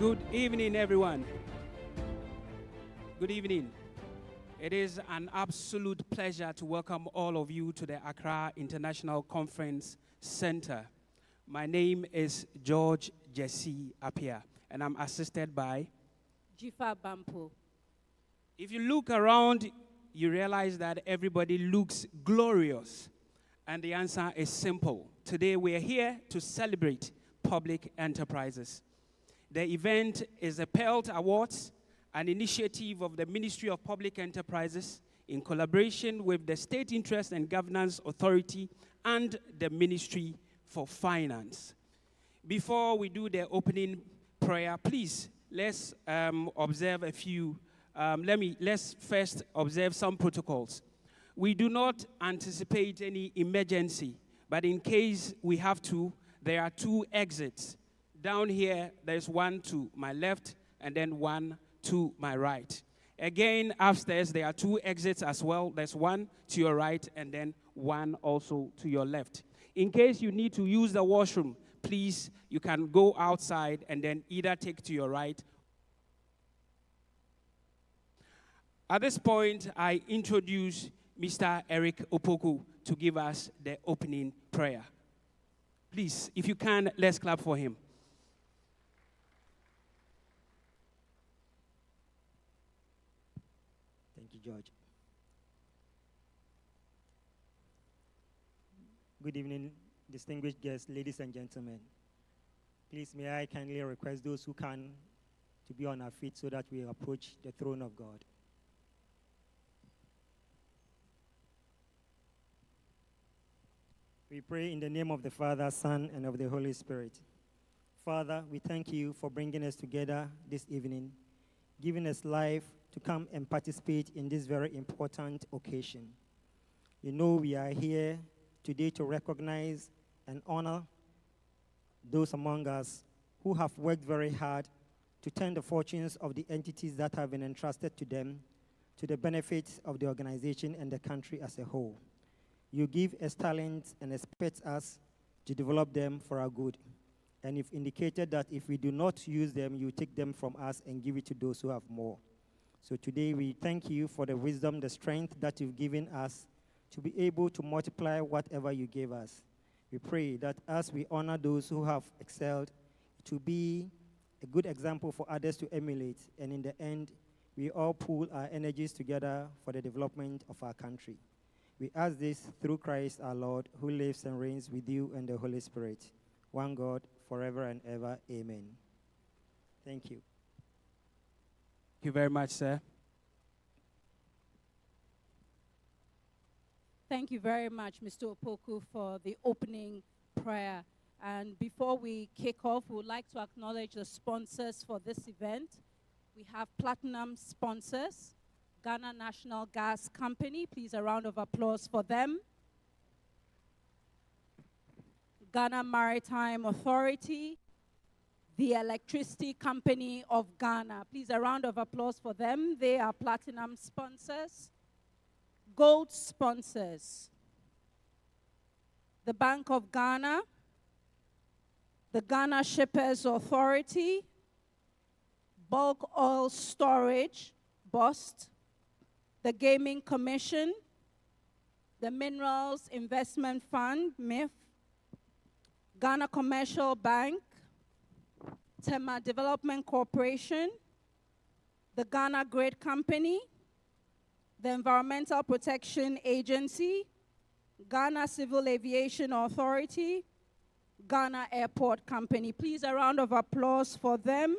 Good evening, everyone. Good evening. It is an absolute pleasure to welcome all of you to the Accra International Conference Center. My name is George Jesse Appiah, and I'm assisted by Jifa Bampo. If you look around, you realize that everybody looks glorious. And the answer is simple. Today we are here to celebrate public enterprises. The event is the Pelt Awards, an initiative of the Ministry of Public Enterprises in collaboration with the State Interest and Governance Authority and the Ministry for Finance. Before we do the opening prayer, please, let's observe a few. Let's first observe some protocols. We do not anticipate any emergency, but in case we have to, there are 2 exits. Down here, there's one to my left, and then one to my right. Again, upstairs, there are 2 exits as well. There's one to your right, and then one also to your left. In case you need to use the washroom, please, you can go outside and then either take to your right. At this point, I introduce Mr. Eric Opoku to give us the opening prayer. Please, if you can, let's clap for him. Thank you, George. Good evening, distinguished guests, ladies and gentlemen. Please, may I kindly request those who can to be on our feet so that we approach the throne of God. We pray in the name of the Father, Son, and of the Holy Spirit. Father, we thank you for bringing us together this evening, giving us life to come and participate in this very important occasion. You know we are here today to recognize and honor those among us who have worked very hard to turn the fortunes of the entities that have been entrusted to them to the benefit of the organization and the country as a whole. You give us talents and expect us to develop them for our good. And you've indicated that if we do not use them, you take them from us and give it to those who have more. So today we thank you for the wisdom, the strength that you've given us to be able to multiply whatever you gave us. We pray that as we honor those who have excelled, to be a good example for others to emulate. And in the end, we all pool our energies together for the development of our country. We ask this through Christ our Lord, who lives and reigns with you and the Holy Spirit, one God, forever and ever. Amen. Thank you. Thank you very much, sir. Thank you very much, Mr. Opoku, for the opening prayer. And before we kick off, we would like to acknowledge the sponsors for this event. We have platinum sponsors, Ghana National Gas Company. Please, a round of applause for them. Ghana Maritime Authority, the Electricity Company of Ghana. Please, a round of applause for them. They are platinum sponsors. Gold sponsors, the Bank of Ghana, the Ghana Shippers Authority, Bulk Oil Storage, BOST, the Gaming Commission, the Minerals Investment Fund, MIF, Ghana Commercial Bank, Tema Development Corporation, the Ghana Grid Company, the Environmental Protection Agency, Ghana Civil Aviation Authority, Ghana Airport Company. Please, a round of applause for them.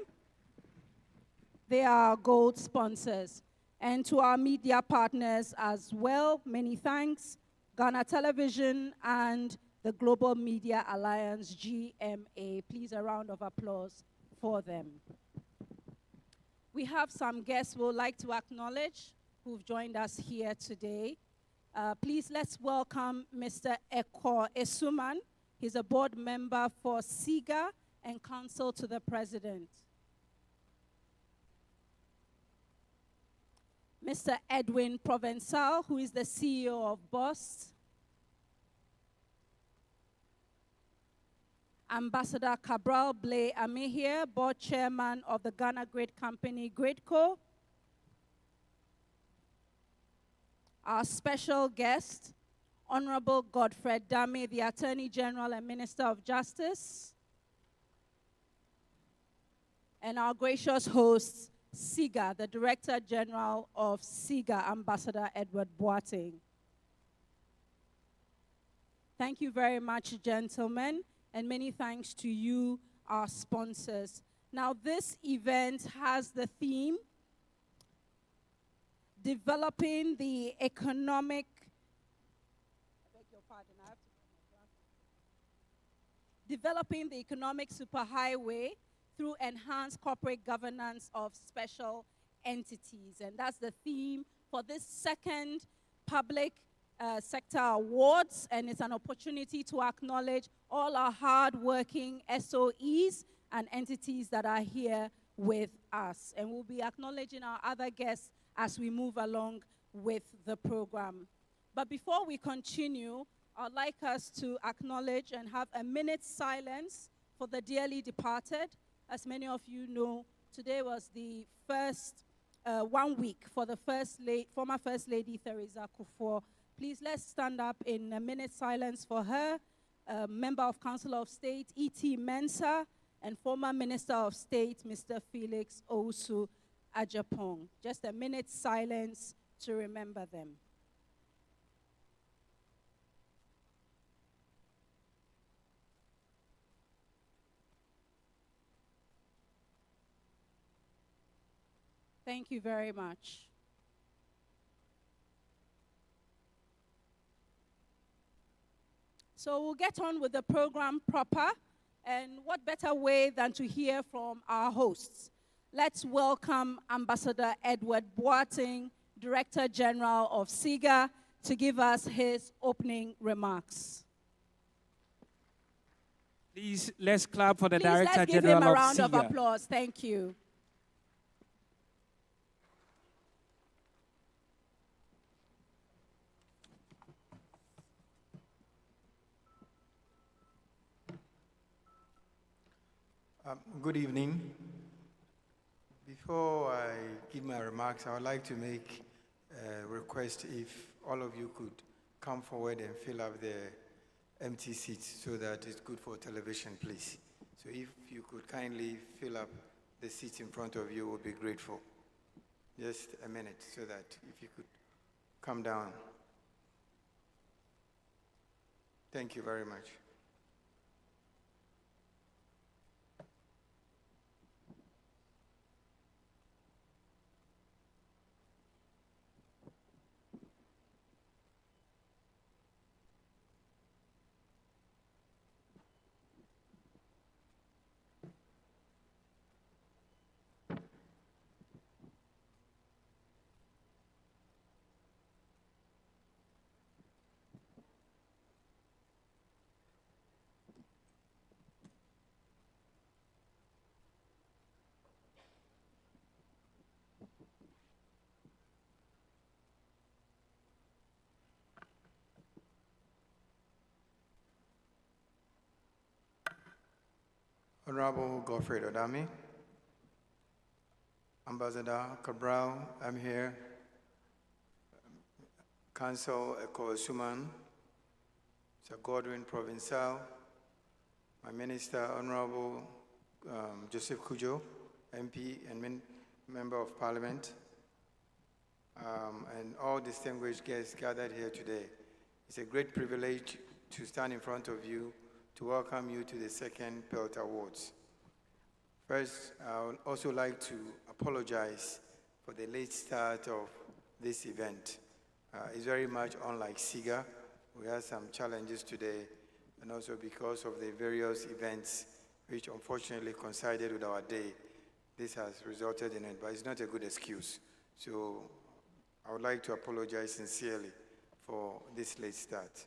They are gold sponsors. And to our media partners as well, many thanks. Ghana Television and the Global Media Alliance, GMA. Please, a round of applause for them. We have some guests we would like to acknowledge who've joined us here today. Please, let's welcome Mr. Eko Esuman. He's a board member for SIGA and counsel to the president. Mr. Edwin Provençal, who is the CEO of BOST. Ambassador Cabral Blay Amihir, Board Chairman of the Ghana Great Company, GreatCo. Our special guest, Honorable Godfred Dame, the Attorney General and Minister of Justice. And our gracious host, SIGA, the Director General of SIGA, Ambassador Edward Boateng. Thank you very much, gentlemen, and many thanks to you, our sponsors. Now, this event has the theme, developing the economic, developing the economic superhighway through enhanced corporate governance of special entities. And that's the theme for this second public sector awards, and it's an opportunity to acknowledge all our hard-working SOEs and entities that are here with us. And we'll be acknowledging our other guests as we move along with the program. But before we continue, I'd like us to acknowledge and have a minute's silence for the dearly departed. As many of you know, today was the first 1 week for the former First Lady Theresa Kufuor. Please, let's stand up in a minute's silence for her, Member of Council of State, E.T. Mensah, and former Minister of State, Mr. Felix Owusu Ajapong. Just a minute's silence to remember them. Thank you very much. So we'll get on with the program proper, and what better way than to hear from our hosts. Let's welcome Ambassador Edward Boateng, Director General of SIGA, to give us his opening remarks. Please, let's clap for the Please, Director let's give General him a of round of SIGA. applause. Thank you. Good evening. Before I give my remarks, I would like to make a request if all of you could come forward and fill up the empty seats so that it's good for television, please. So if you could kindly fill up the seats in front of you, we'll be grateful. Just a minute so that if you could come down. Thank you very much. Honorable Godfred Dame, Ambassador Cabral, I'm here, Council Eko Suman, Sir Godwin Provincial, my Minister, Honorable Joseph Kujo, MP and Member of Parliament, and all distinguished guests gathered here today. It's a great privilege to stand in front of you to welcome you to the second Pelt Awards. First, I would also like to apologize for the late start of this event. It's very much unlike SIGA. We had some challenges today, and also because of the various events which unfortunately coincided with our day, this has resulted in it, but it's not a good excuse. So I would like to apologize sincerely for this late start.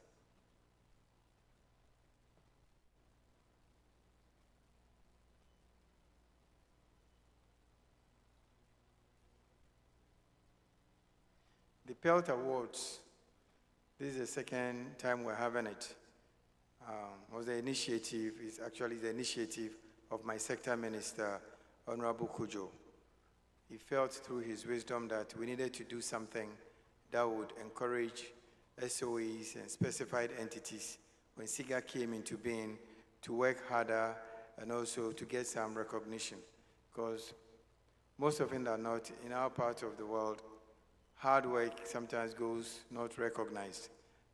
The Pelt Awards, this is the second time we're having it. was the initiative, is actually the initiative of my sector minister, Honorable Kujo. He felt through his wisdom that we needed to do something that would encourage SOEs and specified entities when SIGA came into being to work harder and also to get some recognition. Because most often than not, in our part of the world, hard work sometimes goes not recognized.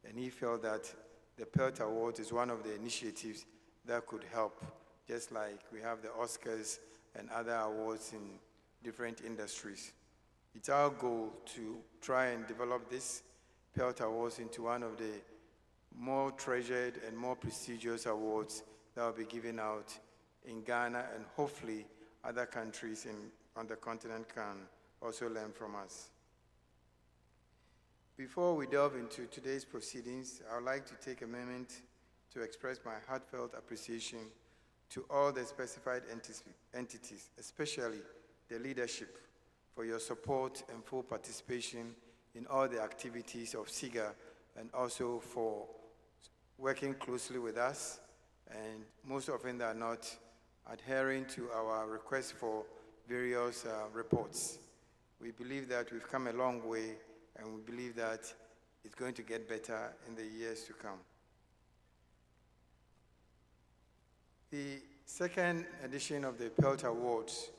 And he felt that the Pelt Award is one of the initiatives that could help, just like we have the Oscars and other awards in different industries. It's our goal to try and develop this Pelt Awards into one of the more treasured and more prestigious awards that will be given out in Ghana, and hopefully other countries on the continent can also learn from us. Before we delve into today's proceedings, I would like to take a moment to express my heartfelt appreciation to all the specified entities, especially the leadership, for your support and full participation in all the activities of SIGA, and also for working closely with us, and most often than not, adhering to our requests for various reports. We believe that we've come a long way, and we believe that it's going to get better in the years to come. The second edition of the Pelt Awards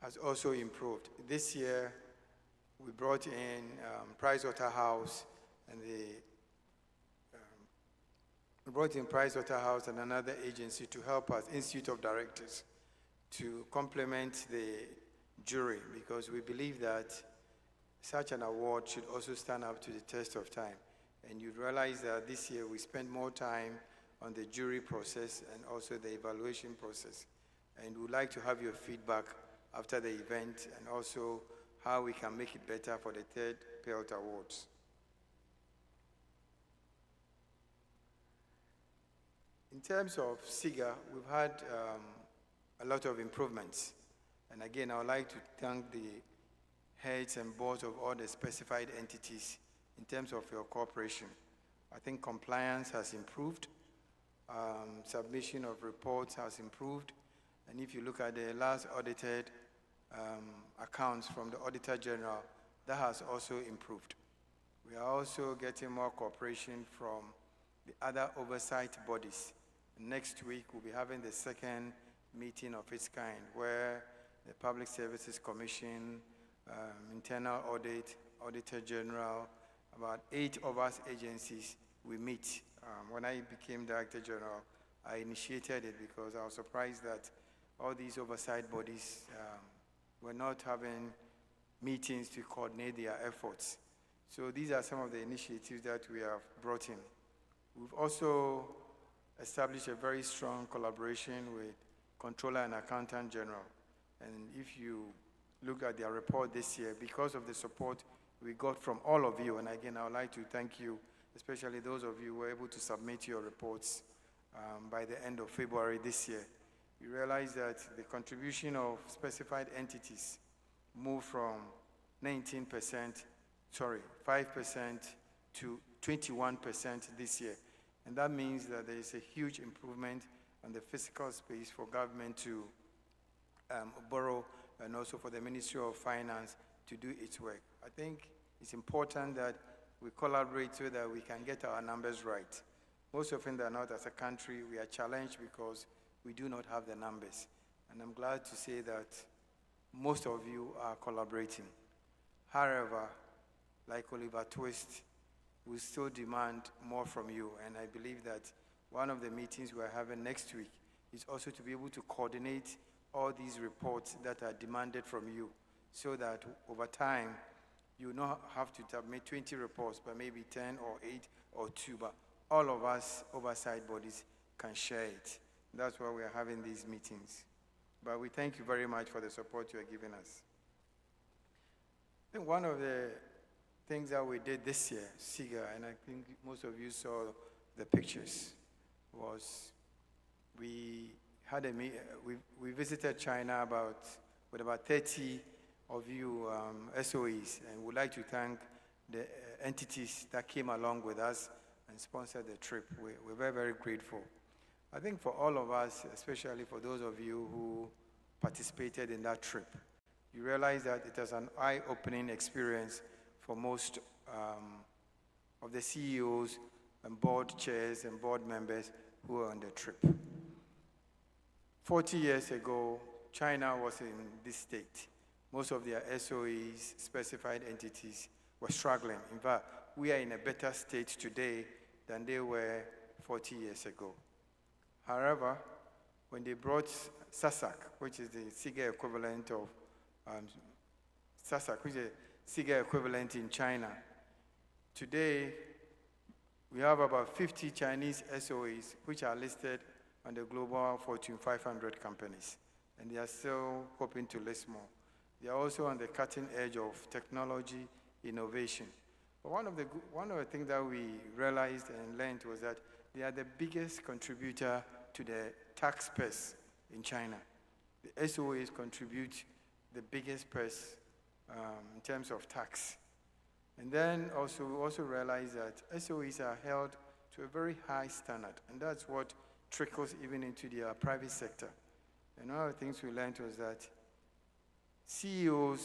has also improved. This year, we brought in Pricewaterhouse and and another agency to help us, Institute of Directors, to complement the jury, because we believe that such an award should also stand up to the test of time. And you realize that this year we spent more time on the jury process and also the evaluation process. And we'd like to have your feedback after the event, and also how we can make it better for the third Pelt Awards. In terms of SIGA, we've had a lot of improvements. And again, I would like to thank the heads and boards of all the specified entities in terms of your cooperation. I think compliance has improved, submission of reports has improved, and if you look at the last audited accounts from the Auditor General, that has also improved. We are also getting more cooperation from the other oversight bodies. Next week, we'll be having the second meeting of its kind, where the Public Services Commission, Internal Audit, Auditor General, about 8 of us agencies, we meet. When I became Director General, I initiated it because I was surprised that all these oversight bodies were not having meetings to coordinate their efforts. So these are some of the initiatives that we have brought in. We've also established a very strong collaboration with Controller and Accountant General. And if you look at their report this year, because of the support we got from all of you, and again, I would like to thank you, especially those of you who were able to submit your reports by the end of February this year. We realized that the contribution of specified entities moved from 5% to 21% this year. And that means that there is a huge improvement on the physical space for government to borrow, and also for the Ministry of Finance to do its work. I think it's important that we collaborate so that we can get our numbers right. Most often than not, as a country, we are challenged because we do not have the numbers. And I'm glad to say that most of you are collaborating. However, like Oliver Twist, we still demand more from you. And I believe that one of the meetings we're having next week is also to be able to coordinate all these reports that are demanded from you, so that over time, you not have to submit 20 reports, but maybe 10 or 8 or 2, but all of us oversight bodies can share it. That's why we are having these meetings. But we thank you very much for the support you are giving us. I think one of the things that we did this year, SIGA, and I think most of you saw the pictures, was we had we visited China with about 30 of you SOEs, and would like to thank the entities that came along with us, and sponsored the trip. We're very, very grateful. I think for all of us, especially for those of you who participated in that trip, you realize that it was an eye-opening experience for most of the CEOs and board chairs and board members who were on the trip. 40 years ago, China was in this state. Most of their SOEs, specified entities, were struggling. In fact, we are in a better state today than they were 40 years ago. However, when they brought SASAC, which is the SIGA equivalent of SASAC, which is the SIGA equivalent in China, today we have about 50 Chinese SOEs which are listed on the global Fortune 500 companies, and they are still hoping to list more. They are also on the cutting edge of technology innovation. But one of the things that we realized and learned was that they are the biggest contributor to the tax purse in China. The SOEs contribute the biggest purse in terms of tax. And then we also realized that SOEs are held to a very high standard, and that's what trickles even into their private sector. And one of the things we learned was that CEOs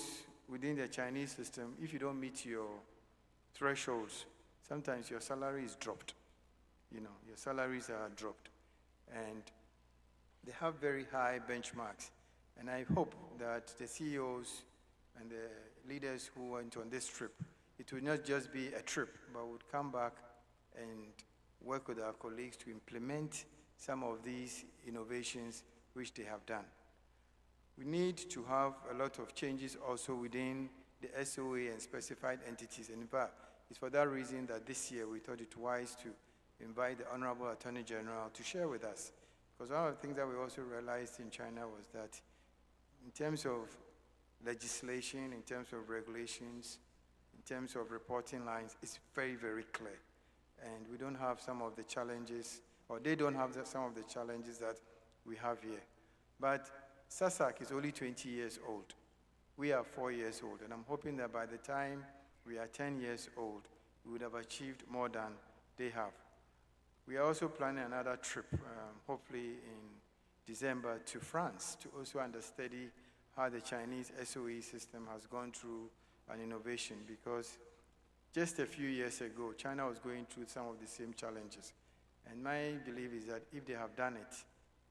within the Chinese system, if you don't meet your thresholds, sometimes your salary is dropped. Your salaries are dropped. And they have very high benchmarks. And I hope that the CEOs and the leaders who went on this trip, it will not just be a trip, but would come back and work with our colleagues to implement some of these innovations which they have done. We need to have a lot of changes also within the SOE and specified entities. And in fact, it's for that reason that this year we thought it wise to invite the Honorable Attorney General to share with us. Because one of the things that we also realized in China was that in terms of legislation, in terms of regulations, in terms of reporting lines, it's very, very clear. And we don't have some of the challenges, or they don't have some of the challenges that we have here. But SASAC is only 20 years old. We are 4 years old, and I'm hoping that by the time we are 10 years old, we would have achieved more than they have. We are also planning another trip, hopefully in December, to France to also understudy how the Chinese SOE system has gone through an innovation, because just a few years ago, China was going through some of the same challenges. And my belief is that if they have done it,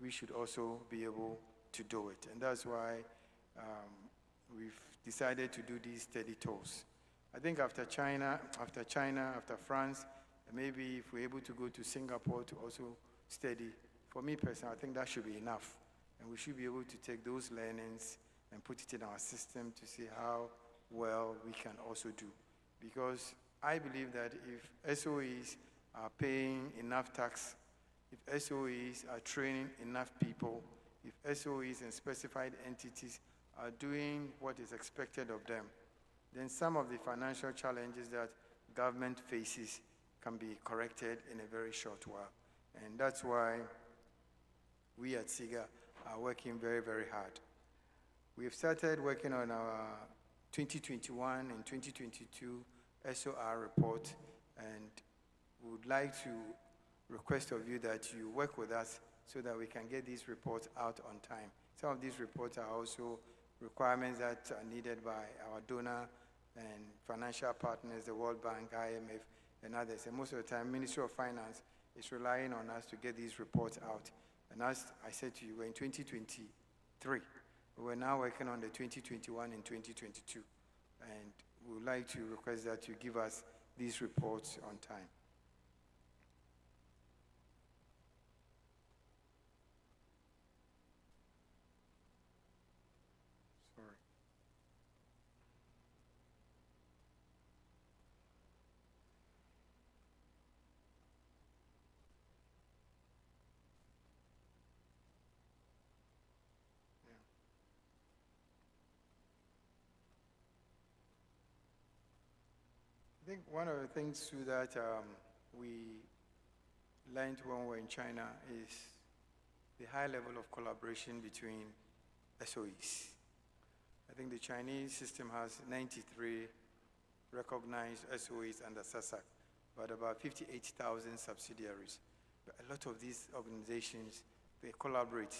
we should also be able to do it. And that's why we've decided to do these steady tours. I think after China, after France, maybe if we're able to go to Singapore to also study, for me personally, I think that should be enough. And we should be able to take those learnings and put it in our system to see how well we can also do. Because I believe that if SOEs are paying enough tax, if SOEs are training enough people, if SOEs and specified entities are doing what is expected of them, then some of the financial challenges that government faces can be corrected in a very short while. And that's why we at SIGA are working very, very hard. We have started working on our 2021 and 2022 SOR report, and we would like to request of you that you work with us so that we can get these reports out on time. Some of these reports are also requirements that are needed by our donor and financial partners, the World Bank, IMF, and others. And most of the time, Ministry of Finance is relying on us to get these reports out. And as I said to you, we're in 2023. We're now working on the 2021 and 2022. And we would like to request that you give us these reports on time. Sorry. I think one of the things too that we learned when we were in China is the high level of collaboration between SOEs. I think the Chinese system has 93 recognized SOEs under SASAC, but about 58,000 subsidiaries. But a lot of these organizations, they collaborate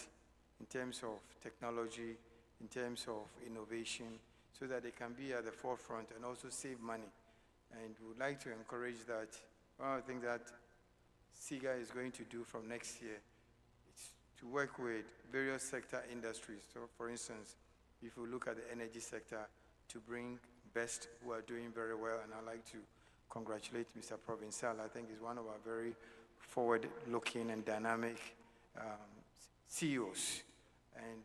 in terms of technology, in terms of innovation, so that they can be at the forefront and also save money. And we would like to encourage that. One of the things that SIGA is going to do from next year is to work with various sector industries. So for instance, if we look at the energy sector, to bring best who are doing very well, and I'd like to congratulate Mr. Provincial. I think he's one of our very forward-looking and dynamic CEOs. And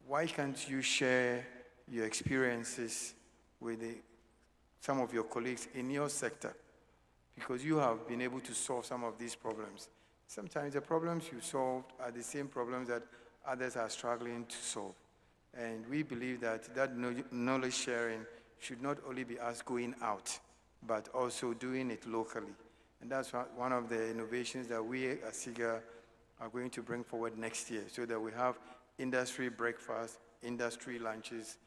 why can't you share your experiences with some of your colleagues in your sector? Because you have been able to solve some of these problems. Sometimes the problems you solved are the same problems that others are struggling to solve. And we believe that that knowledge sharing should not only be us going out, but also doing it locally. And that's one of the innovations that we at SIGA are going to bring forward next year, so that we have industry breakfast, industry lunches,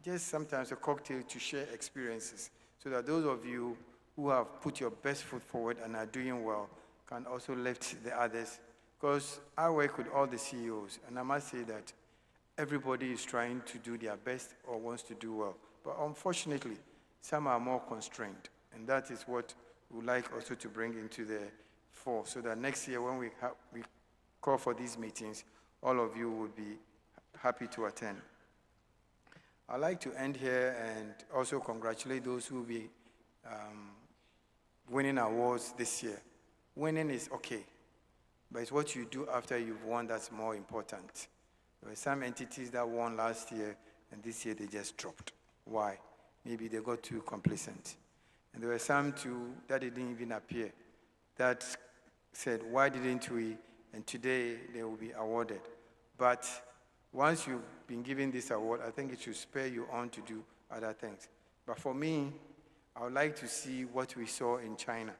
just sometimes a cocktail to share experiences, so that those of you who have put your best foot forward and are doing well can also lift the others. Because I work with all the CEOs, and I must say that everybody is trying to do their best or wants to do well. But unfortunately, some are more constrained, and that is what we would like also to bring into the fore, so that next year when we call for these meetings, all of you will be happy to attend. I'd like to end here and also congratulate those who will be winning awards this year. Winning is okay, but it's what you do after you've won that's more important. There were some entities that won last year, and this year they just dropped. Why? Maybe they got too complacent. And there were some too that didn't even appear, that said, why didn't we? And today they will be awarded. But once you've been given this award, I think it should spur you on to do other things. But for me, I would like to see what we saw in China,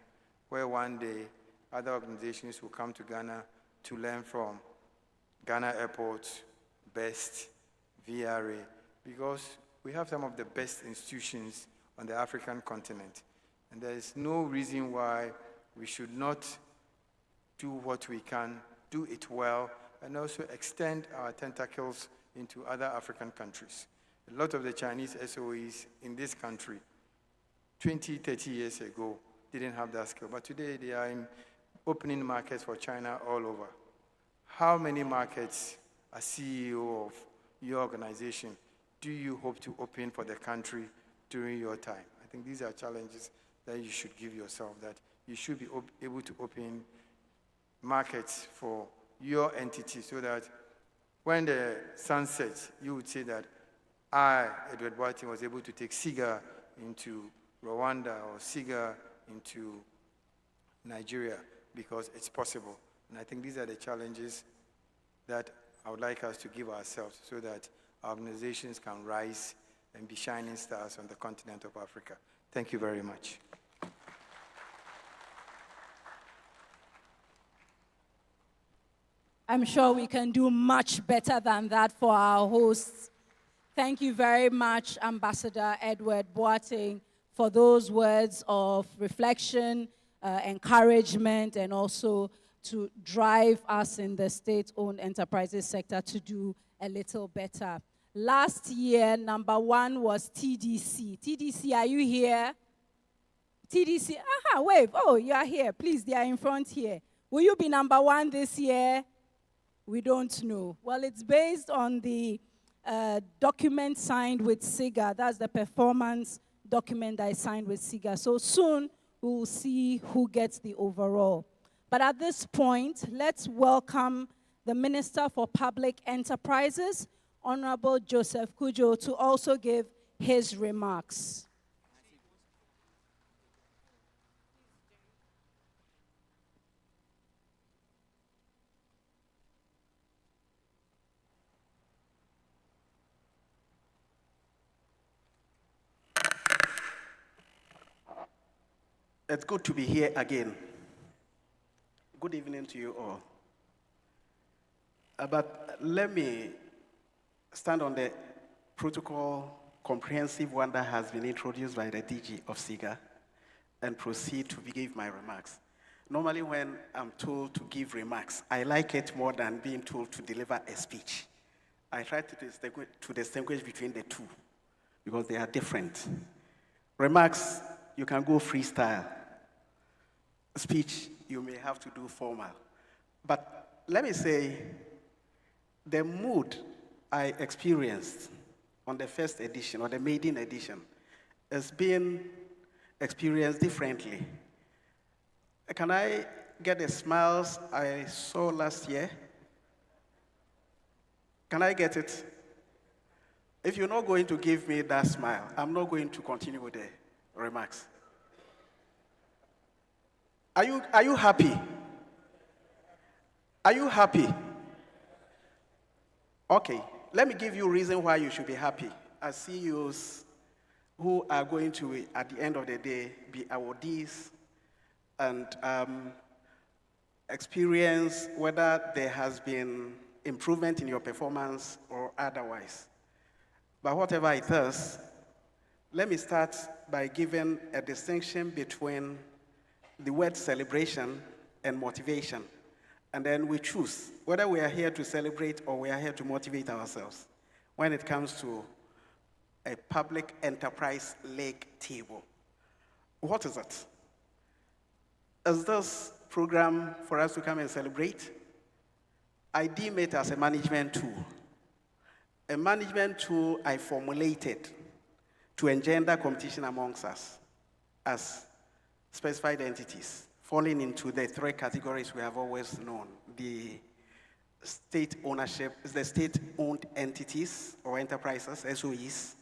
where one day other organizations will come to Ghana to learn from Ghana Airports, BEST, VRA, because we have some of the best institutions on the African continent. And there is no reason why we should not do what we can, do it well, and also extend our tentacles into other African countries. A lot of the Chinese SOEs in this country, 20, 30 years ago, didn't have that skill. But today they are in opening markets for China all over. How many markets, as CEO of your organization, do you hope to open for the country during your time? I think these are challenges that you should give yourself, that you should be able to open markets for your entity, so that when the sun sets, you would say that I, Edward Boateng, was able to take SIGA into Rwanda or SIGA into Nigeria, because it's possible. And I think these are the challenges that I would like us to give ourselves, so that our organizations can rise and be shining stars on the continent of Africa. Thank you very much. I'm sure we can do much better than that for our hosts. Thank you very much, Ambassador Edward Boateng, for those words of reflection, encouragement, and also to drive us in the state-owned enterprises sector to do a little better. Last year, #1 was TDC. TDC, are you here? TDC, wave. Oh, you are here. Please, they are in front here. Will you be #1 this year? We don't know. Well, it's based on the document signed with SIGA. That's the performance document that is signed with SIGA. So soon, we will see who gets the overall. But at this point, let's welcome the Minister for Public Enterprises, Honorable Joseph Kujo, to also give his remarks. It's good to be here again. Good evening to you all. But let me stand on the protocol, comprehensive one that has been introduced by the DG of SIGA. and proceed to give my remarks. Normally when I'm told to give remarks, I like it more than being told to deliver a speech. I try to distinguish between the two because they are different. Remarks, you can go freestyle. Speech, you may have to do formal. But let me say, the mood I experienced on the first edition, or the maiden edition, has been experienced differently. Can I get the smiles I saw last year? Can I get it? If you're not going to give me that smile, I'm not going to continue with the remarks. Are you happy? Are you happy? Okay, let me give you a reason why you should be happy. As CEOs who are going to, at the end of the day, be awardees and experience whether there has been improvement in your performance or otherwise. But whatever it is, let me start by giving a distinction between the word celebration and motivation. And then we choose whether we are here to celebrate or we are here to motivate ourselves when it comes to a public enterprise league table. What is it? Is this program for us to come and celebrate? I deem it as a management tool. A management tool I formulated to engender competition amongst us as specified entities, falling into the three categories we have always known: the state ownership, the state-owned entities or enterprises, SOEs,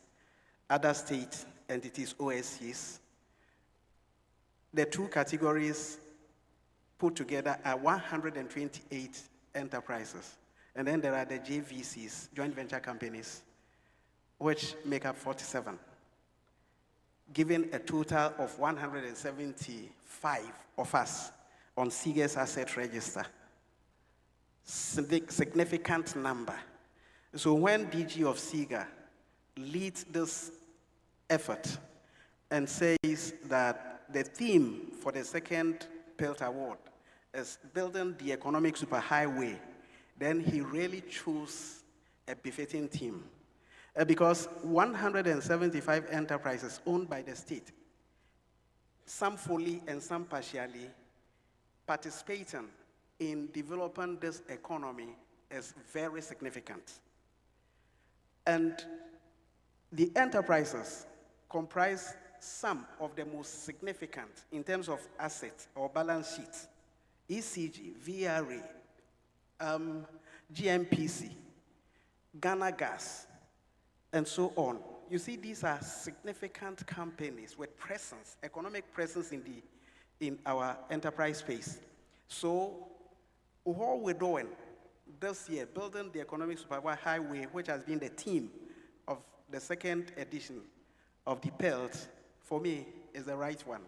other state entities, OSCs. The two categories put together are 128 enterprises. And then there are the JVCs, joint venture companies, which make up 47, giving a total of 175 of us on SIGA's asset register. Significant number. So when DG of SIGA leads this effort and says that the theme for the second Pelt Award is building the economic superhighway, then he really chose a befitting theme. Because 175 enterprises owned by the state, some fully and some partially, participating in developing this economy is very significant. And the enterprises comprise some of the most significant in terms of assets or balance sheets: ECG, VRA, GMPC, Ghana Gas, and so on. You see, these are significant companies with presence, economic presence in our enterprise space. So what we're doing this year, building the economic superhighway, which has been the theme of the second edition of the Pelt, for me, is the right one.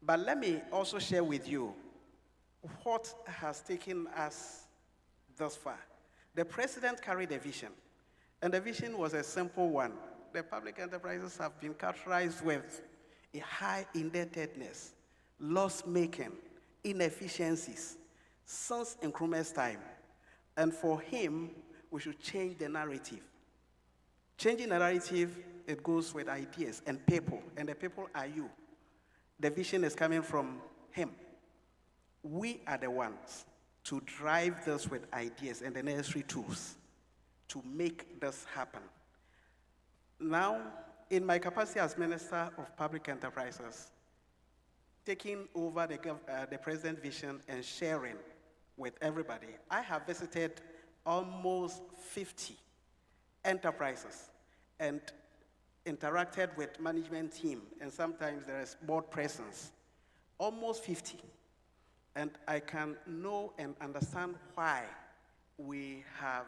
But let me also share with you what has taken us thus far. The president carried a vision, and the vision was a simple one. The public enterprises have been characterized with a high indebtedness, loss-making, inefficiencies since Nkrumah's time. And for him, we should change the narrative. Changing the narrative, it goes with ideas and people the people are you. The vision is coming from him. We are the ones to drive this with ideas and the necessary tools to make this happen. Now, in my capacity as Minister of Public Enterprises, taking over the President's vision and sharing with everybody, I have visited almost 50 enterprises and interacted with management team, and sometimes there is board presence, almost 50. And I can know and understand why we have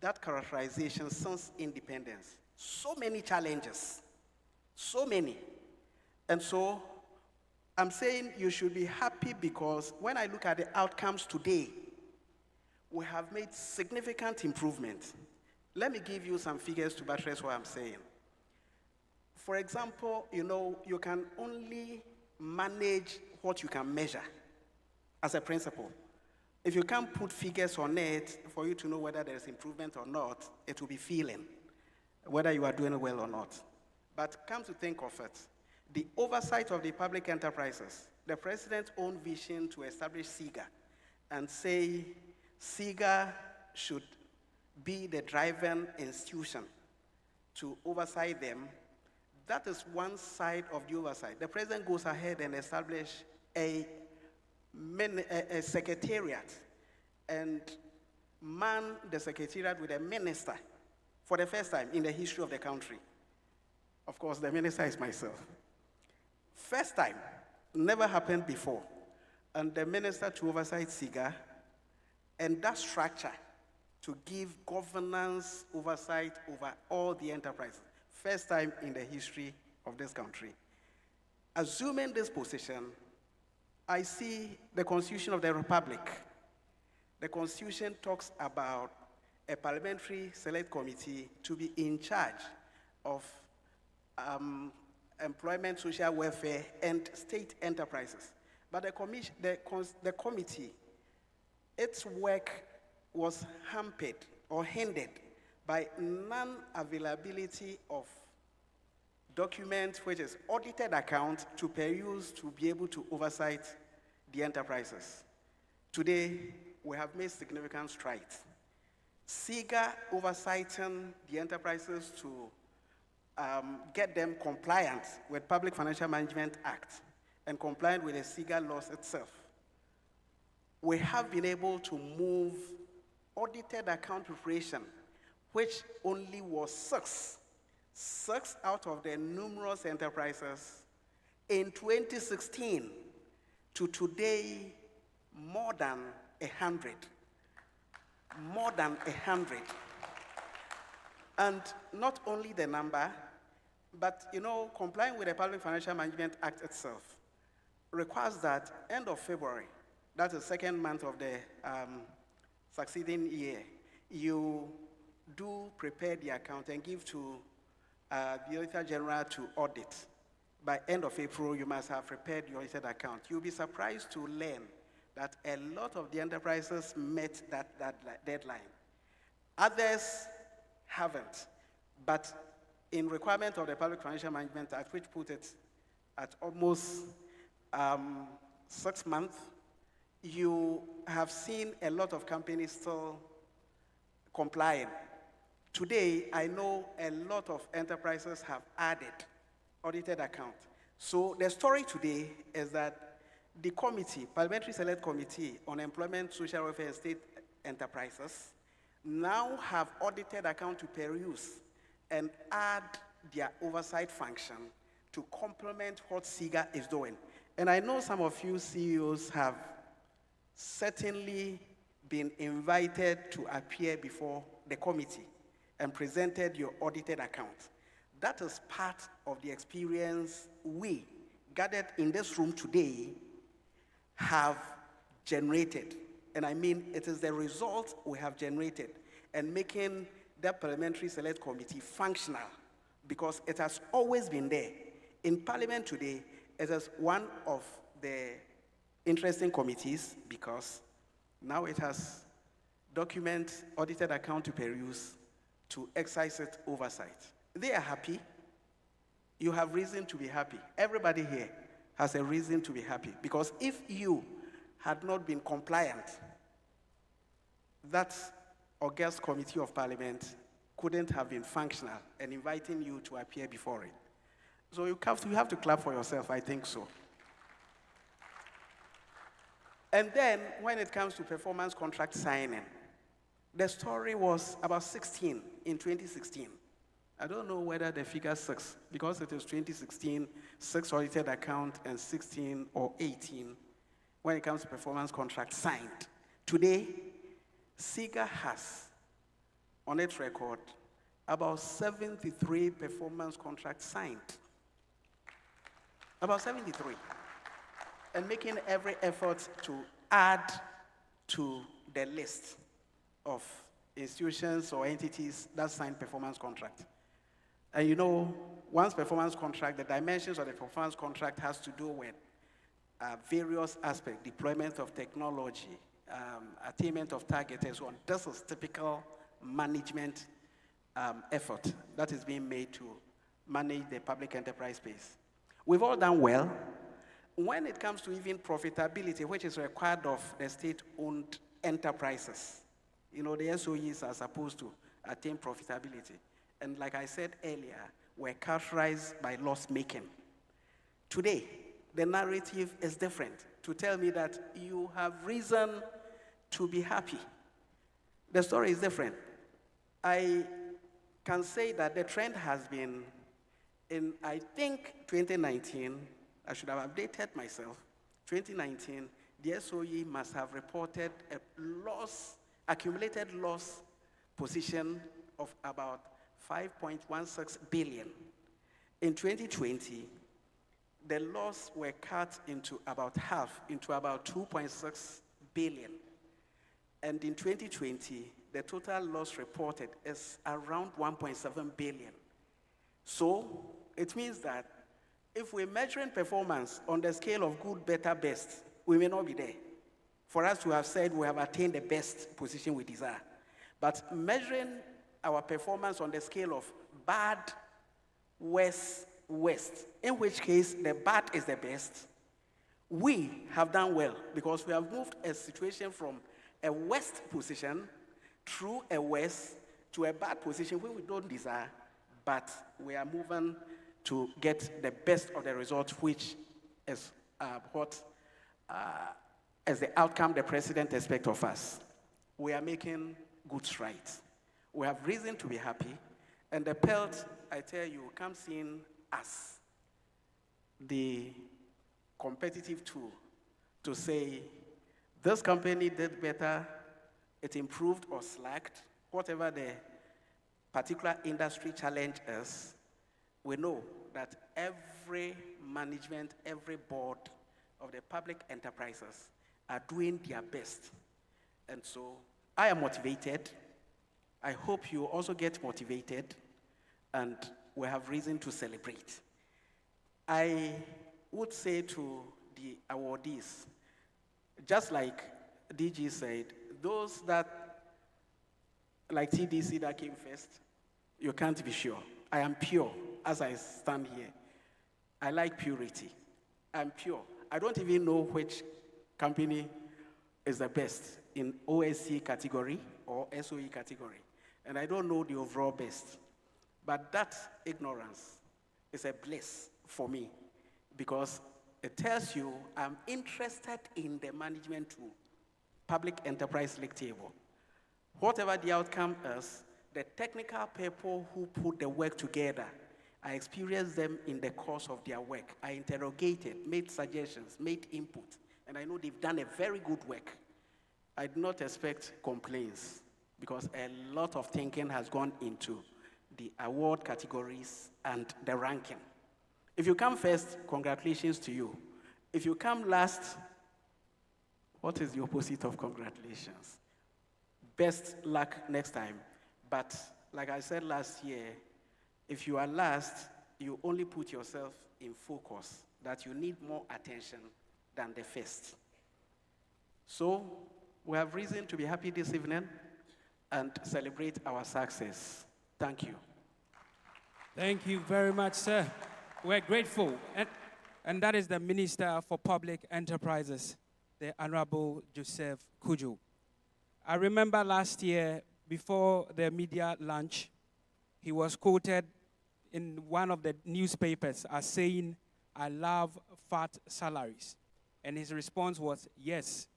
that characterization since independence. So many challenges, so many. And so I'm saying you should be happy because when I look at the outcomes today, we have made significant improvement. Let me give you some figures to buttress what I'm saying. For example, you can only manage what you can measure as a principle. If you can't put figures on it for you to know whether there's improvement or not, it will be feeling, whether you are doing well or not. But come to think of it, the oversight of the public enterprises, the president's own vision to establish SIGA and say SIGA should be the driving institution to oversight them, that is one side of the oversight. The president goes ahead and establishes a secretariat and man the secretariat with a minister for the first time in the history of the country. Of course, the minister is myself. First time, never happened before. And the minister to oversight SIGA and that structure to give governance oversight over all the enterprises. First time in the history of this country. Assuming this position, I see the Constitution of the Republic. The Constitution talks about a parliamentary select committee to be in charge of employment, social welfare, and state enterprises. But the committee, its work was hampered or hindered by non-availability of documents, which is audited account, to peruse to be able to oversight the enterprises. Today, we have made significant strides. SIGA oversighting the enterprises to get them compliant with Public Financial Management Act and compliant with the SIGA laws itself. We have been able to move audited account preparation, which only was six out of the numerous enterprises in 2016 to today more than 100. More than 100. And not only the number, but complying with the Public Financial Management Act itself requires that end of February, that's the second month of the succeeding year, you do prepare the account and give to the Auditor General to audit. By end of April, you must have prepared your audited account. You'll be surprised to learn that a lot of the enterprises met that deadline. Others haven't, but in requirement of the Public Financial Management Act, which put it at almost 6 months, you have seen a lot of companies still complying. Today, I know a lot of enterprises have added audited account. So the story today is that the committee, Parliamentary Select Committee on Employment, Social Welfare and State Enterprises, now have audited account to peruse and add their oversight function to complement what SIGA is doing. And I know some of you CEOs have certainly been invited to appear before the committee and presented your audited account. That is part of the experience we gathered in this room today have generated. And I mean, it is the result we have generated and making the Parliamentary Select Committee functional, because it has always been there. In Parliament today, it is one of the interesting committees because now it has document, audited account to peruse, to exercise it oversight. They are happy. You have reason to be happy. Everybody here has a reason to be happy, because if you had not been compliant, that august committee of Parliament couldn't have been functional and inviting you to appear before it. So you have to clap for yourself, I think so. And then when it comes to performance contract signing, the story was about 16 in 2016. I don't know whether the figure 6, because it is 2016, 6 audited account, and 16 or 18 when it comes to performance contract signed. Today, SIGA has, on its record, about 73 performance contracts signed. About 73. And making every effort to add to the list of institutions or entities that sign performance contract. And you know, once performance contract, the dimensions of the performance contract has to do with various aspects, deployment of technology, attainment of targets, and so on. This is typical management effort that is being made to manage the public enterprise space. We've all done well. When it comes to even profitability, which is required of the state-owned enterprises, you know, the SOEs are supposed to attain profitability. And like I said earlier, we're characterized by loss-making. Today, the narrative is different to tell me that you have reason to be happy. The story is different. I can say that the trend has been in, I think, 2019, I should have updated myself. 2019, the SOE must have reported a loss, accumulated loss position of about 5.16 billion. In 2020, the loss were cut into about half, into about 2.6 billion. And in 2020, the total loss reported is around 1.7 billion. So it means that if we're measuring performance on the scale of good, better, best, we may not be there. For us to have said we have attained the best position we desire. But measuring our performance on the scale of bad, worse, worst, in which case the bad is the best, we have done well because we have moved a situation from a worst position through a worse to a bad position where we don't desire, but we are moving to get the best of the results, which is what as the outcome the president expects of us. We are making good strides. We have reason to be happy, and the Pelt, I tell you, comes in as the competitive tool to say, this company did better, it improved or slacked, whatever the particular industry challenge is. We know that every management, every board of the public enterprises are doing their best. And so I am motivated. I hope you also get motivated, and we have reason to celebrate. I would say to the awardees, just like DG said, those that, like TDC that came first, you can't be sure. I am pure as I stand here. I like purity. I'm pure. I don't even know which company is the best in OSC category or SOE category. And I don't know the overall best. But that ignorance is a bliss for me because it tells you I'm interested in the management tool, public enterprise league table. Whatever the outcome is, the technical people who put the work together, I experienced them in the course of their work. I interrogated, made suggestions, made input, and I know they've done a very good work. I do not expect complaints because a lot of thinking has gone into the award categories and the ranking. If you come first, congratulations to you. If you come last, what is the opposite of congratulations? Best luck next time. But like I said last year, if you are last, you only put yourself in focus that you need more attention than the first. So we have reason to be happy this evening and celebrate our success. Thank you. Thank you very much, sir. We're grateful. And that is the Minister for Public Enterprises, the Honorable Joseph Kujo. I remember last year, before the media launch, he was quoted in one of the newspapers as saying, "I love fat salaries." And his response was, yes,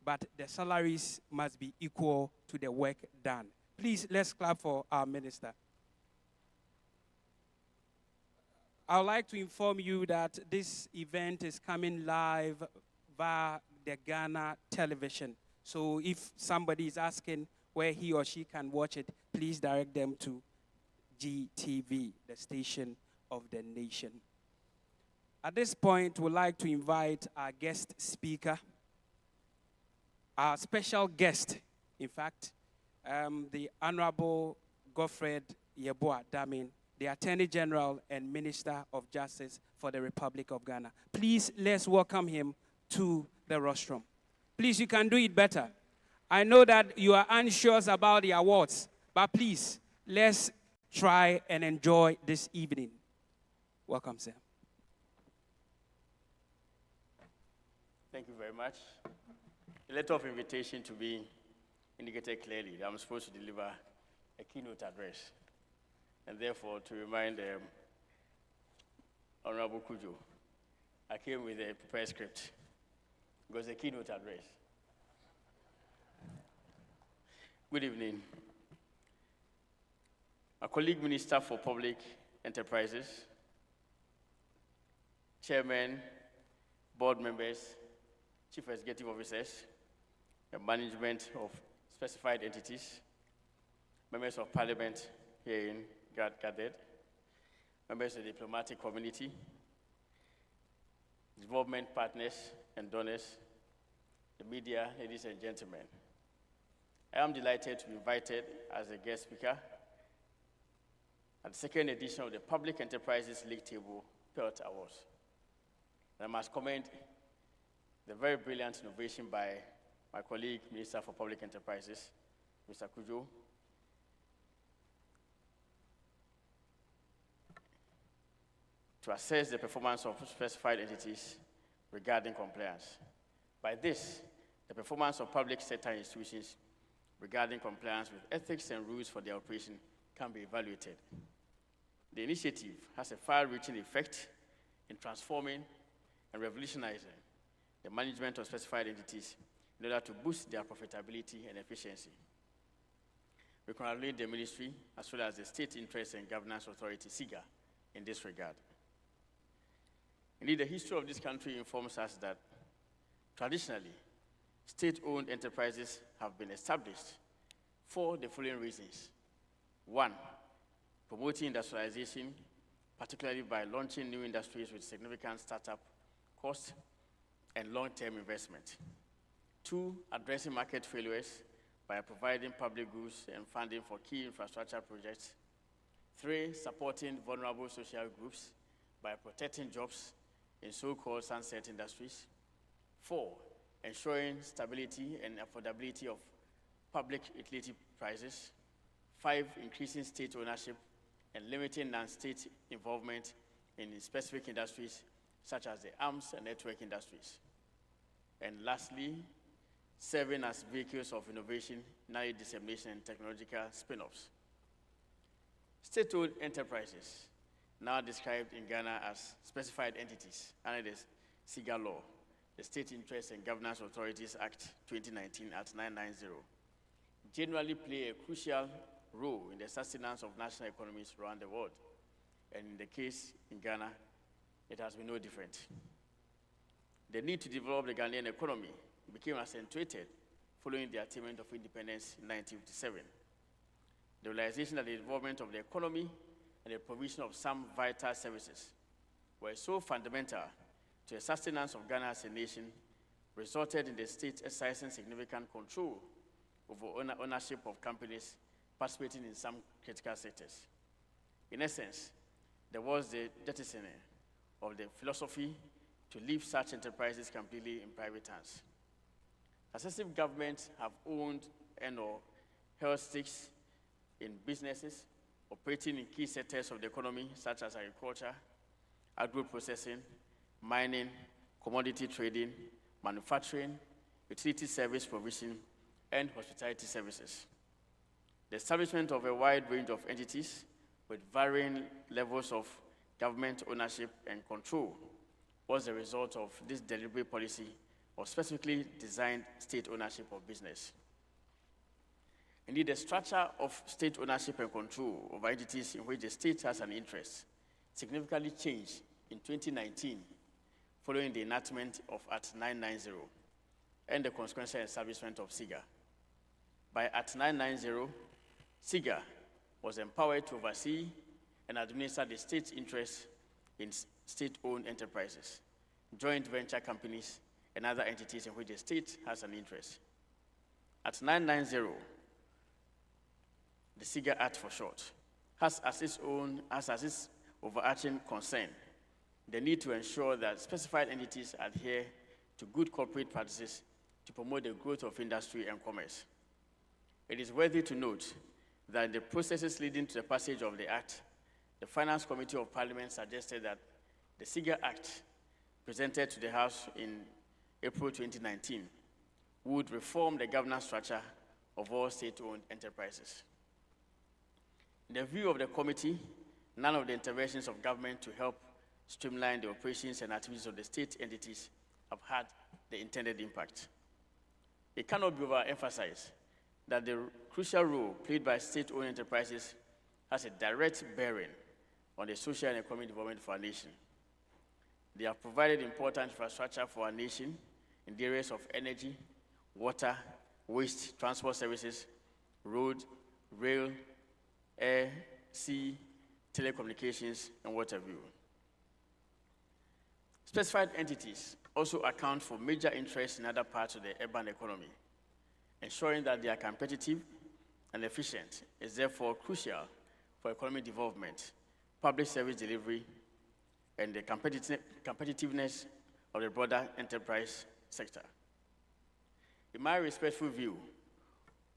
but the salaries must be equal to the work done. Please, let's clap for our minister. I would like to inform you that this event is coming live via the Ghana television. So if somebody is asking where he or she can watch it, please direct them to GTV, the station of the nation. At this point, we'd like to invite our guest speaker, our special guest, in fact, the Honorable Godfred Yeboah Damin. the Attorney General and Minister of Justice for the Republic of Ghana. Please, let's welcome him to the rostrum. Please, you can do it better. I know that you are anxious about the awards, but please, let's try and enjoy this evening. Welcome, sir. Thank you very much. The letter of invitation to be indicated clearly that I'm supposed to deliver a keynote address. And therefore, to remind Honorable Kujo, I came with a prepared script. It was a keynote address. Good evening. My colleague Minister for Public Enterprises, Chairman, board members, Chief Executive Officers, the management of specified entities, members of Parliament here in gathered, members of the diplomatic community, development partners and donors, the media, ladies and gentlemen. I am delighted to be invited as a guest speaker at the second edition of the Public Enterprises League Table Pelt Awards. And I must commend the very brilliant innovation by my colleague, Minister for Public Enterprises, Mr. Kujo, to assess the performance of specified entities regarding compliance. By this, the performance of public sector institutions regarding compliance with ethics and rules for their operation can be evaluated. The initiative has a far-reaching effect in transforming and revolutionizing the management of specified entities in order to boost their profitability and efficiency. We congratulate the ministry as well as the State Interest and Governance Authority-SIGA in this regard. Indeed, the history of this country informs us that traditionally, state-owned enterprises have been established for the following reasons. One, promoting industrialization, particularly by launching new industries with significant startup costs and long-term investment. Two, addressing market failures by providing public goods and funding for key infrastructure projects. Three, supporting vulnerable social groups by protecting jobs in so-called sunset industries. Four, ensuring stability and affordability of public utility prices. Five, increasing state ownership and limiting non-state involvement in specific industries such as the arms and network industries. And lastly, serving as vehicles of innovation, knowledge dissemination, and technological spin-offs. State-owned enterprises, now described in Ghana as specified entities under the SIGA law, the State Interest and Governance Authorities Act 2019 Act 990, generally play a crucial role in the sustenance of national economies around the world. And in the case in Ghana, it has been no different. The need to develop the Ghanaian economy became accentuated following the attainment of independence in 1957. The realization that the development of the economy and the provision of some vital services were so fundamental to the sustenance of Ghana as a nation resulted in the state exercising significant control over ownership of companies participating in some critical sectors. In essence, there was the jettisoning of the philosophy to leave such enterprises completely in private hands. Successive governments have owned and/or held stakes in businesses operating in key sectors of the economy, such as agriculture, agro-processing, mining, commodity trading, manufacturing, utility service provision, and hospitality services. The establishment of a wide range of entities with varying levels of government ownership and control was the result of this deliberate policy of specifically designed state ownership of business. Indeed, the structure of state ownership and control of entities in which the state has an interest significantly changed in 2019 following the enactment of Act 990 and the consequential establishment of SIGA. By Act 990, SIGA was empowered to oversee and administer the state's interests in state-owned enterprises, joint venture companies, and other entities in which the state has an interest. Act 990, the SIGA Act for short, has as its overarching concern the need to ensure that specified entities adhere to good corporate practices to promote the growth of industry and commerce. It is worthy to note that in the processes leading to the passage of the Act, the Finance Committee of Parliament suggested that the SIGA Act, presented to the House in April 2019, would reform the governance structure of all state-owned enterprises. In the view of the committee, none of the interventions of government to help streamline the operations and activities of the state entities have had the intended impact. It cannot be overemphasized that the crucial role played by state-owned enterprises has a direct bearing on the social and economic development of our nation. They have provided important infrastructure for our nation in the areas of energy, water, waste, transport services, road, rail, air, sea, telecommunications, and what have you. Specified entities also account for major interests in other parts of the urban economy. Ensuring that they are competitive and efficient is therefore crucial for economic development, public service delivery, and the competitiveness of the broader enterprise sector. In my respectful view,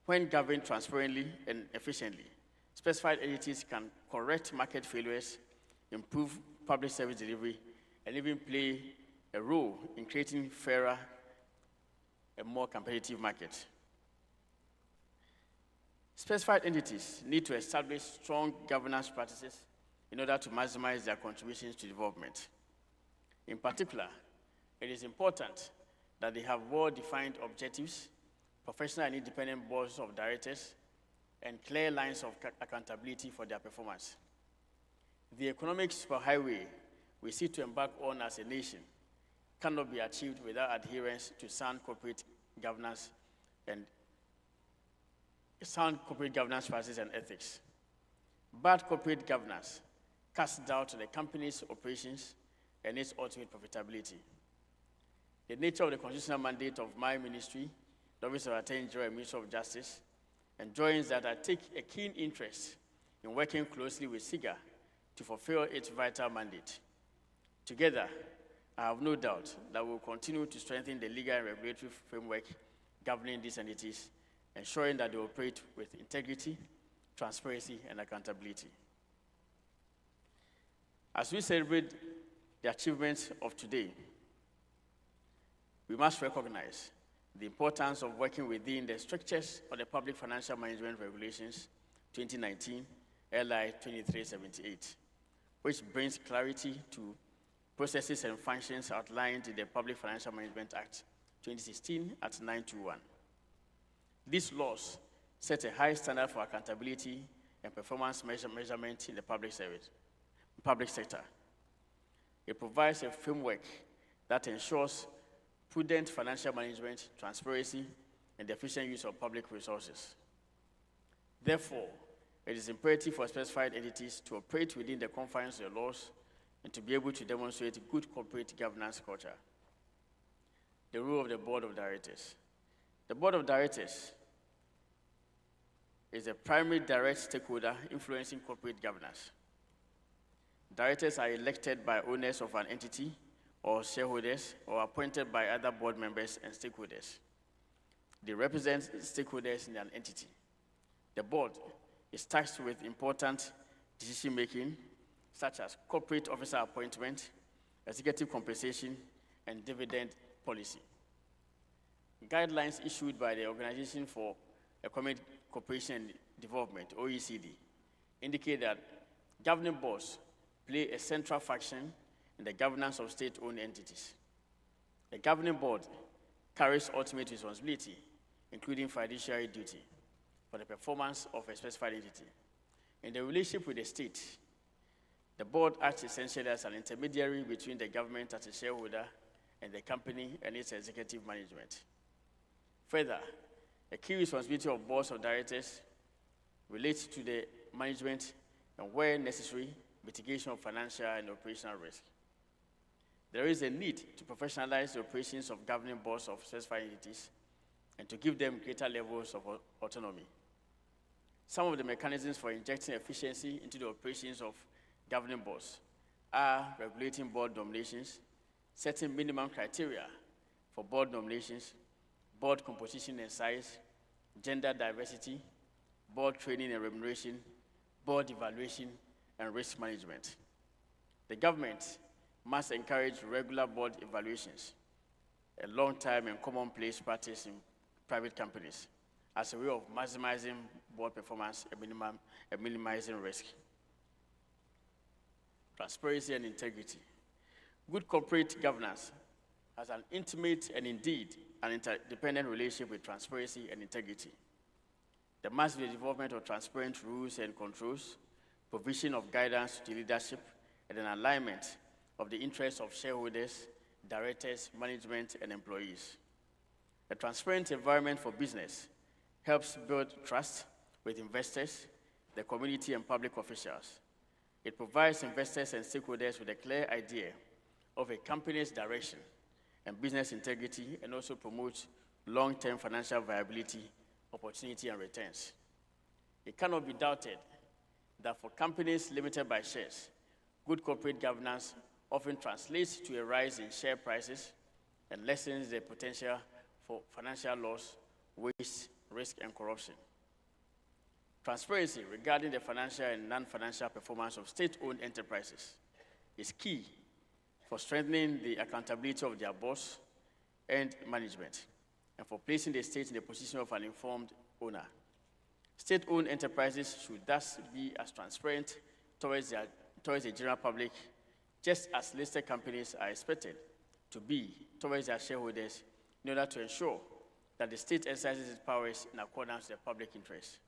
when governed transparently and efficiently, specified entities can correct market failures, improve public service delivery, and even play a role in creating fairer and more competitive markets. Specified entities need to establish strong governance practices in order to maximize their contributions to development. In particular, it is important that they have well-defined objectives, professional and independent boards of directors, and clear lines of accountability for their performance. The economic superhighway we seek to embark on as a nation cannot be achieved without adherence to sound corporate governance practices and ethics. Bad corporate governance casts doubt on the company's operations and its ultimate profitability. The nature of the constitutional mandate of my ministry, the Office of Attorney General and Ministry of Justice, enjoins that I take a keen interest in working closely with SIGA to fulfill its vital mandate. Together, I have no doubt that we will continue to strengthen the legal and regulatory framework governing these entities, ensuring that they operate with integrity, transparency, and accountability. As we celebrate the achievements of today, we must recognize the importance of working within the strictures of the Public Financial Management Regulations 2019, LI 2378, which brings clarity to processes and functions outlined in the Public Financial Management Act 2016 at 921. These laws set a high standard for accountability and performance measurement in the public sector. It provides a framework that ensures prudent financial management, transparency, and the efficient use of public resources. Therefore, it is imperative for specified entities to operate within the confines of the laws and to be able to demonstrate good corporate governance culture. The role of the Board of Directors. The Board of Directors is a primary direct stakeholder influencing corporate governance. Directors are elected by owners of an entity or shareholders or appointed by other board members and stakeholders. They represent stakeholders in an entity. The board is tasked with important decision-making, such as corporate officer appointment, executive compensation, and dividend policy. Guidelines issued by the Organization for Economic Cooperation and Development, OECD, indicate that governing boards play a central function in the governance of state-owned entities. The governing board carries ultimate responsibility, including fiduciary duty, for the performance of a specified entity. In the relationship with the state, the board acts essentially as an intermediary between the government as a shareholder and the company and its executive management. Further, a key responsibility of boards of directors relates to the management and, where necessary, mitigation of financial and operational risk. There is a need to professionalize the operations of governing boards of specified entities and to give them greater levels of autonomy. Some of the mechanisms for injecting efficiency into the operations of governing boards are regulating board nominations, setting minimum criteria for board nominations, board composition and size, gender diversity, board training and remuneration, board evaluation, and risk management. The government must encourage regular board evaluations, a long-time and commonplace practice in private companies, as a way of maximizing board performance and minimizing risk. Transparency and integrity. Good corporate governance has an intimate and indeed an interdependent relationship with transparency and integrity. There must be the development of transparent rules and controls, provision of guidance to leadership, and an alignment of the interests of shareholders, directors, management, and employees. A transparent environment for business helps build trust with investors, the community, and public officials. It provides investors and stakeholders with a clear idea of a company's direction and business integrity, and also promotes long-term financial viability, opportunity, and returns. It cannot be doubted that for companies limited by shares, good corporate governance often translates to a rise in share prices and lessens the potential for financial loss, waste, risk, and corruption. Transparency regarding the financial and non-financial performance of state-owned enterprises is key for strengthening the accountability of their boss and management, and for placing the state in the position of an informed owner. State-owned enterprises should thus be as transparent towards the general public, just as listed companies are expected to be towards their shareholders, in order to ensure that the state exercises its powers in accordance with the public interest.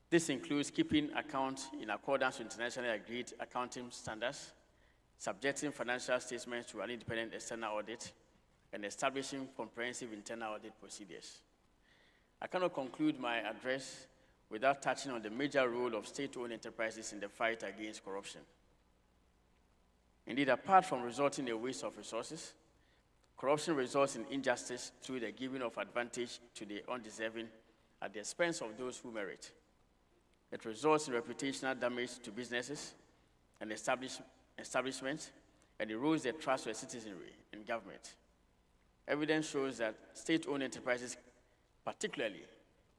This includes keeping accounts in accordance with internationally agreed accounting standards, subjecting financial statements to an independent external audit, and establishing comprehensive internal audit procedures. I cannot conclude my address without touching on the major role of state-owned enterprises in the fight against corruption. Indeed, apart from resulting in a waste of resources, corruption results in injustice through the giving of advantage to the undeserving at the expense of those who merit. It results in reputational damage to businesses and establishments, and erodes the trust of citizenry in government. Evidence shows that state-owned enterprises particularly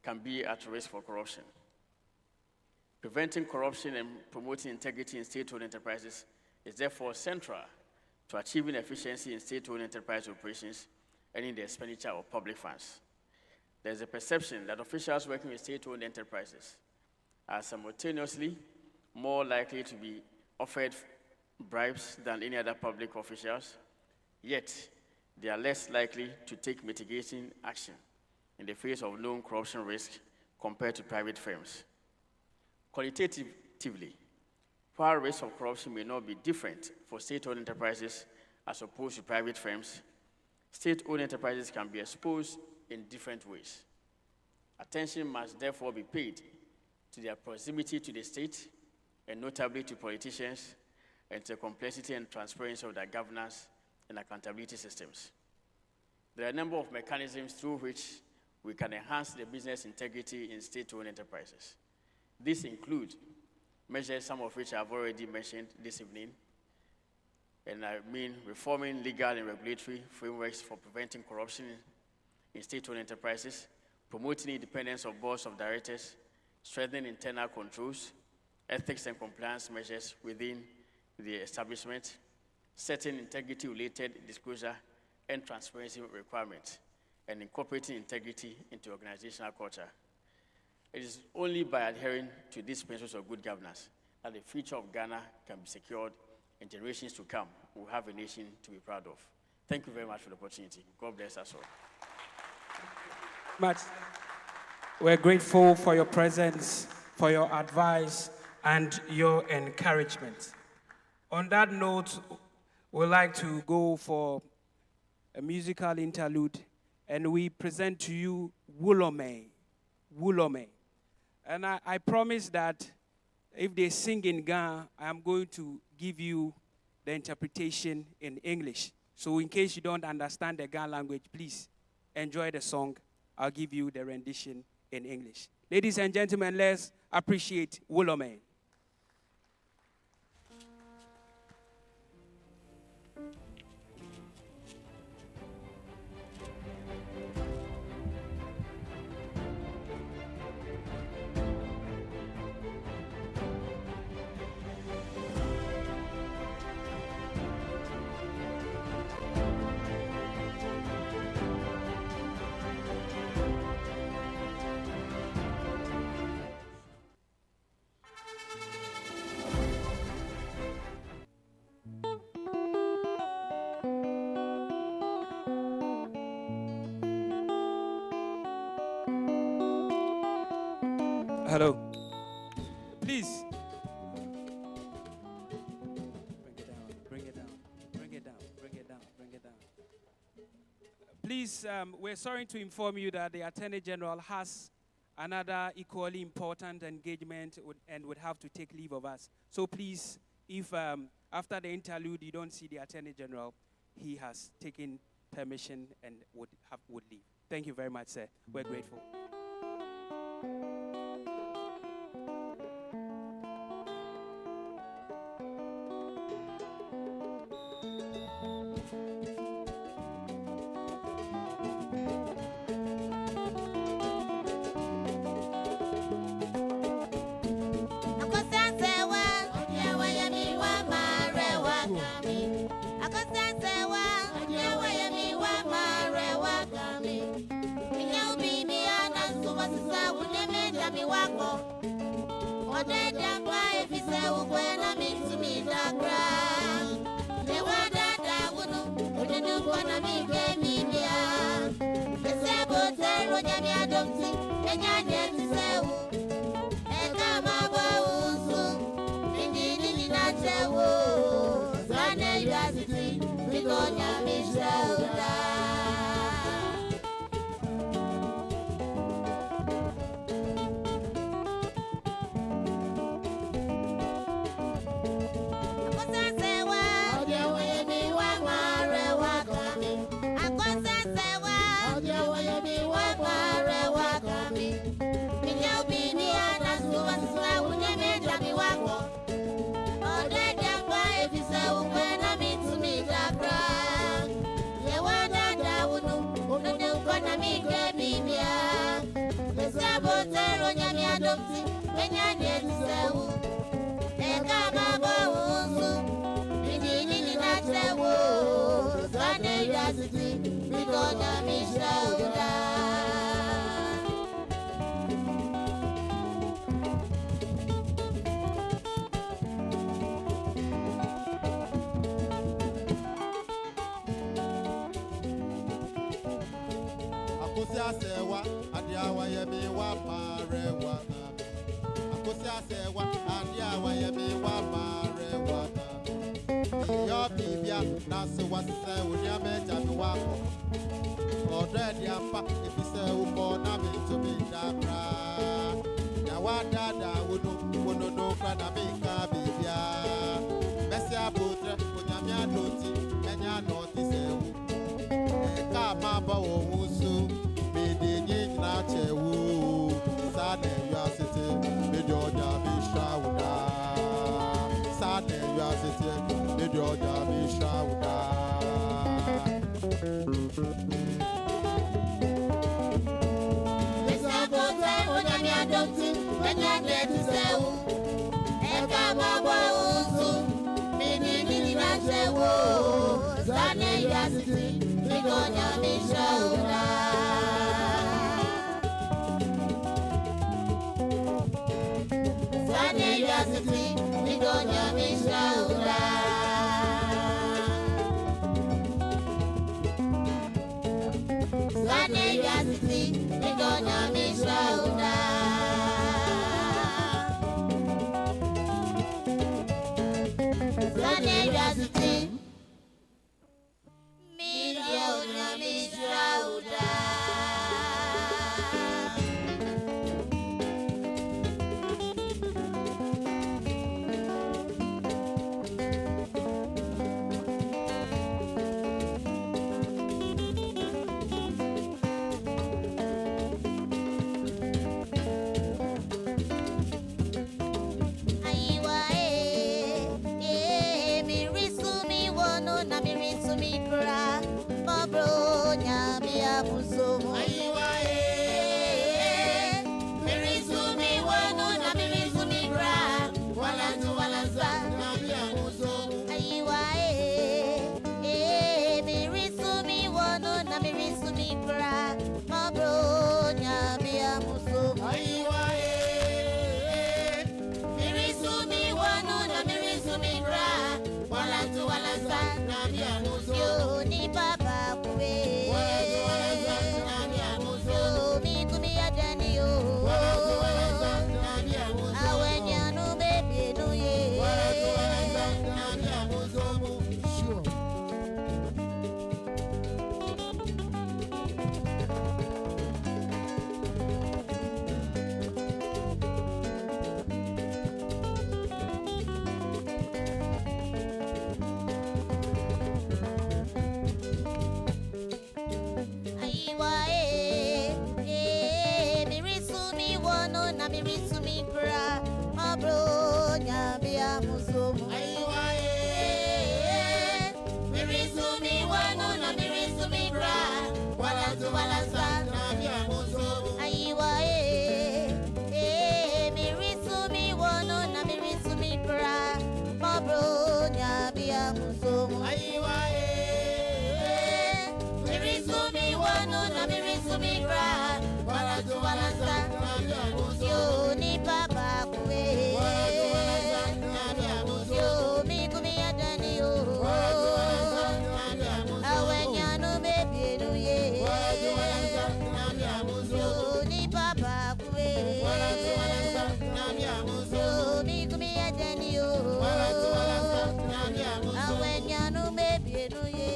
can be at risk for corruption. Preventing corruption and promoting integrity in state-owned enterprises is therefore central to achieving efficiency in state-owned enterprise operations and in the expenditure of public funds. There is a perception that officials working with state-owned enterprises are simultaneously more likely to be offered bribes than any other public officials, yet they are less likely to take mitigating action in the face of known corruption risk compared to private firms. Qualitatively, while risks of corruption may not be different for state-owned enterprises as opposed to private firms, state-owned enterprises can be exposed in different ways. Attention must therefore be paid to their proximity to the state, and notably to politicians, and to the complexity and transparency of their governance and accountability systems. There are a number of mechanisms through which we can enhance the business integrity in state-owned enterprises. These include measures, some of which I've already mentioned this evening, and I mean reforming legal and regulatory frameworks for preventing corruption in state-owned enterprises, promoting independence of boards of directors, strengthening internal controls, ethics and compliance measures within the establishment, setting integrity-related disclosure and transparency requirements, and incorporating integrity into organizational culture. It is only by adhering to these principles of good governance that the future of Ghana can be secured, and generations to come will have a nation to be proud of. Thank you very much for the opportunity. God bless us all. But we're grateful for your presence, for your advice, and your encouragement. On that note, we'd like to go for a musical interlude, and we present to you Wulome. Wulome. And I promise that if they sing in Ghana, I'm going to give you the interpretation in English. So in case you don't understand the Ghana language, please enjoy the song. I'll give you the rendition in in English. Ladies and gentlemen, let's appreciate Wolomane. Hello. Please. Bring it down. Please, we're sorry to inform you that the Attorney General has another equally important engagement and would have to take leave of us. So please, if after the interlude you don't see the Attorney General, he has taken permission and would leave. Thank you very much, sir. We're grateful. musomo. Mirisumi wano na mirisumi gra. Wala tu wala sa. Yo ni papa kwe. Yo mi kumi adani yo. Awenyano baby no ye. Yo ni papa kwe. Yo mi kumi adani yo. Awenyano baby no ye.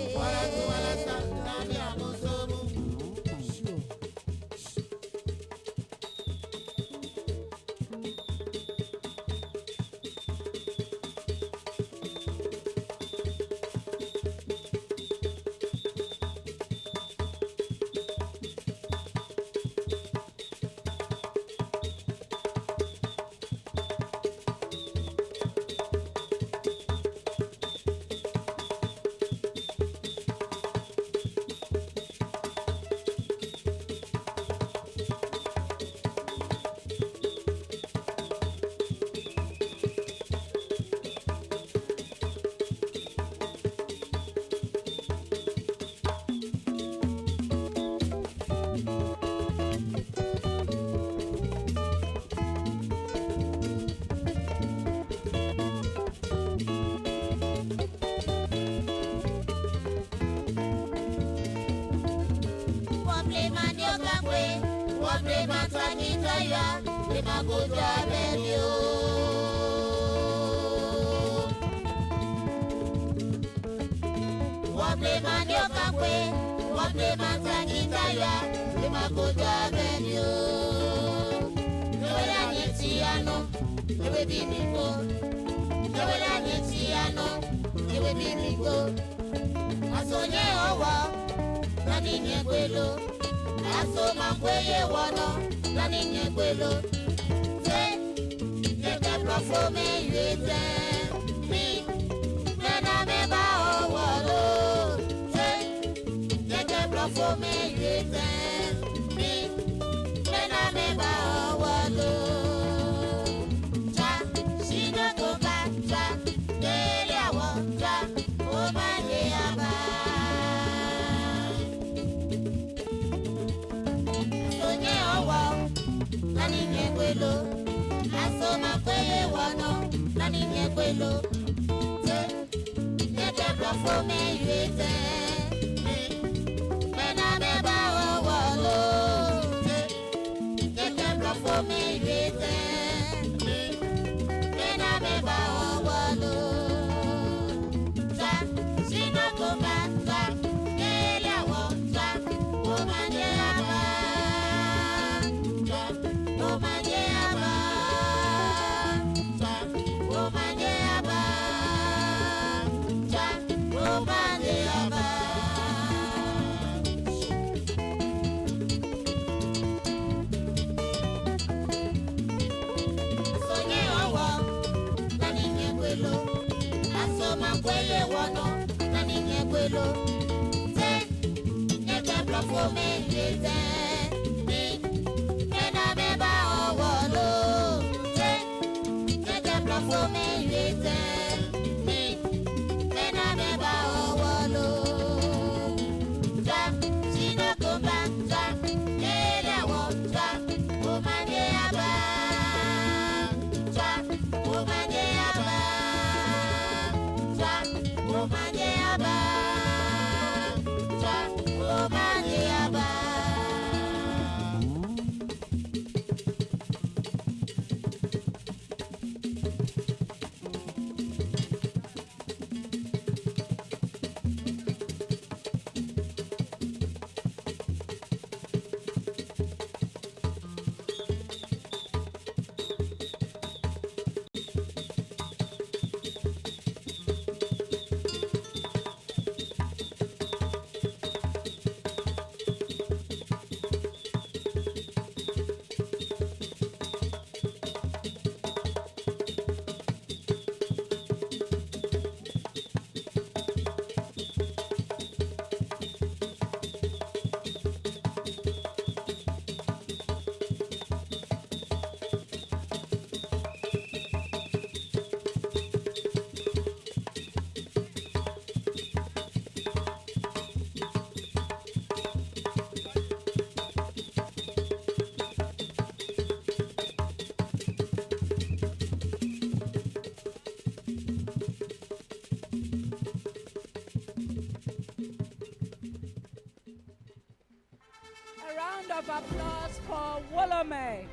of applause for Wolome.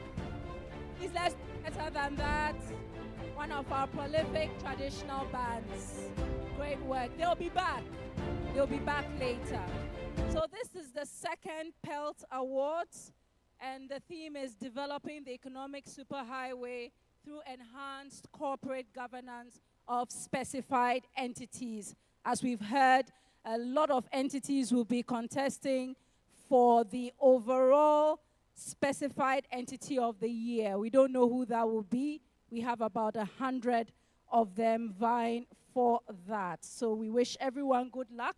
Please let's do better than that. One of our prolific traditional bands. Great work. They'll be back. They'll be back later. So this is the second Pelt Awards, and the theme is developing the economic superhighway through enhanced corporate governance of specified entities. As we've heard, a lot of entities will be contesting for the overall specified entity of the year. We don't know who that will be. We have about 100 of them vying for that. So we wish everyone good luck.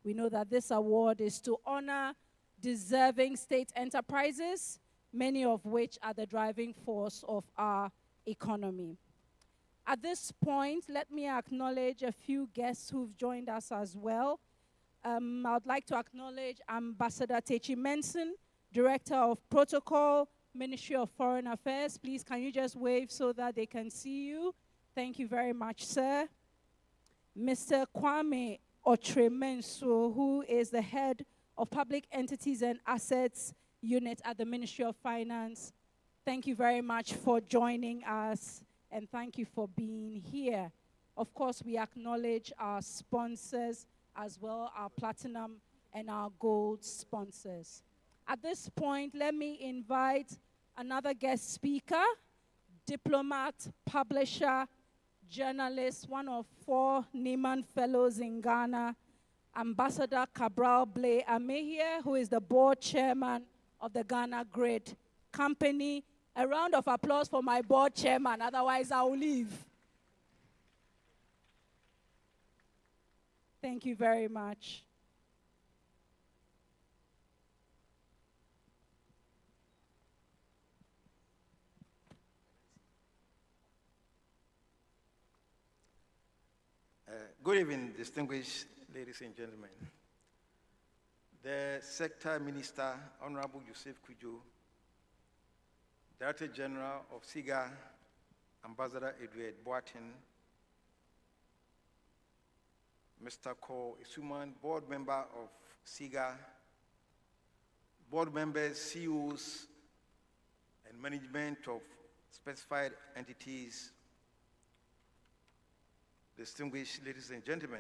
We know that this award is to honor deserving state enterprises, many of which are the driving force of our economy. At this point, let me acknowledge a few guests who've joined us as well. I'd like to acknowledge Ambassador Techi Menson, Director of Protocol, Ministry of Foreign Affairs. Please, can you just wave so that they can see you? Thank you very much, sir. Mr. Kwame Otremenso, who is the head of Public Entities and Assets Unit at the Ministry of Finance. Thank you very much for joining us, and thank you for being here. Of course, we acknowledge our sponsors as well, our platinum and our gold sponsors. At this point, let me invite another guest speaker, diplomat, publisher, journalist, one of 4 Neiman Fellows in Ghana, Ambassador Cabral Blay Amehia, who is the board chairman of the Ghana Grid Company. A round of applause for my board chairman, otherwise I will leave. Thank you very much. Good evening, distinguished ladies and gentlemen. The Sector Minister, Honorable Yusuf Kujo, Director General of SIGA, Ambassador Edward Boateng, Mr. Ko Isuman, board member of SIGA, board members, CEOs, and management of specified entities, distinguished ladies and gentlemen.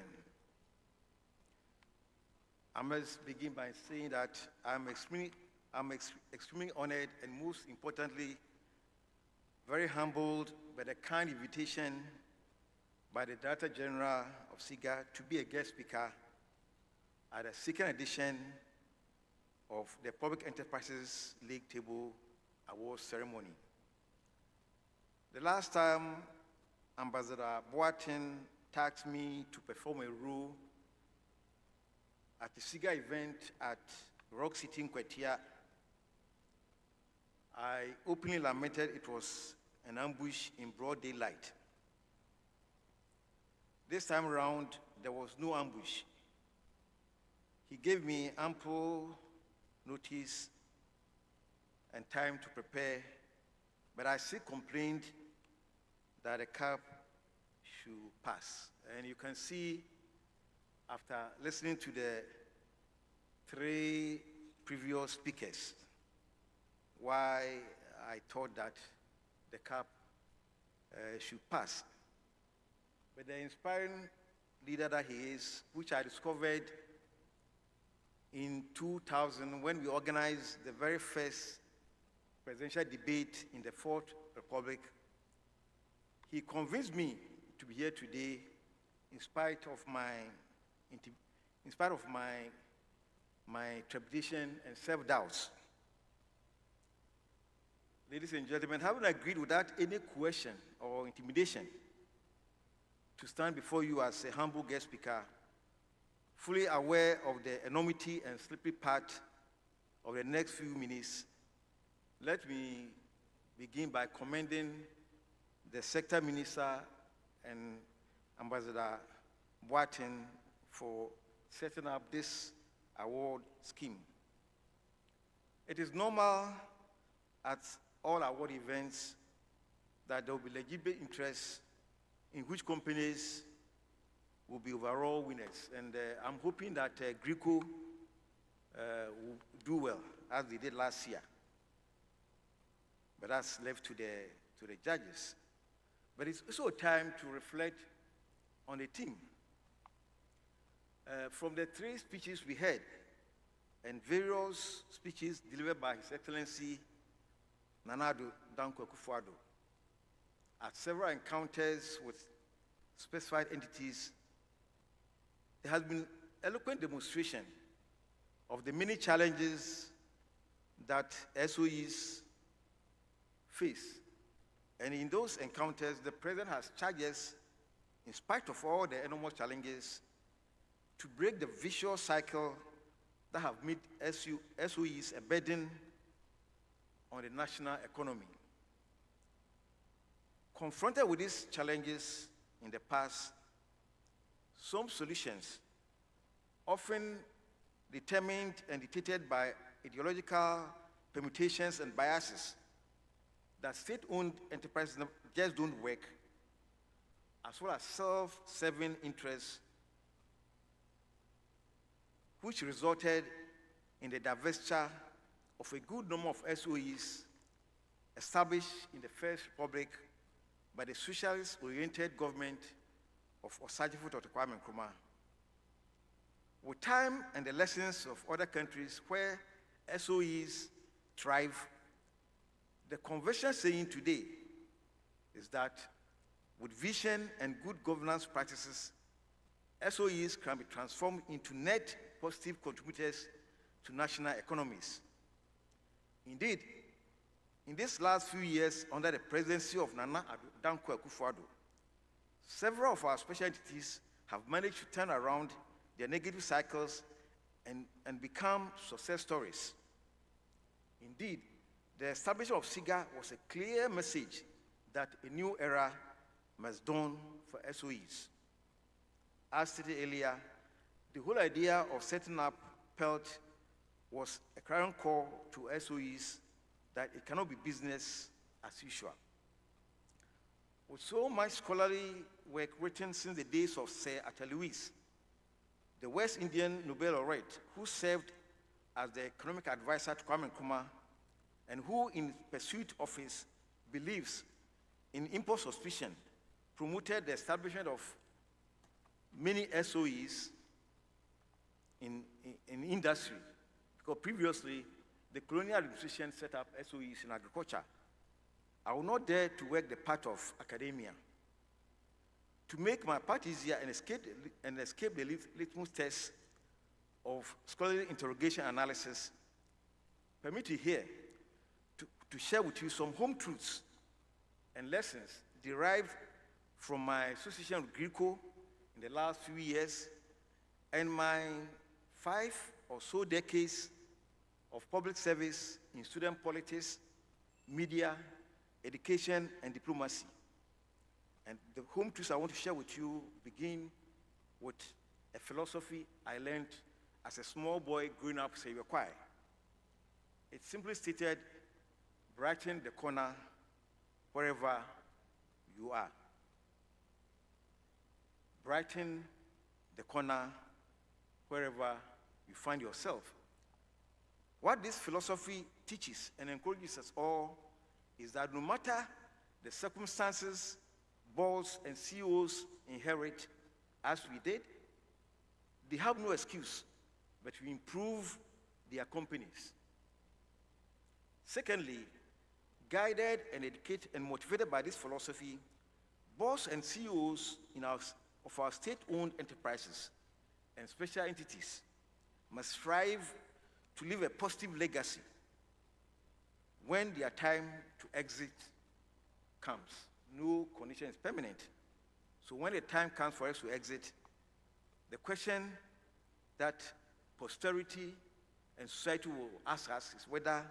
I must begin by saying that I'm extremely honored and most importantly, very humbled by the kind invitation by the Director General of SIGA to be a guest speaker at the second edition of the Public Enterprises League Table Awards ceremony. The last time Ambassador Boateng tasked me to perform a role at the SIGA event at Rock City in Kwetia, I openly lamented it was an ambush in broad daylight. This time around, there was no ambush. He gave me ample notice and time to prepare, but I still complained that the cab should pass. And you can see, after listening to the 3 previous speakers, why I thought that the cab should pass. But the inspiring leader that he is, which I discovered in 2000 when we organized the very first presidential debate in the 4th Republic, he convinced me to be here today in spite of my trepidation and self-doubts. Ladies and gentlemen, having agreed without any coercion or intimidation to stand before you as a humble guest speaker, fully aware of the enormity and slippery path of the next few minutes, let me begin by commending the Sector Minister and Ambassador Boateng for setting up this award scheme. It is normal at all award events that there will be legitimate interest in which companies will be overall winners. And I'm hoping that Greco will do well, as they did last year. But that's left to the judges. But it's also time to reflect on the team. From the 3 speeches we heard, and various speeches delivered by His Excellency Nana Addo Dankwa Akufo-Addo, at several encounters with specified entities, there has been eloquent demonstration of the many challenges that SOEs face. And in those encounters, the President has charged us, in spite of all the enormous challenges, to break the vicious cycle that have made SOEs a burden on the national economy. Confronted with these challenges in the past, some solutions, often determined and dictated by ideological permutations and biases, that state-owned enterprises just don't work, as well as self-serving interests, which resulted in the divestiture of a good number of SOEs established in the First Republic by the socialist-oriented government of Osajifo Dr. Kwame Nkrumah. With time and the lessons of other countries where SOEs thrive, the conventional saying today is that with vision and good governance practices, SOEs can be transformed into net positive contributors to national economies. Indeed, in these last few years, under the presidency of Nana Addo Dankwa Akufo-Addo, several of our special entities have managed to turn around their negative cycles and become success stories. Indeed, the establishment of SIGA was a clear message that a new era must dawn for SOEs. As stated earlier, the whole idea of setting up Pelt was a clarion call to SOEs that it cannot be business as usual. With so much scholarly work written since the days of Sir Arthur Lewis, the West Indian Nobel laureate who served as the economic advisor to Kwame Nkrumah, and who, in pursuit of his beliefs in import suspicion, promoted the establishment of many SOEs in industry, because previously the colonial administration set up SOEs in agriculture. I will not dare to work the part of academia. To make my part easier and escape the litmus test of scholarly interrogation analysis, permit me here to share with you some home truths and lessons derived from my association with Greco in the last few years and my 5 or so decades of public service in student politics, media, education, and diplomacy. And the home truths I want to share with you begin with a philosophy I learned as a small boy growing up in Seyokwai. It simply stated, brighten the corner wherever you are. Brighten the corner wherever you find yourself. What this philosophy teaches and encourages us all is that no matter the circumstances boards and CEOs inherit, as we did, they have no excuse but to improve their companies. Secondly, guided and educated and motivated by this philosophy, boards and CEOs of our state-owned enterprises and special entities must strive to leave a positive legacy when their time to exit comes. No condition is permanent. So when the time comes for us to exit, the question that posterity and society will ask us is whether,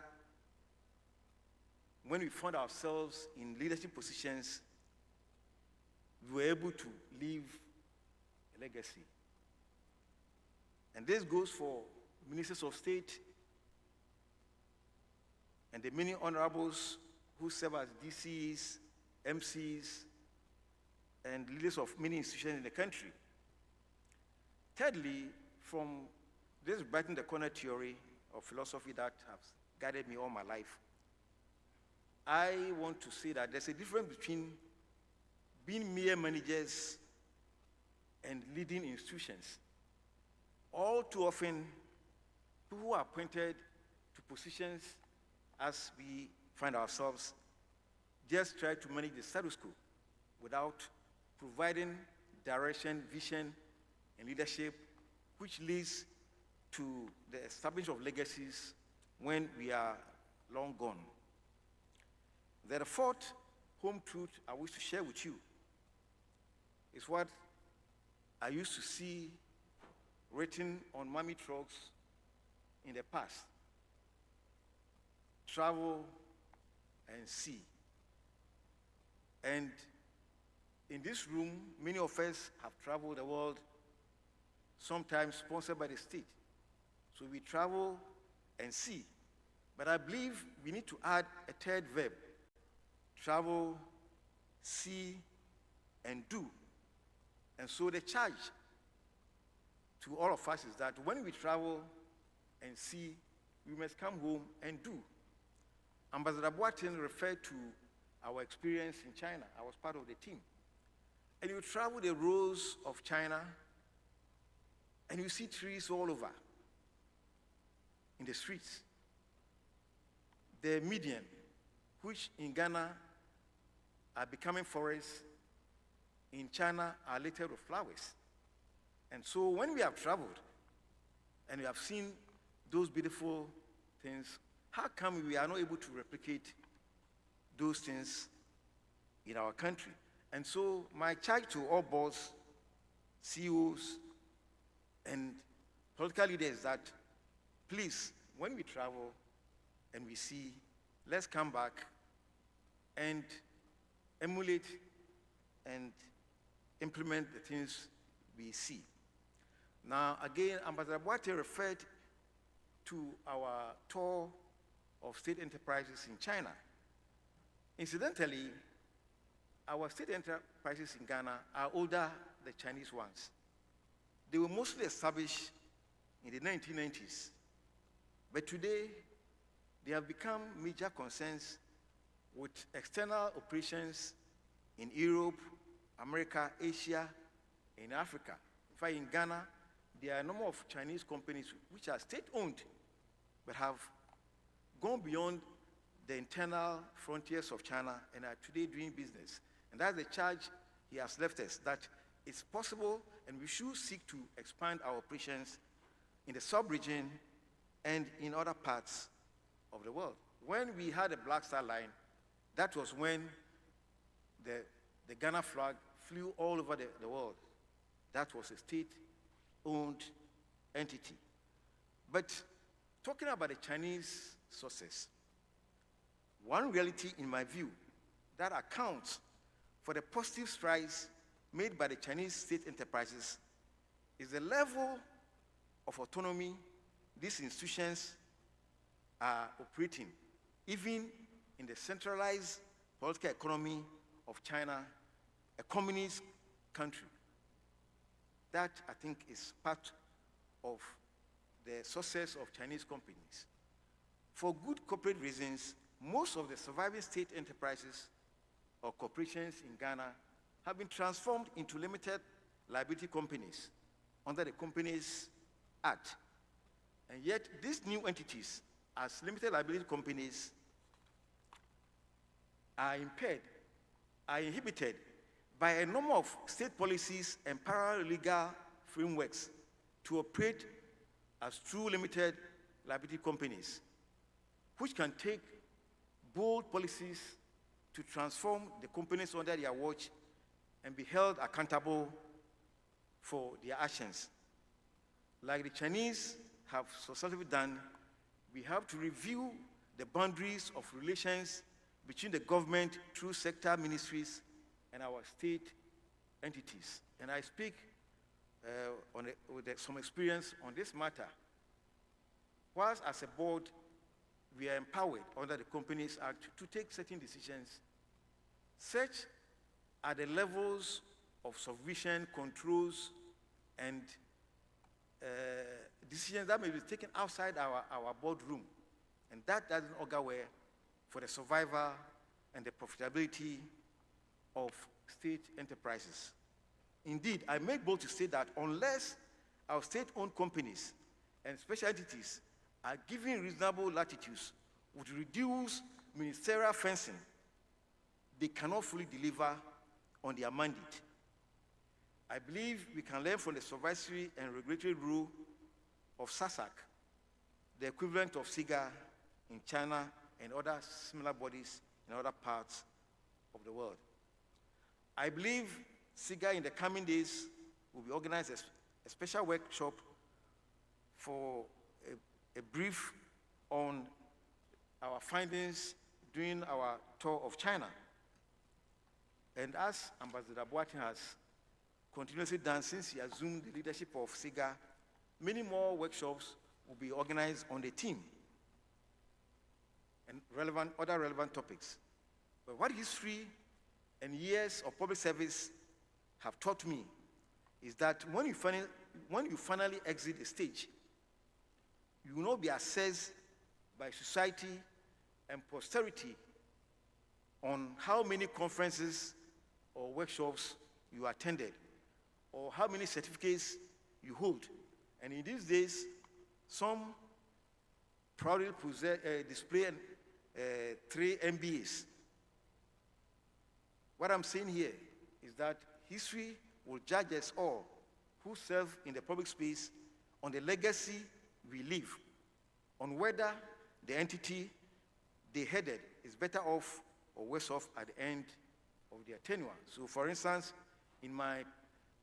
when we found ourselves in leadership positions, we were able to leave a legacy. And this goes for ministers of state and the many honorables who serve as DCs, MCs, and leaders of many institutions in the country. Thirdly, from This brighten the corner theory of philosophy that has guided me all my life. I want to say that there's a difference between being mere managers and leading institutions. All too often, people who are appointed to positions as we find ourselves just try to manage the status quo without providing direction, vision, and leadership, which leads to the establishment of legacies when we are long gone. The fourth home truth I wish to share with you is what I used to see written on mummy trucks in the past. Travel and see. And in this room, many of us have traveled the world, sometimes sponsored by the state. So we travel and see. But I believe we need to add a third verb: travel, see, and do. And so the charge to all of us is that when we travel and see, we must come home and do. Ambassador Boateng referred to our experience in China. I was part of the team. And you travel the roads of China, and you see trees all over in the streets. The median, which in Ghana are becoming forests, in China are littered with flowers. And so when we have traveled and we have seen those beautiful things, how come we are not able to replicate those things in our country? And so my charge to all boards, CEOs, and political leaders is that, please, when we travel and we see, let's come back and emulate and implement the things we see. Now, again, Ambassador Boateng referred to our tour of state enterprises in China. Incidentally, our state enterprises in Ghana are older than the Chinese ones. They were mostly established in the 1990s. But today, they have become major concerns with external operations in Europe, America, Asia, and Africa. In fact, in Ghana, there are a number of Chinese companies which are state-owned, but have gone beyond the internal frontiers of China and are today doing business. And that's the charge he has left us, that it's possible and we should seek to expand our operations in the sub-region and in other parts of the world. When we had a Black Star Line, that was when the Ghana flag flew all over the world. That was a state-owned entity. But talking about the Chinese success, one reality in my view that accounts for the positive strides made by the Chinese state enterprises is the level of autonomy these institutions are operating, even in the centralized political economy of China, a communist country. That, I think, is part of the success of Chinese companies. For good corporate reasons, most of the surviving state enterprises or corporations in Ghana have been transformed into limited liability companies under the Companies Act. And yet, these new entities, as limited liability companies, are impaired, are inhibited by a number of state policies and paralegal frameworks to operate as true limited liability companies, which can take bold policies to transform the companies under their watch and be held accountable for their actions. Like the Chinese have successfully done, we have to review the boundaries of relations between the government through sector ministries and our state entities. And I speak with some experience on this matter. Whilst as a board, we are empowered under the Companies Act to take certain decisions, such are the levels of supervision, controls, and decisions that may be taken outside our boardroom. And that doesn't augur well for the survival and the profitability of state enterprises. Indeed, I make bold to say that unless our state-owned companies and special entities are given reasonable latitudes would reduce ministerial fencing, they cannot fully deliver on their mandate. I believe we can learn from the supervisory and regulatory role of SASAC, the equivalent of SIGA in China and other similar bodies in other parts of the world. I believe SIGA in the coming days will be organized a special workshop for a brief on our findings during our tour of China. And as Ambassador Boateng has continuously done since he assumed the leadership of SIGA, many more workshops will be organized on the theme and other relevant topics. But what history and years of public service have taught me is that when you finally exit the stage, you will not be assessed by society and posterity on how many conferences or workshops you attended or how many certificates you hold. And in these days, some proudly display 3 MBAs. What I'm saying here is that history will judge us all who serve in the public space on the legacy we leave, on whether the entity they headed is better off or worse off at the end of their tenure. So for instance, in my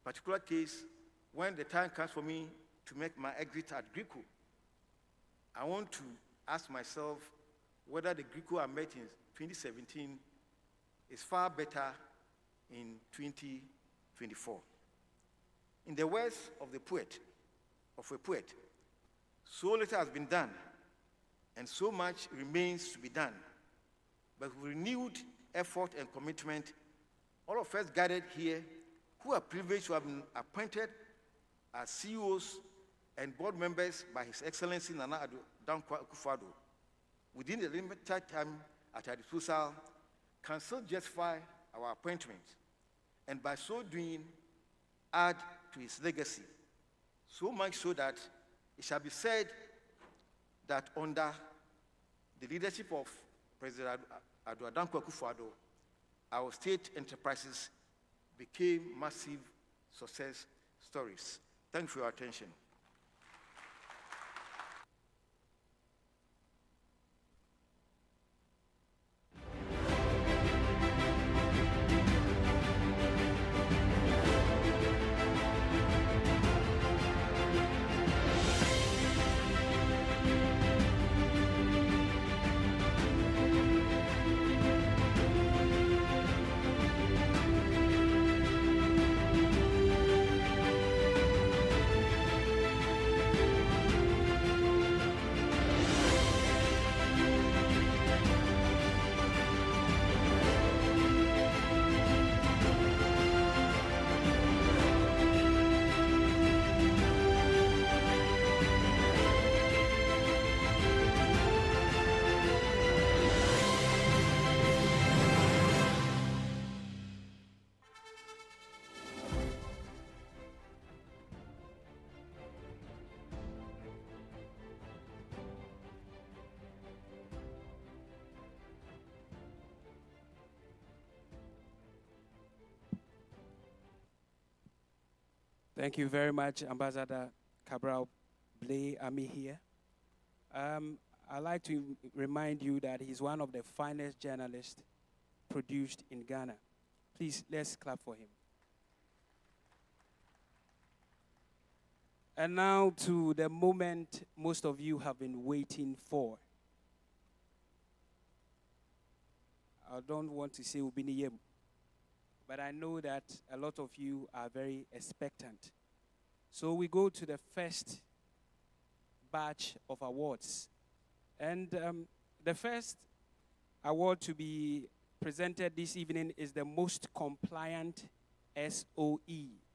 particular case, when the time comes for me to make my exit at Greco, I want to ask myself whether the Greco I met in 2017 is far better in 2024. In the words of a poet, so little has been done, and so much remains to be done. But with renewed effort and commitment, all of us gathered here who are privileged to have been appointed as CEOs and board members by His Excellency Nana Addo Dankwa Akufo-Addo within the limited time at our disposal can still justify our appointment, and by so doing, add to his legacy. So much so that it shall be said that under the leadership of President Addo Dankwa Akufo-Addo, our state enterprises became massive success stories. Thank you for your attention. Thank you very much, Ambassador Cabral Blay Ami here. I'd like to remind you that he's one of the finest journalists produced in Ghana. Please, let's clap for him. And now to the moment most of you have been waiting for. I don't want to say Ubiniyem, but I know that a lot of you are very expectant. So we go to the first batch of awards. And the first award to be presented this evening is the most compliant SOE,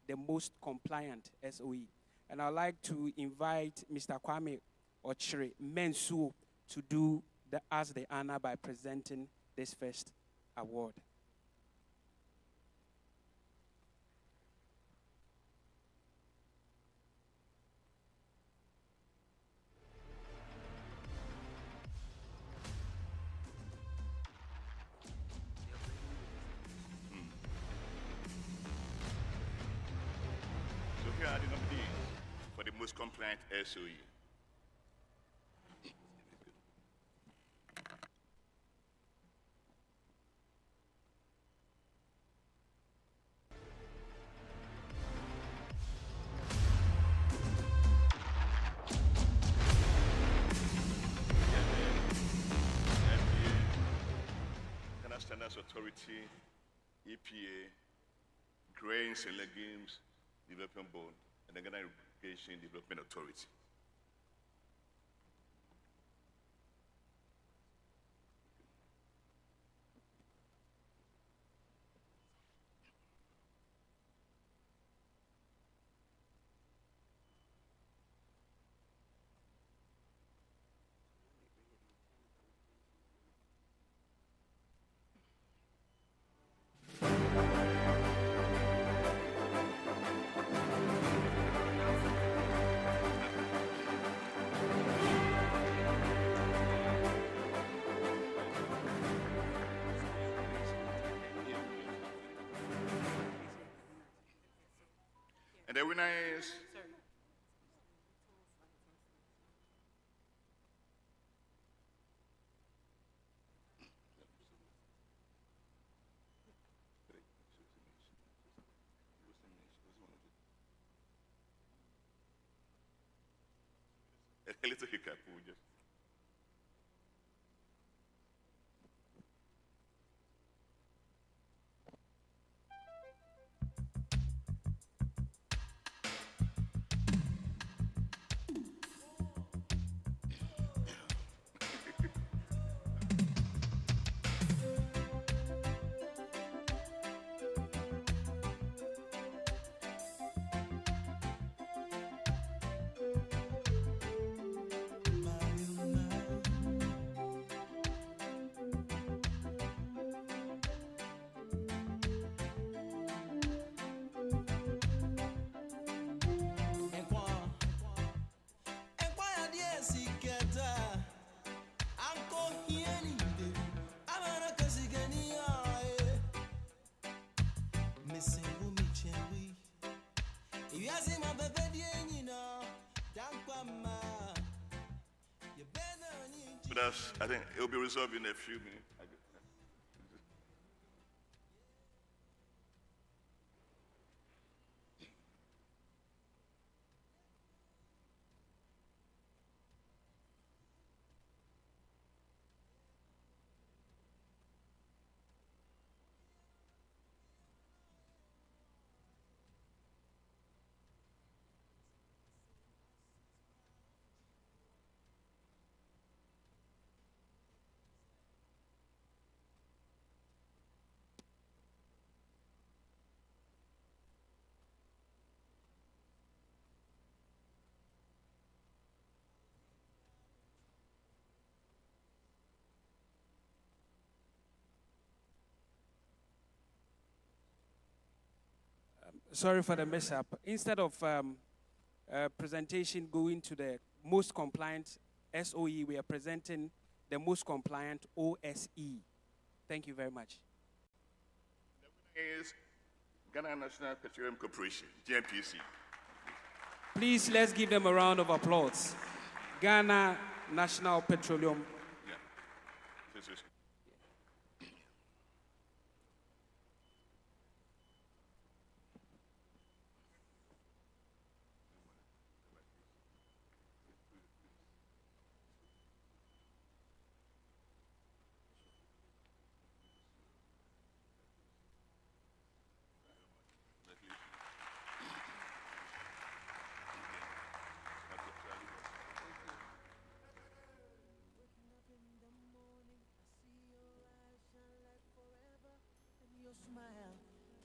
the most compliant SOE. And I'd like to invite Mr. Kwame Ochre Mensu to do us the honor by presenting this first award. So here are the nominees for the most compliant SOE. Ghana Standards Authority, EPA, Grains and Legumes Development Board, and the Ghana Irrigation Development Authority. And the winner is a little hiccup. We'll just I think it will be resolved in a few minutes. Sorry for the mess up. Instead of presentation going to the most compliant SOE, we are presenting the most compliant OSE. Thank you very much. The winner is Ghana National Petroleum Corporation, GNPC. Please, let's give them a round of applause. Ghana National Petroleum. Yeah.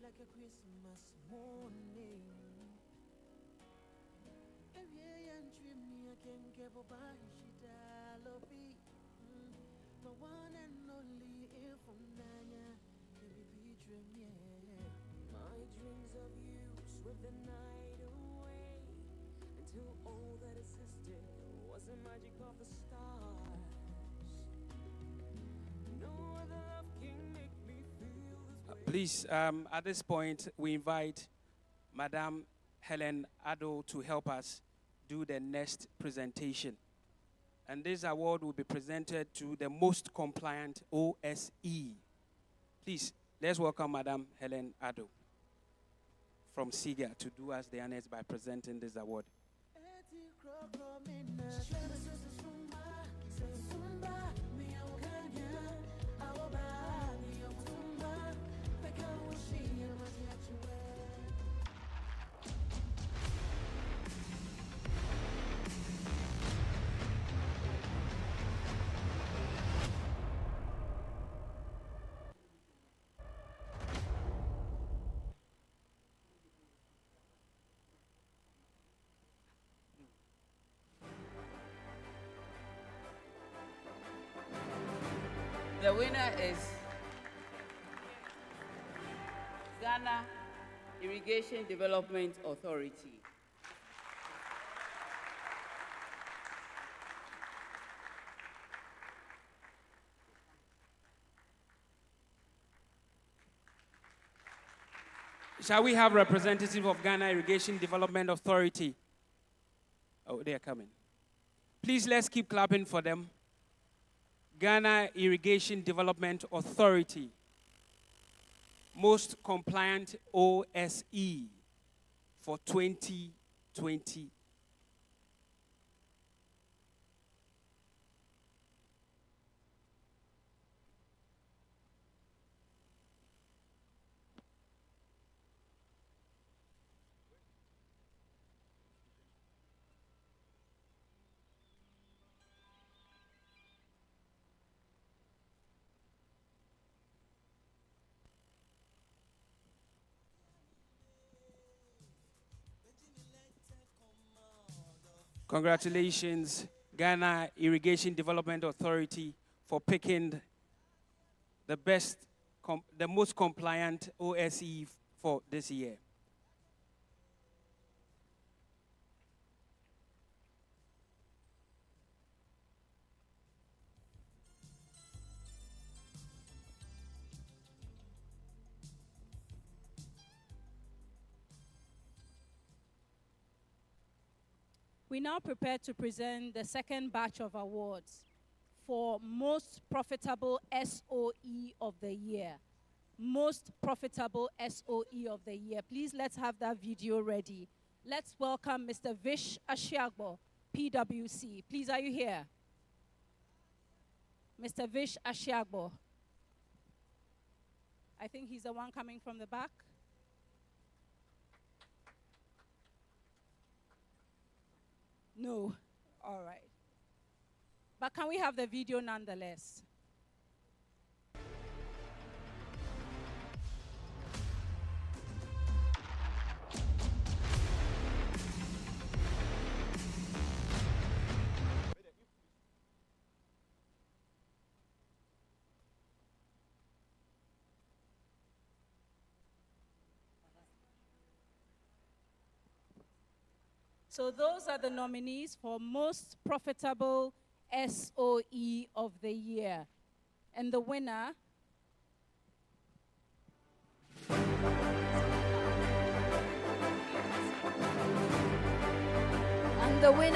Like a Christmas morning. Please, at this point, we invite Madam Helen Addo to help us do the next presentation. And this award will be presented to the most compliant OSE. Please, let's welcome Madam Helen Addo from SIGA to do us the honors by presenting this award. The winner is Ghana Irrigation Development Authority. Shall we have representative of Ghana Irrigation Development Authority? Oh, they are coming. Please, let's keep clapping for them. Ghana Irrigation Development Authority, most compliant OSE for 2020. Congratulations, Ghana Irrigation Development Authority, for picking the most compliant OSE for this year. We now prepare to present the second batch of awards for Most Profitable SOE of the Year. Most Profitable SOE of the Year. Please, let's have that video ready. Let's welcome Mr. Vish Ashiagbo, PwC. Please, are you here? Mr. Vish Ashiagbo. I think he's the one coming from the back. No. All right. But can we have the video nonetheless? So those are the nominees for Most Profitable SOE of the Year. And the winner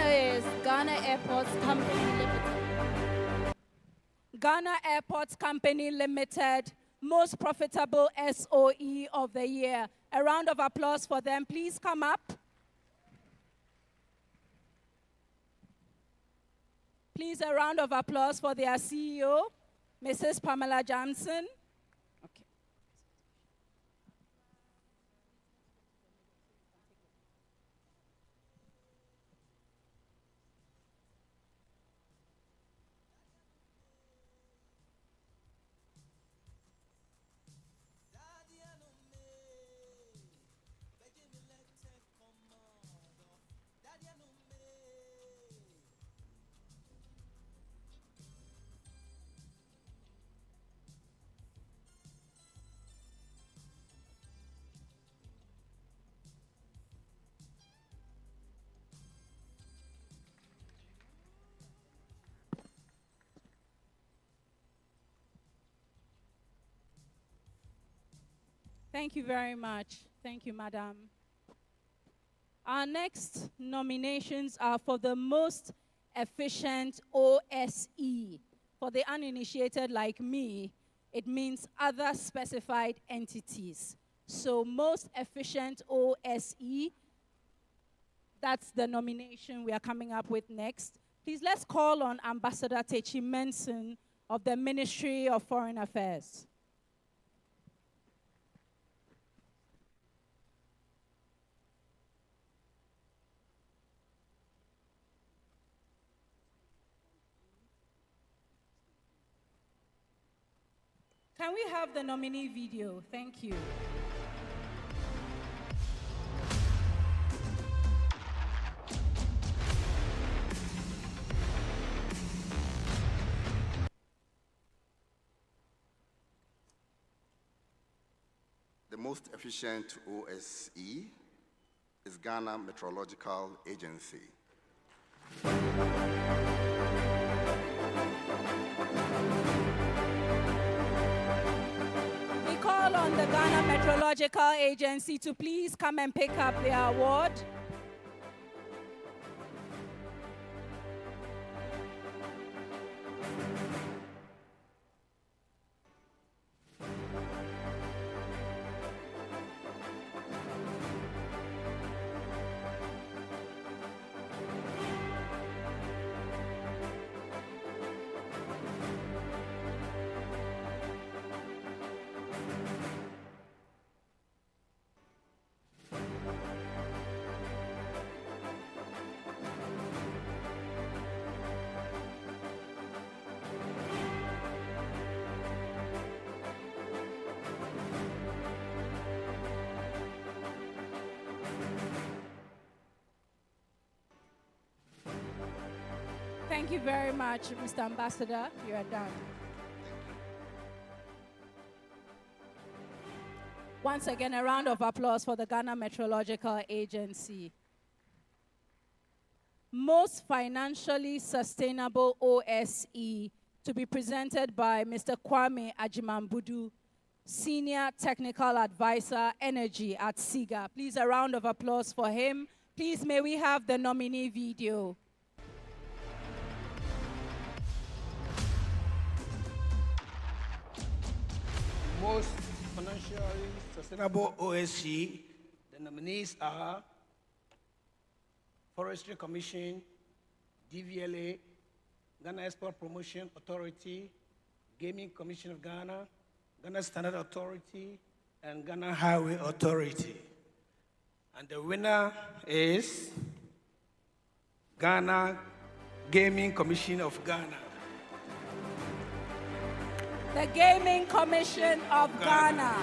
is Ghana Airports Company Limited. Ghana Airports Company Limited, Most Profitable SOE of the Year. A round of applause for them. Please come up. Please, a round of applause for their CEO, Mrs. Pamela Johnson. Okay. Thank you very much. Thank you, Madam. Our next nominations are for the most efficient OSE. For the uninitiated like me, it means other specified entities. So most efficient OSE, that's the nomination we are coming up with next. Please let's call on Ambassador Techi Menson of the Ministry of Foreign Affairs. Can we have the nominee video? Thank you. The most efficient OSE is Ghana Meteorological Agency. We call on the Ghana Meteorological Agency to please come and pick up their award. Thank you very much, Mr. Ambassador. You are done. Once again, a round of applause for the Ghana Meteorological Agency. Most financially sustainable OSE to be presented by Mr. Kwame Ajimambudu, Senior Technical Advisor, Energy at SIGA. Please, a round of applause for him. Please, may we have the nominee video. Most financially sustainable OSC, the nominees are Forestry Commission, DVLA, Ghana Export Promotion Authority, Gaming Commission of Ghana, Ghana Standard Authority, and Ghana Highway Authority. And the winner is Ghana Gaming Commission of Ghana. The Gaming Commission of Ghana.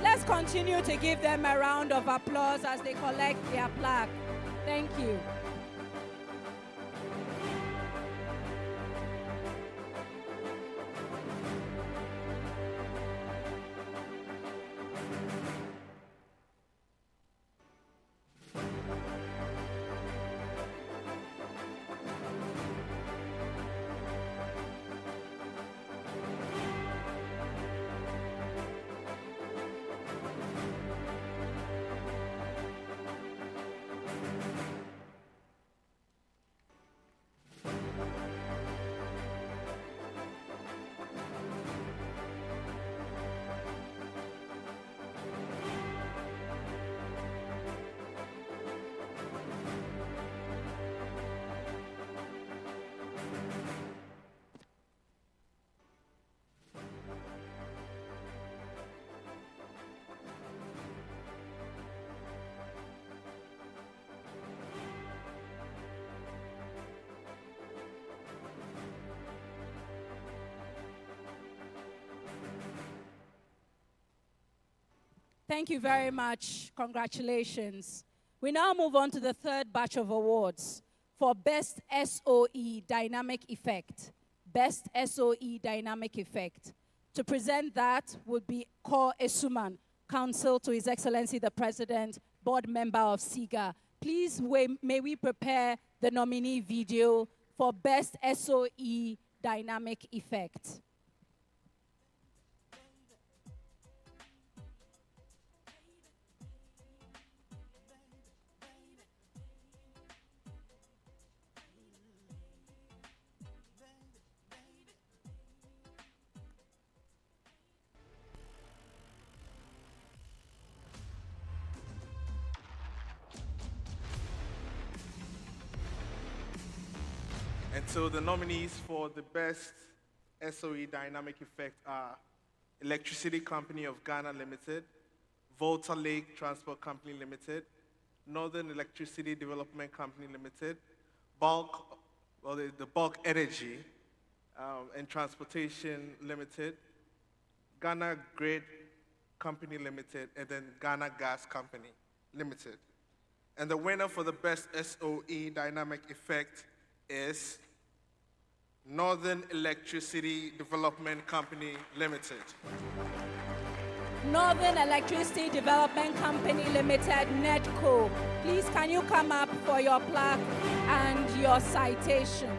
Let's continue to give them a round of applause as they collect their plaque. Thank you. Thank you very much. Congratulations. We now move on to the third batch of awards for Best SOE Dynamic Effect. Best SOE Dynamic Effect. To present that would be Ko Esuman, Counsel to His Excellency the President, Board Member of SIGA. Please, may we prepare the nominee video for Best SOE Dynamic Effect. And so the nominees for the best SOE dynamic effect are Electricity Company of Ghana Limited, Volta Lake Transport Company Limited, Northern Electricity Development Company Limited, the Bulk Energy and Transportation Limited, Ghana Grid Company Limited, and then Ghana Gas Company Limited. And the winner for the best SOE dynamic effect is Northern Electricity Development Company Limited. Northern Electricity Development Company Limited, NEDCO. Please, can you come up for your plaque and your citation?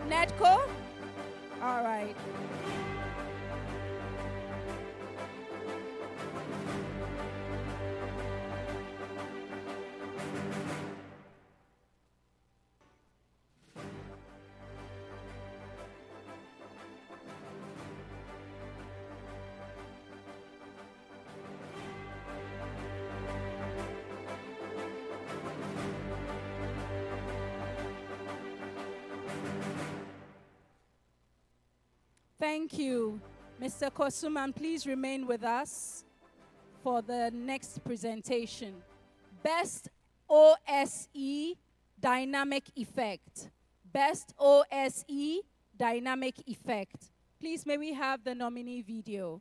NEDCO? All right. Thank you. Mr. Kosuman, please remain with us for the next presentation. Best OSE Dynamic Effect. Best OSE Dynamic Effect. Please, may we have the nominee video?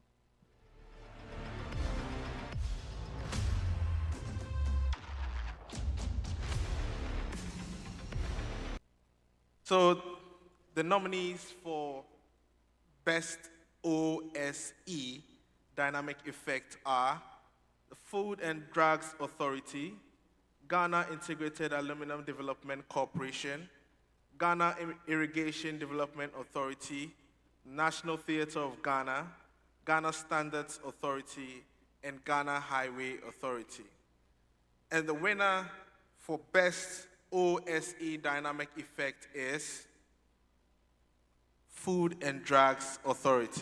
So the nominees for Best OSE Dynamic Effect are the Food and Drugs Authority, Ghana Integrated Aluminum Development Corporation, Ghana Irrigation Development Authority, National Theatre of Ghana, Ghana Standards Authority, and Ghana Highway Authority. And the winner for Best OSE Dynamic Effect is Food and Drugs Authority.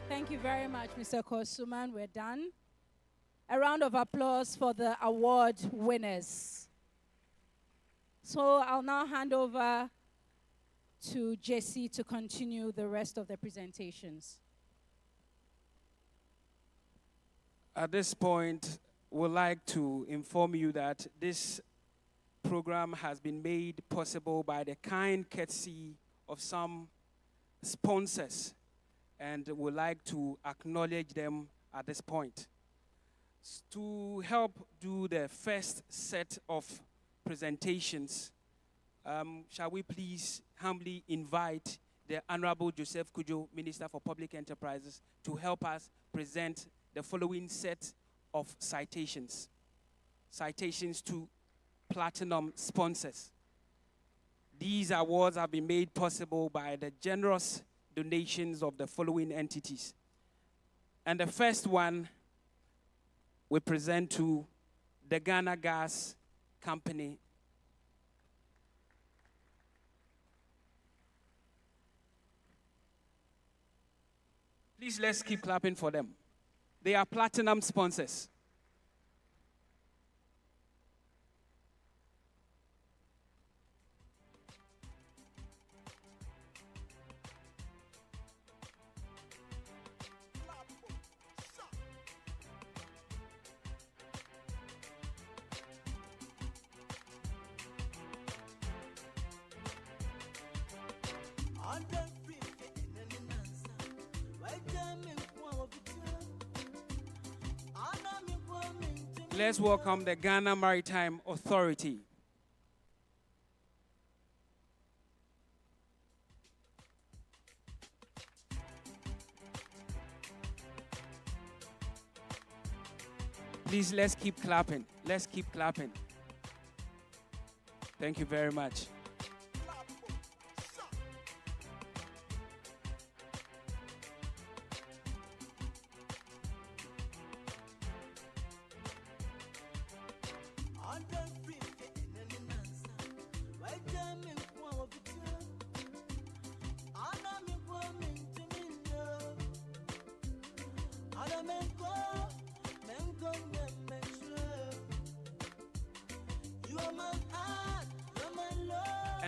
Thank you very much, Mr. Kosuman. We're done. A round of applause for the award winners. So I'll now hand over to Jesse to continue the rest of the presentations. At this point, we'd like to inform you that this program has been made possible by the kind courtesy of some sponsors, and we'd like to acknowledge them at this point. To help do the first set of presentations, shall we please humbly invite the Honorable Joseph Kujo, Minister for Public Enterprises, to help us present the following set of citations. Citations to platinum sponsors. These awards have been made possible by the generous donations of the following entities. And the first one we present to the Ghana Gas Company. Please, let's keep clapping for them. They are platinum sponsors. Let's welcome the Ghana Maritime Authority. Please, let's keep clapping. Let's keep clapping. Thank you very much.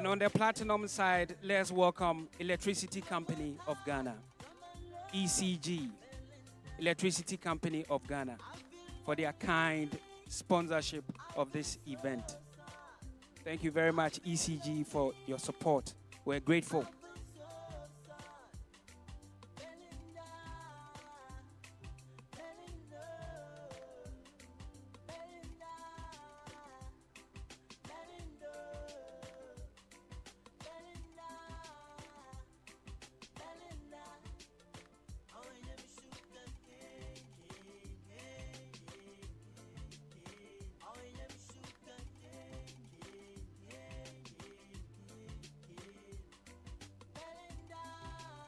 And on the platinum side, let's welcome Electricity Company of Ghana, ECG, Electricity Company of Ghana, for their kind sponsorship of this event. Thank you very much, ECG, for your support. We're grateful.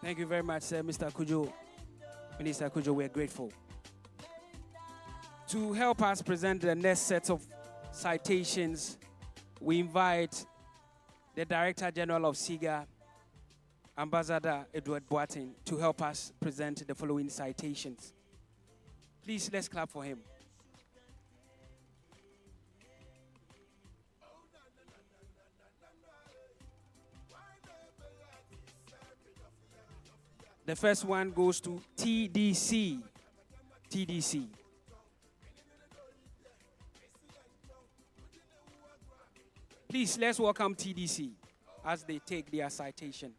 Thank you very much, Mr. Kujo. Minister Kujo, we're grateful. To help us present the next set of citations, we invite the Director General of SIGA, Ambassador Edward Boateng, to help us present the following citations. Please, let's clap for him. The first one goes to TDC. TDC. Please, let's welcome TDC as they take their citation.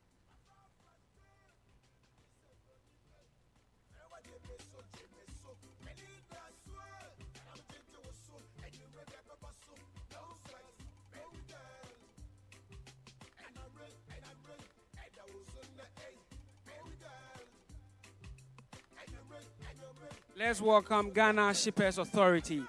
Let's welcome Ghana Shippers Authority.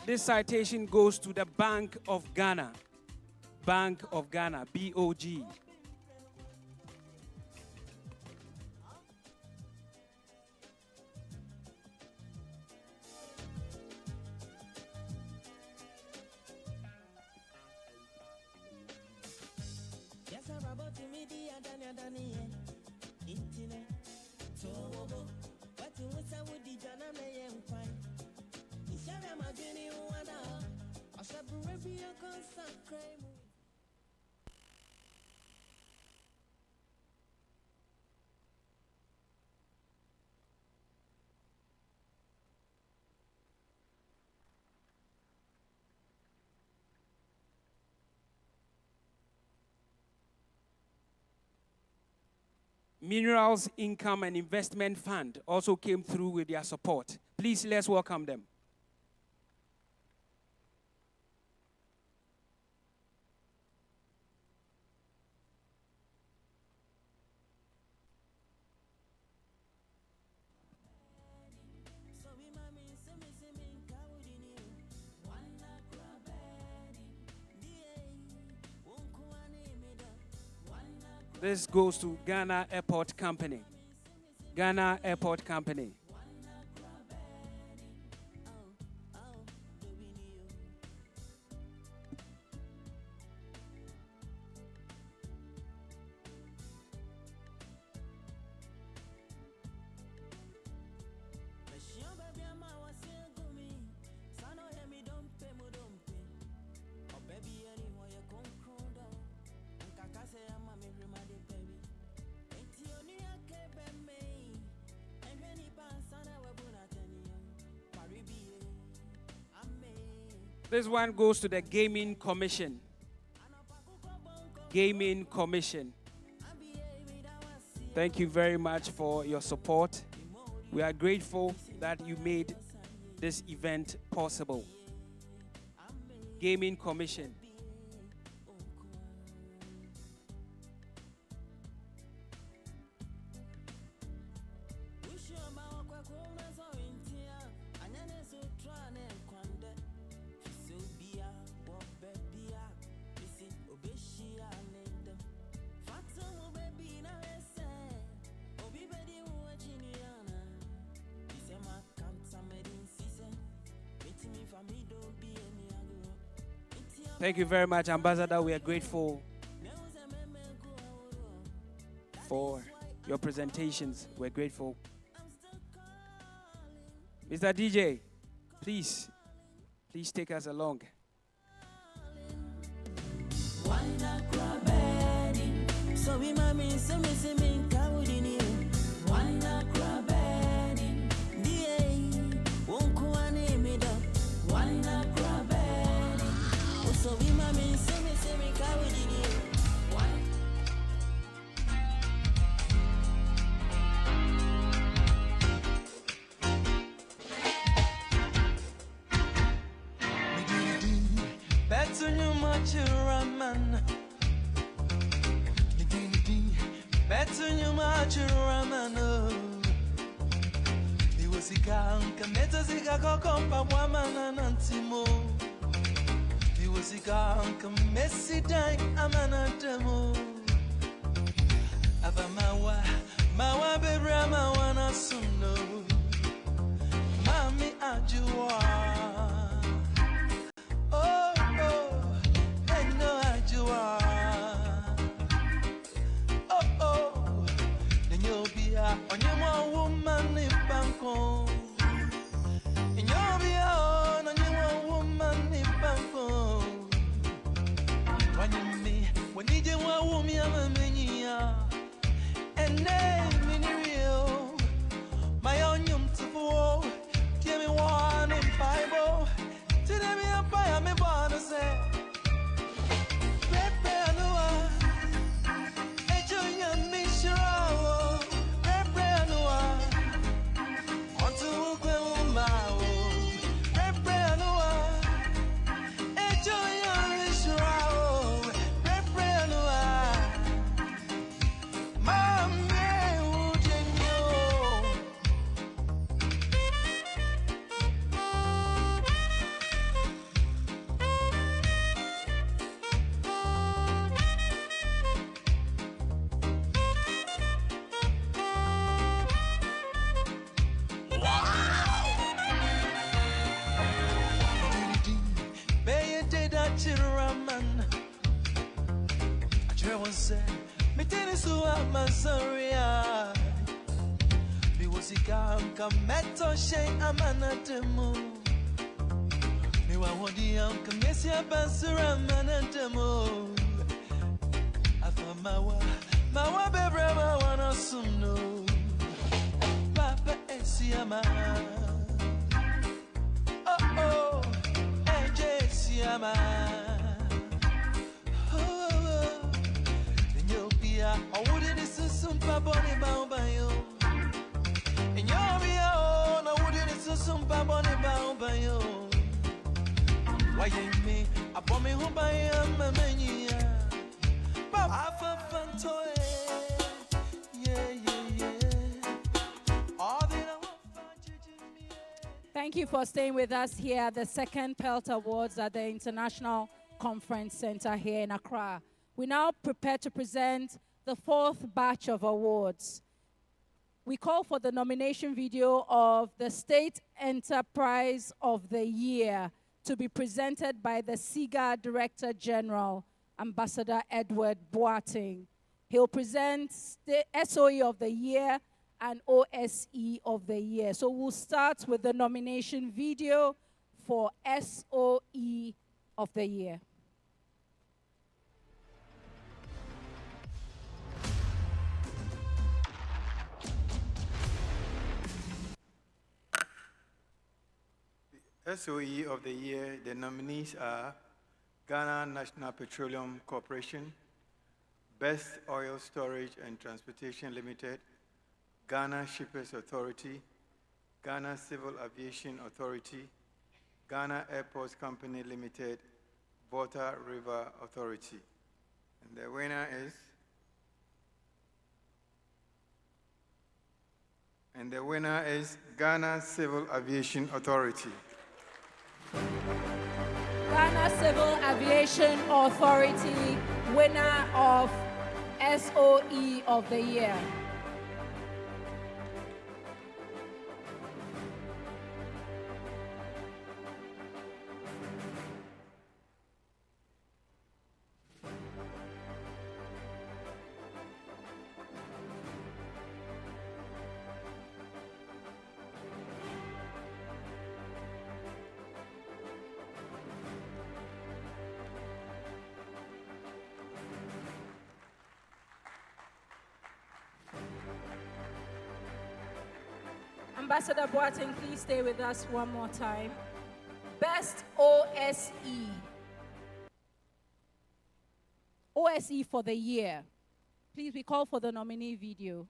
This citation goes to the Bank of Ghana. Bank of Ghana, BOG. Minerals Income and Investment Fund also came through with their support. Please, let's welcome them. This goes to Ghana Airport Company. Ghana Airport Company. This one goes to the Gaming Commission. Gaming Commission. Thank you very much for your support. We are grateful that you made this event possible. Gaming Commission. Thank you very much, Ambassador. We are grateful for your presentations. We're grateful. Mr. DJ, please take us along. me, I bomb me home by a many. Thank you for staying with us here at the second Pelt Awards at the International Conference Center here in Accra. We now prepare to present the fourth batch of awards. We call for the nomination video of the State Enterprise of the Year to be presented by the SIGA Director General, Ambassador Edward Boateng. He'll present the SOE of the Year and OSE of the Year. So we'll start with the nomination video for SOE of the Year. SOE of the Year, the nominees are Ghana National Petroleum Corporation, Best Oil Storage and Transportation Limited, Ghana Shippers Authority, Ghana Civil Aviation Authority, Ghana Airports Company Limited, Volta River Authority. And the winner is Ghana Civil Aviation Authority. Ghana Civil Aviation Authority, winner of SOE of the Year. Ambassador Boateng, please stay with us one more time. Best OSE. OSE for the year. Please, we call for the nominee video.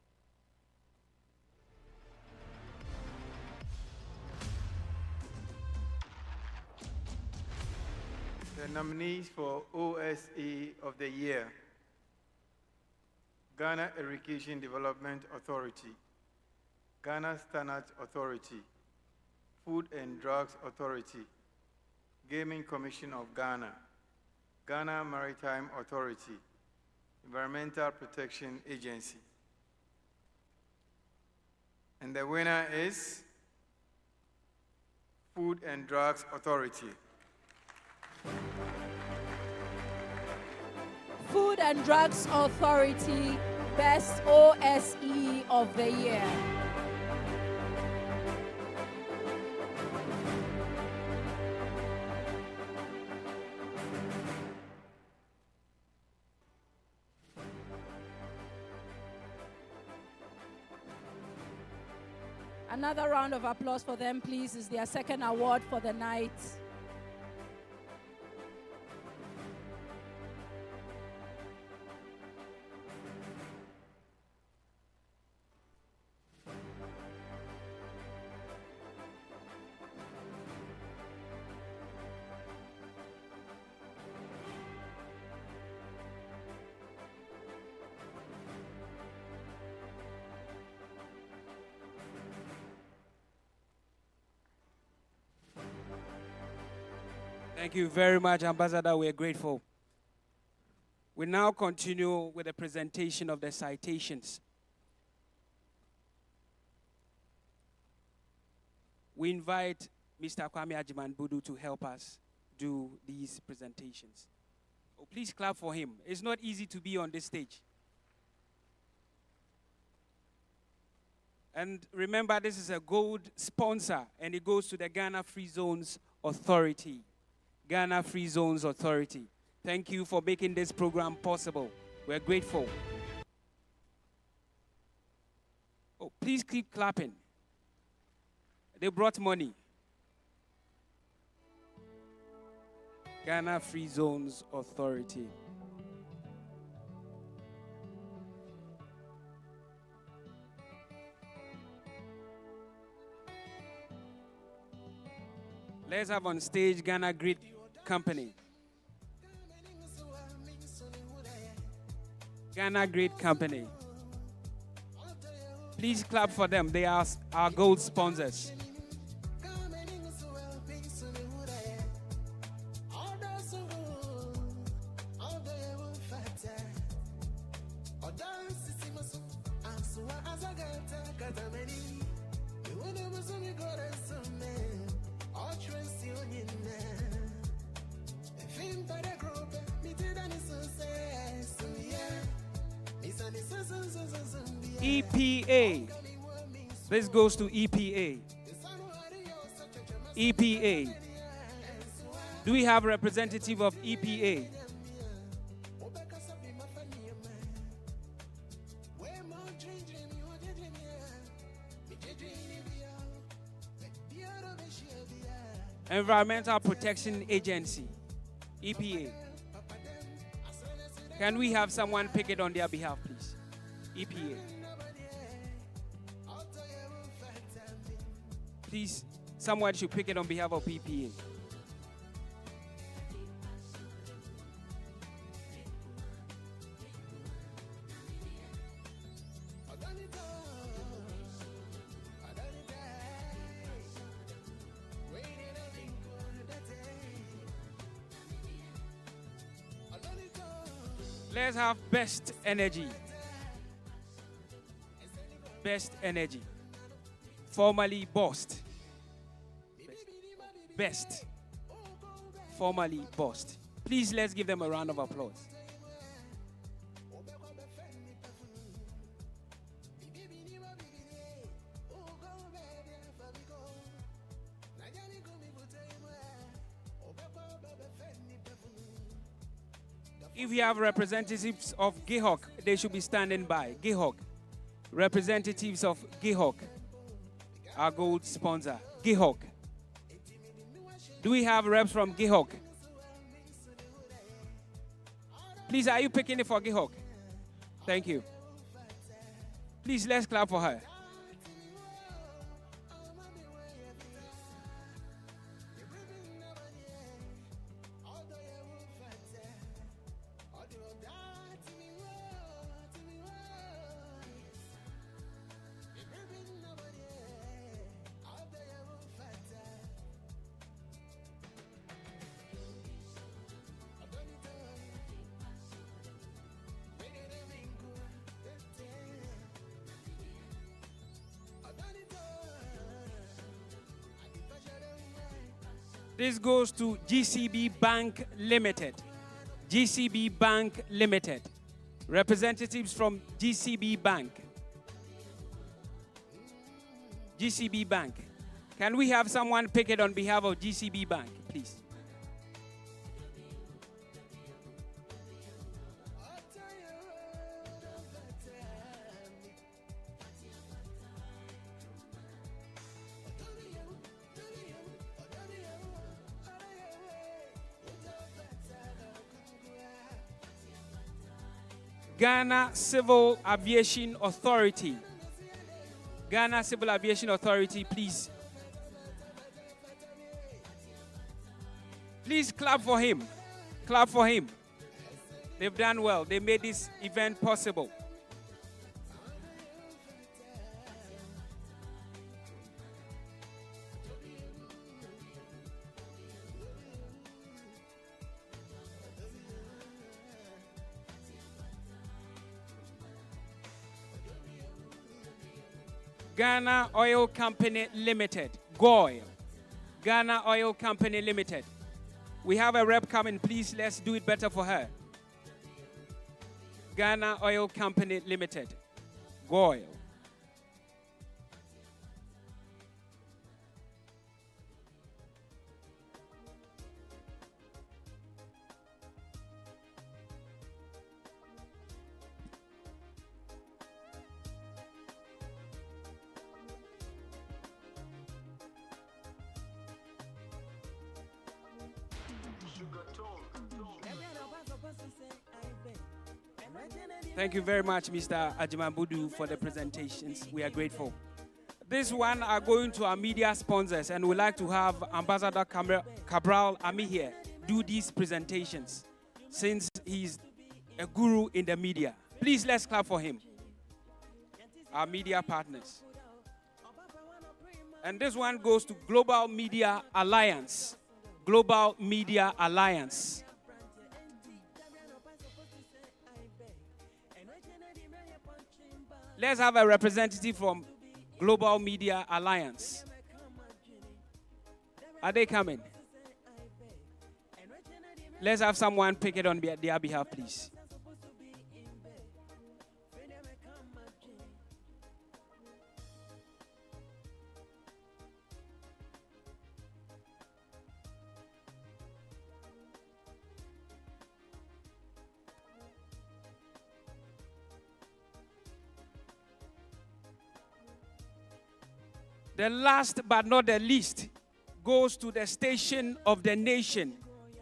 The nominees for OSE of the Year: Ghana Irrigation Development Authority, Ghana Standards Authority, Food and Drugs Authority, Gaming Commission of Ghana, Ghana Maritime Authority, Environmental Protection Agency. And the winner is Food and Drugs Authority. Food and Drugs Authority, Best OSE of the Year. Another round of applause for them, please. Is their second award for the night. Thank you very much, Ambassador. We're grateful. We now continue with the presentation of the citations. We invite Mr. Kwame Ajiman-Budu to help us do these presentations. Oh, please clap for him. It's not easy to be on this stage. And remember, this is a gold sponsor, and it goes to the Ghana Free Zones Authority. Ghana Free Zones Authority. Thank you for making this program possible. We're grateful. Oh, please keep clapping. They brought money. Ghana Free Zones Authority. Let's have on stage Ghana Grid Company. Ghana Great Company. Please clap for them. They are our gold sponsors. EPA. This goes to EPA. EPA. Do we have a representative of EPA? Environmental Protection Agency, EPA. Can we have someone pick it on their behalf, please? EPA. Please, someone should pick it on behalf of EPA. Let's have Best Energy. Best Energy. Formerly Bost. Best. Formerly Bost. Please, let's give them a round of applause. If you have representatives of GIHOC, they should be standing by. GIHOC. Representatives of GIHOC. Our gold sponsor. GIHOC. Do we have reps from GIHOC? Please, are you picking it for GIHOC? Thank you. Please, let's clap for her. This goes to GCB Bank Limited. GCB Bank Limited. Representatives from GCB Bank. GCB Bank. Can we have someone pick it on behalf of GCB Bank, please? Ghana Civil Aviation Authority. Ghana Civil Aviation Authority, please. Please clap for him. Clap for him. They've done well. They made this event possible. Ghana Oil Company Limited, GOIL. Ghana Oil Company Limited. We have a rep coming. Please, let's do it better for her. Ghana Oil Company Limited, GOIL. Thank you very much, Mr. Ajimambudu, for the presentations. We are grateful. This one are going to our media sponsors, and we'd like to have Ambassador Cabral Ami here do these presentations, since he's a guru in the media. Please, let's clap for him. Our media partners. And this one goes to Global Media Alliance. Global Media Alliance. Let's have a representative from Global Media Alliance. Are they coming? Let's have someone pick it on their behalf, please. The last but not the least goes to the station of the nation,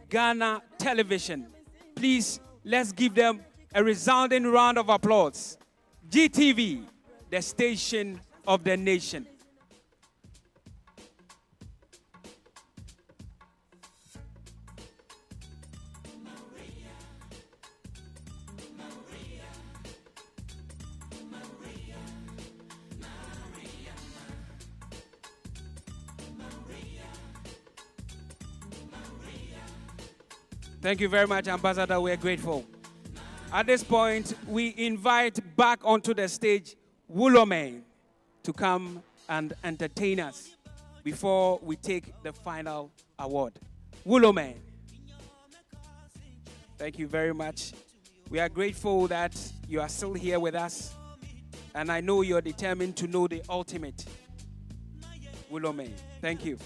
Ghana Television. Please, let's give them a resounding round of applause. GTV, the station of the nation. Thank you very much, Ambassador. We're grateful. At this point, we invite back onto the stage Wulome to come and entertain us before we take the final award. Wulome. Thank you very much. We are grateful that you are still here with us, and I know you're determined to know the ultimate. Wulome, thank you.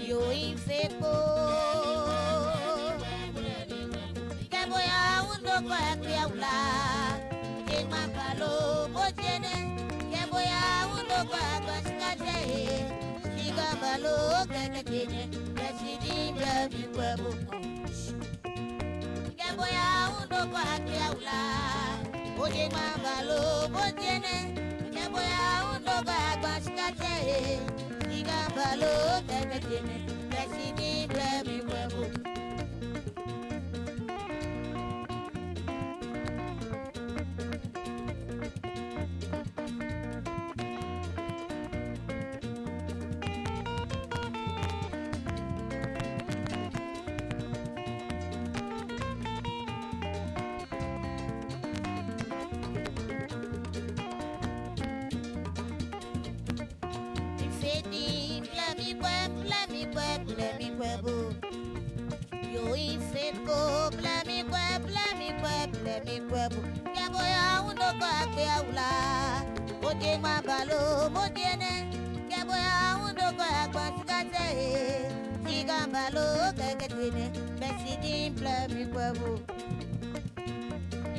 yo infeko. Keboya undo kwa kiaula, jema palo bojene. Keboya undo kwa kaskaje, siga palo kakatene, kasidi bravi kwabo. Keboya undo kwa kiaula, jema palo bojene. Keboya undo kwa kaskaje, siga palo kakatene, kasidi bravi kwabo. Yo infeko, blami kwebu. Kebo ya undo kwa kweaula, oje mabalo, modiene. Kebo ya undo kwa sikate, sigambalo kakatine, besidi blami kwebu.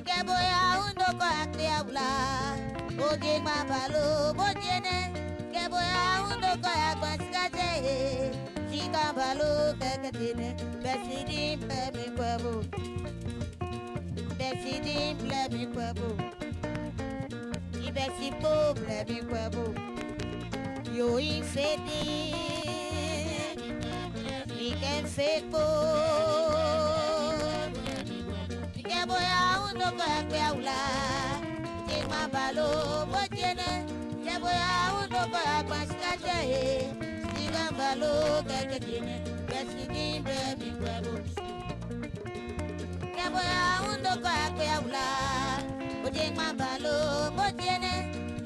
Kebo ya undo kwa kweaula, oje mabalo, modiene. Kebo ya undo kwa sikate, sigambalo kakatine, besidi blami kwebu. Besidi blami kwebu. Ibesi po blami kwebu. Yo infedi, iken feko. Ikebo ya undo kwa kweaula, jema balo bojene. Ikebo ya undo kwa kwaskate, siga balo kakatine, besidi blami kwebu. Kebo ya undo kwa kweaula, oje mabalo mojene.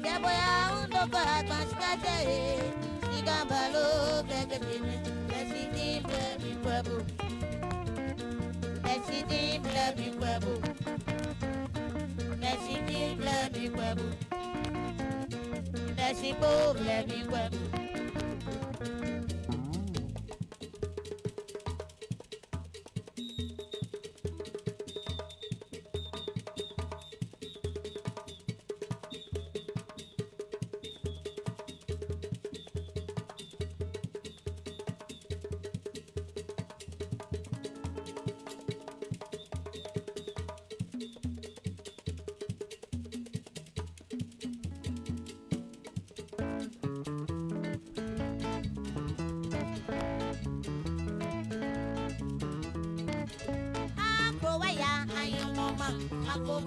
Kebo ya undo kwa kwaskate, siga balo kakatine, besidi blami kwebu. Besidi blami kwebu. Besidi blami kwebu. Besidi blami kwebu.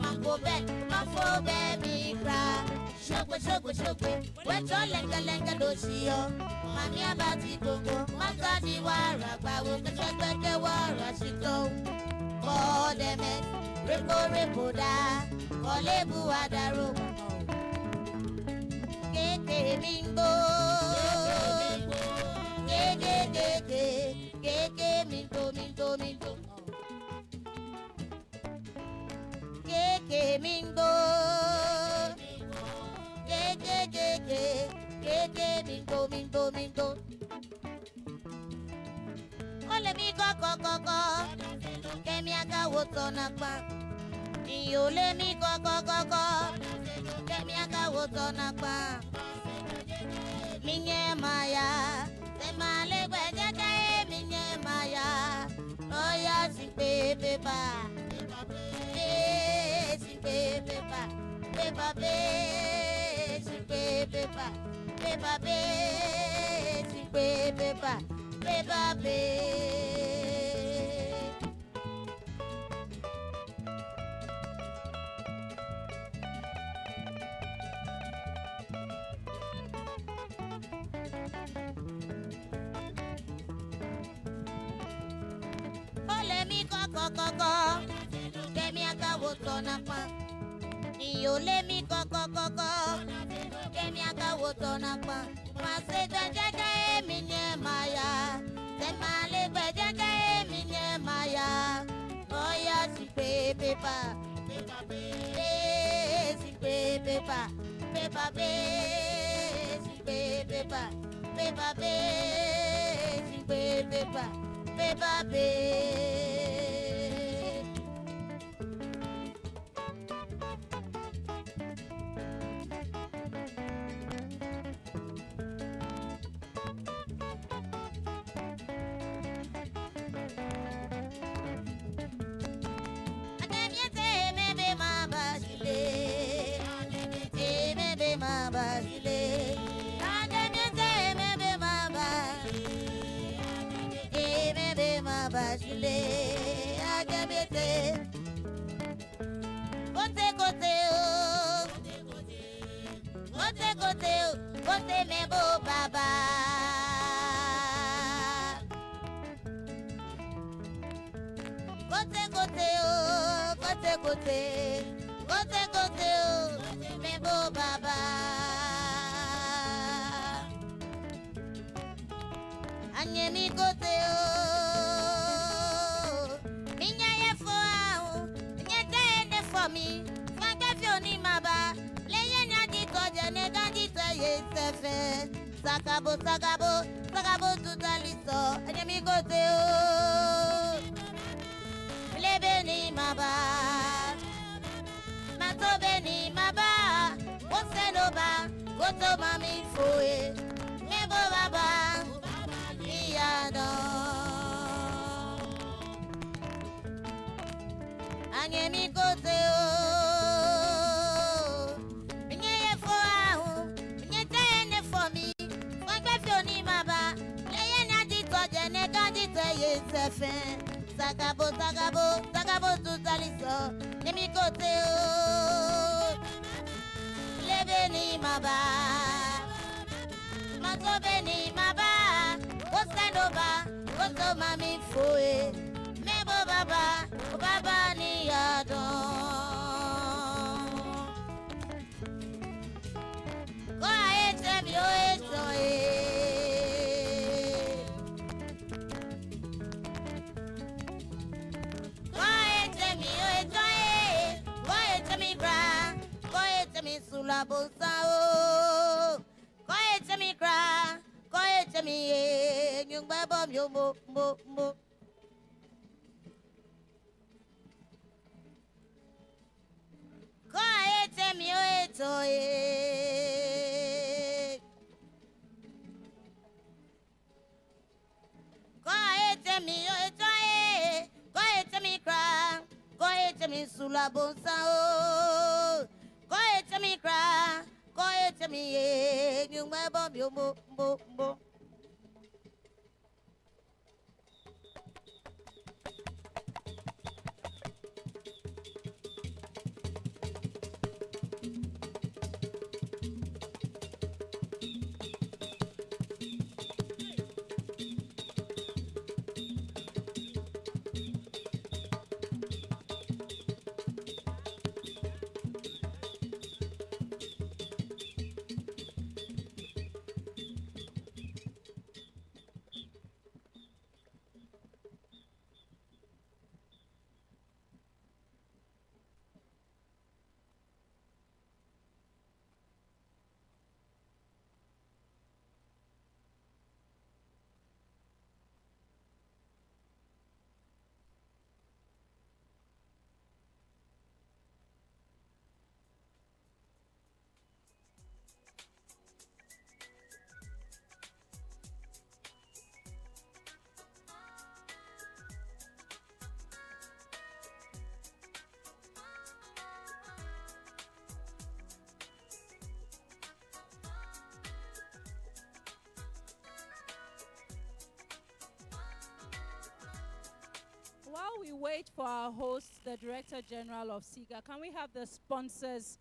Mango bet, mafo baby cry. Shokwe, weto lenga dosio. Mami abati gongo, magadi wara bawo kachakake wara shito. Kodemet, repo da, kolebu adaro. Keke mingo, keke mingo. Keke mingo, mingo. Ole mi koko, kemi aga woto nakpa. Ole mi koko, kemi aga woto nakpa. Minye maya, temale gwejaja minye maya. Oya si pepe pa. Ole mi koko, kemi aga woto nakpa. Iole mi koko, kemi aga woto nakpa. Mase jaja minye maya, temale jaja minye maya. Oya si pepe pa, si pepe pa, si pepe pa, Anyemi kote o, minya ye fo a, nyete ene for me. Fanga fioni maba, leye nyadi koje ne ganji te ye sefe. Sakabo, sakabo, sakabo tutaliso. Anyemi kote o, lebe ni maba, matobe ni maba. Ose no ba, goto mami foe, mebo baba. Anyemi kote o, minye ye fo ahu, minye te ene for me. Fangbe fioni maba, leye na di toje ne ganji te ye sefe. Sakabo, sakabo, sakabo tutaliso. Nyemi kote o, lebe ni maba, masobe ni maba. Osendoba, oso mami foe, mebo baba, baba ni adon. Go ahead, tell me, oh, go ahead, tell me, oh, go ahead, tell me, gra, go ahead, tell me, sulabosa, oh, go ahead, tell me, gra. Go ahead to me, young babam, yo mo. Go ahead to me, oh, go ahead to me, oh, go ahead to me, cry. Go ahead to me, sulabonsa, oh. Go ahead to me, cry. Go ahead to me, young babam, yo mo. While we wait for our host, the Director General of SIGA, can we have the sponsors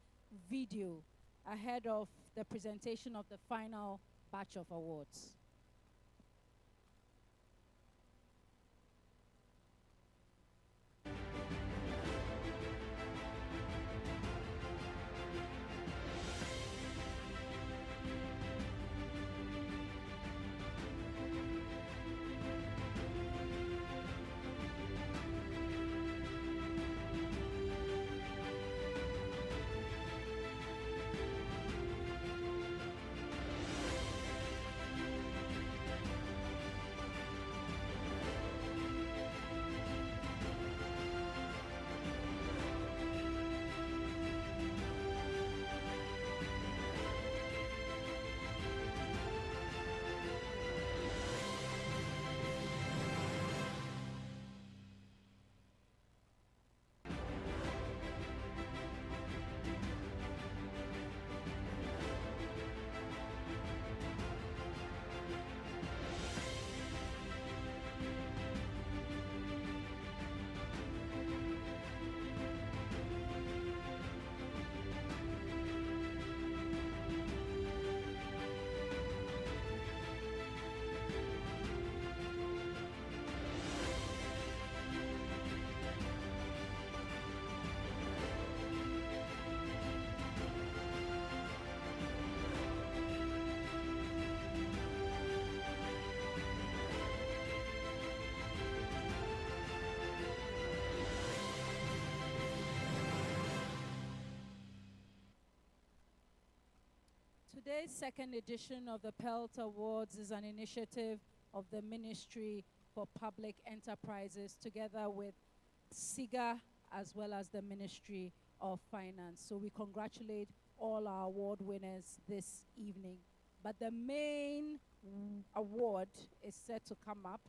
video ahead of the presentation of the final batch of awards? second edition of the Pelt Awards is an initiative of the Ministry for Public Enterprises together with SIGA as well as the Ministry of Finance. So we congratulate all our award winners this evening. But the main award is set to come up.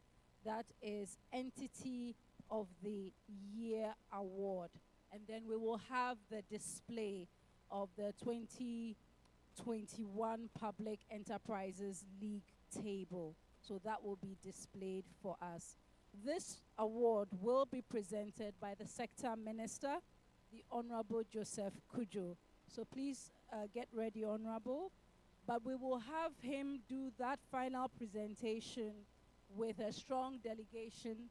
That is Entity of the Year Award. And then we will have the display of the 2021 Public Enterprises League table. So that will be displayed for us. This award will be presented by the Sector Minister, the Honorable Joseph Kujo. So please get ready, Honorable. But we will have him do that final presentation with a strong delegation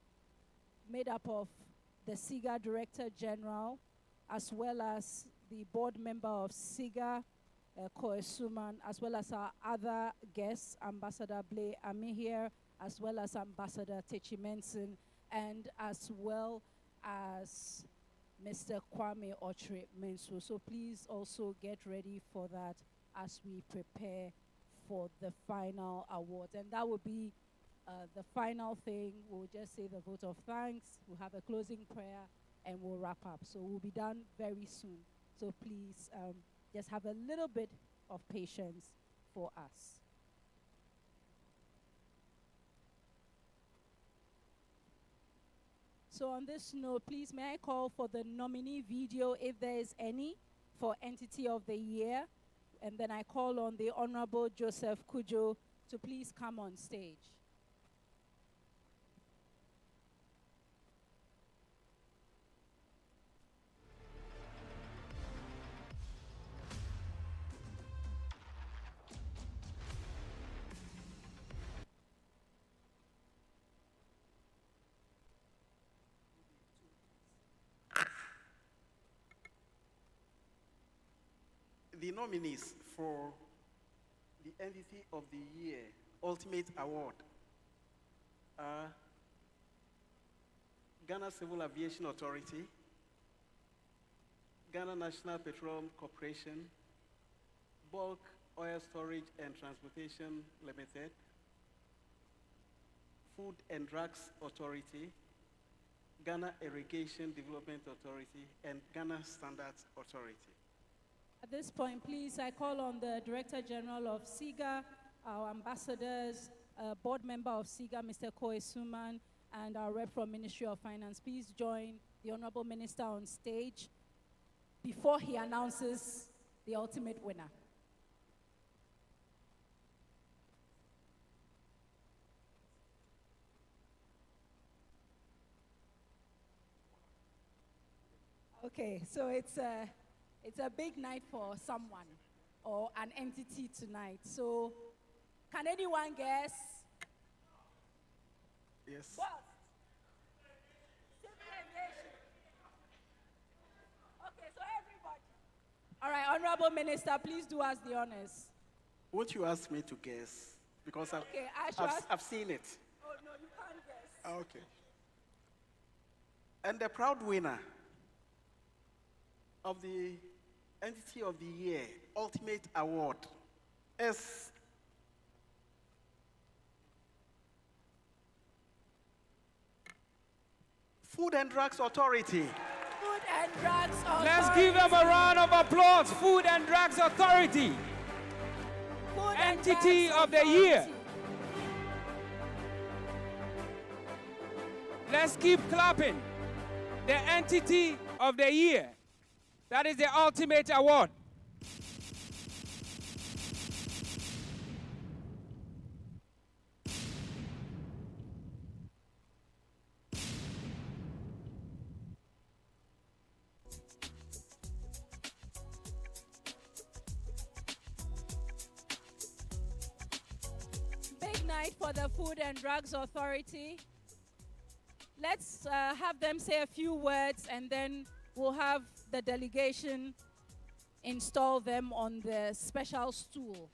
made up of the SIGA Director General, as well as the board member of SIGA, Koe Suman, as well as our other guests, Ambassador Blay Amihir, as well as Ambassador Techi Menson, and as well as Mr. Kwame Ochre Mensu. So please also get ready for that as we prepare for the final awards. And that will be the final thing. We'll just say the vote of thanks, we'll have a closing prayer, and we'll wrap up. So we'll be done very soon. So please just have a little bit of patience for us. So on this note, please may I call for the nominee video, if there is any, for Entity of the Year. And then I call on the Honorable Joseph Kujo to please come on stage. The nominees for the Entity of the Year Ultimate Award are Ghana Civil Aviation Authority, Ghana National Petroleum Corporation, Bulk Oil Storage and Transportation Limited, Food and Drugs Authority, Ghana Irrigation Development Authority, and Ghana Standards Authority. At this point, please, I call on the Director General of SIGA, our ambassadors, board member of SIGA, Mr. Koe Suman, and our rep from Ministry of Finance. Please join the Honorable Minister on stage before he announces the ultimate winner. Okay, so it's a big night for someone or an entity tonight. So can anyone guess? Yes. What? Civil aviation. Okay, so everybody. All right, Honorable Minister, please do us the honors. Won't you ask me to guess? Because Okay, I've seen it. Oh, no, you can't guess. Okay. And the proud winner of the Entity of the Year Ultimate Award is Food and Drugs Authority. Food and Drugs Authority. Let's give them a round of applause. Food and Drugs Authority. Food Entity of the Year. Let's keep clapping. The Entity of the Year. That is the ultimate award. Big night for the Food and Drugs Authority. Let's have them say a few words, and then we'll have the delegation install them on the special stool.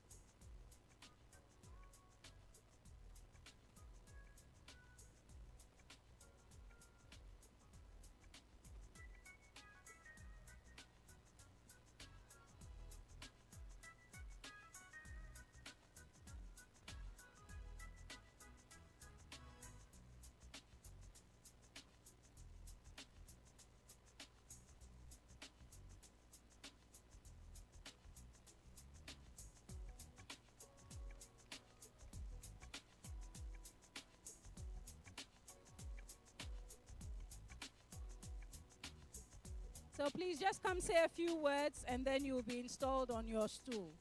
So please just come say a few words and then you'll be installed on your stool.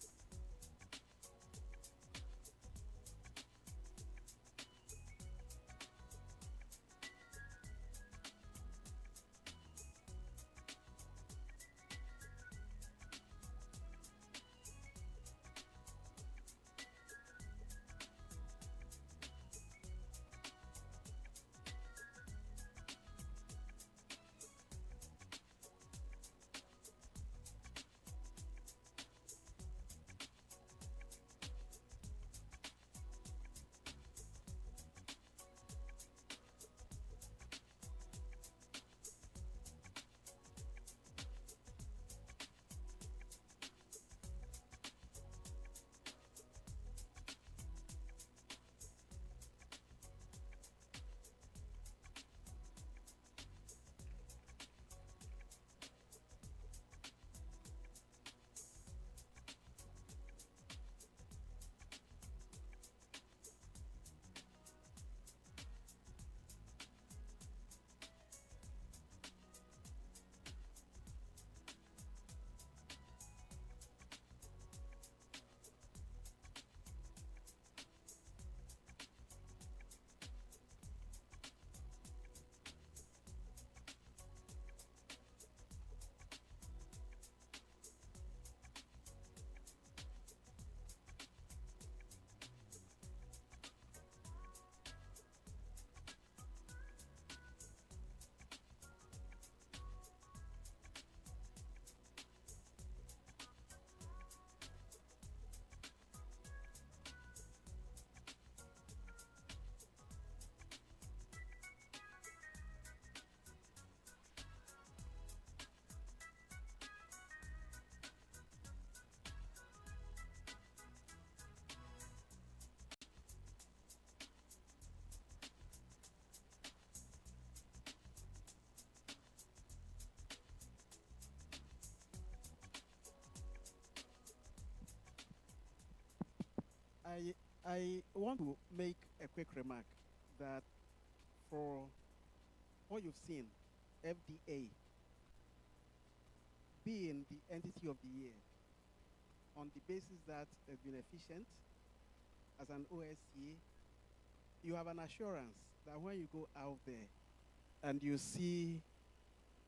I want to make a quick remark that for what you've seen, FDA being the entity of the year, on the basis that it's been efficient as an OSCE, you have an assurance that when you go out there and you see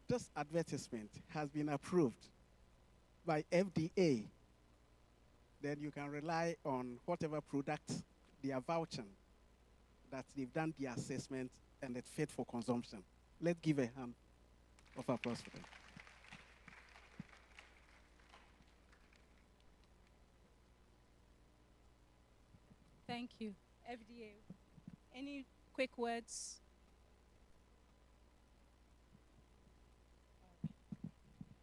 this advertisement has been approved by FDA, then you can rely on whatever product they are vouching that they've done the assessment and it's fit for consumption. Let's give a hand of applause for them. Thank you. FDA, any quick words?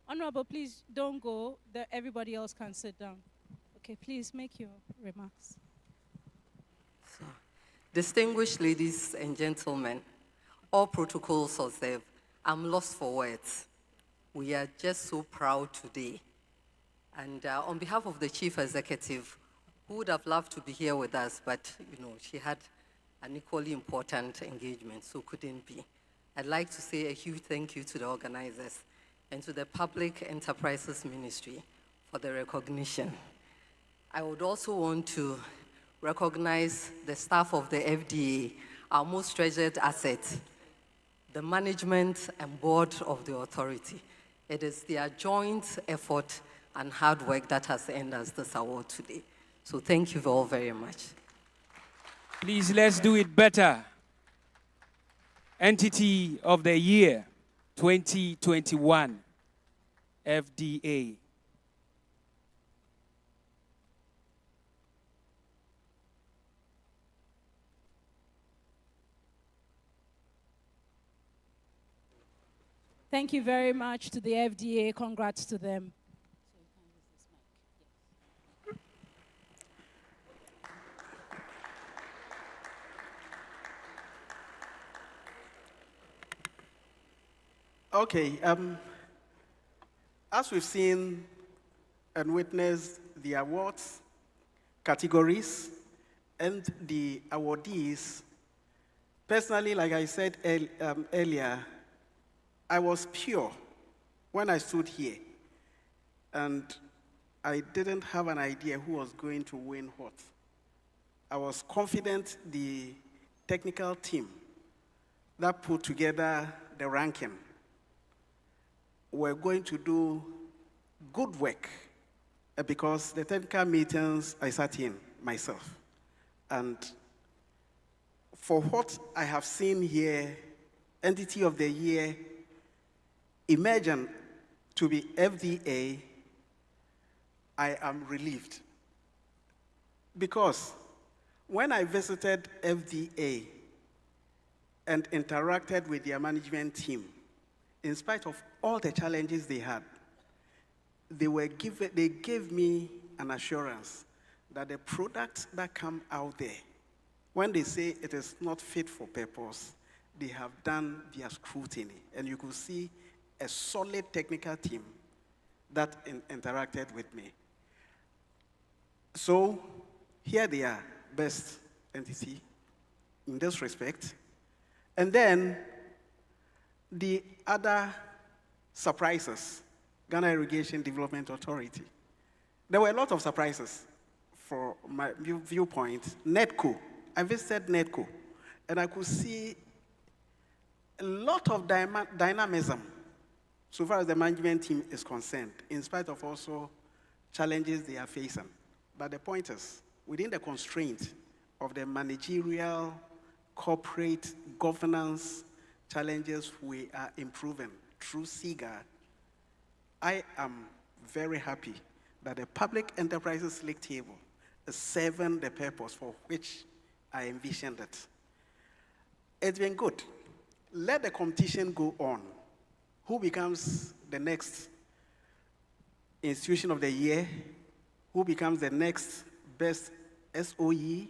Honorable, please don't go. Everybody else can sit down. Okay, please make your remarks. So, distinguished ladies and gentlemen, all protocols observed, I'm lost for words. We are just so proud today. And on behalf of the Chief Executive, who would have loved to be here with us, but she had an equally important engagement, so couldn't be. I'd like to say a huge thank you to the organizers and to the Public Enterprises Ministry for the recognition. I would also want to recognize the staff of the FDA, our most treasured asset, the management and board of the authority. It is their joint effort and hard work that has earned us this award today. So thank you all very much. Please, let's do it better. Entity of the Year 2021, FDA. Thank you very much to the FDA. Congrats to them. Okay, as we've seen and witnessed the awards, categories, and the awardees, personally, like I said earlier, I was pure when I stood here, and I didn't have an idea who was going to win what, I was confident the technical team that put together the ranking were going to do good work, because the technical meetings I sat in myself. And for what I have seen here, Entity of the Year, emergent to be FDA, I am relieved. Because when I visited FDA and interacted with their management team, in spite of all the challenges they had, they gave me an assurance that the products that come out there, when they say it is not fit for purpose, they have done their scrutiny. And you could see a solid technical team that interacted with me. So here they are, best entity in this respect. And then the other surprises, Ghana Irrigation Development Authority. There were a lot of surprises from my viewpoint. NEDCO, I visited NEDCO, and I could see a lot of dynamism so far as the management team is concerned, in spite of also challenges they are facing. But the point is, within the constraint of the managerial, corporate governance challenges we are improving through SIGA, I am very happy that the Public Enterprises League table is serving the purpose for which I envisioned it. It's been good. Let the competition go on. Who becomes the next institution of the year? Who becomes the next best SOE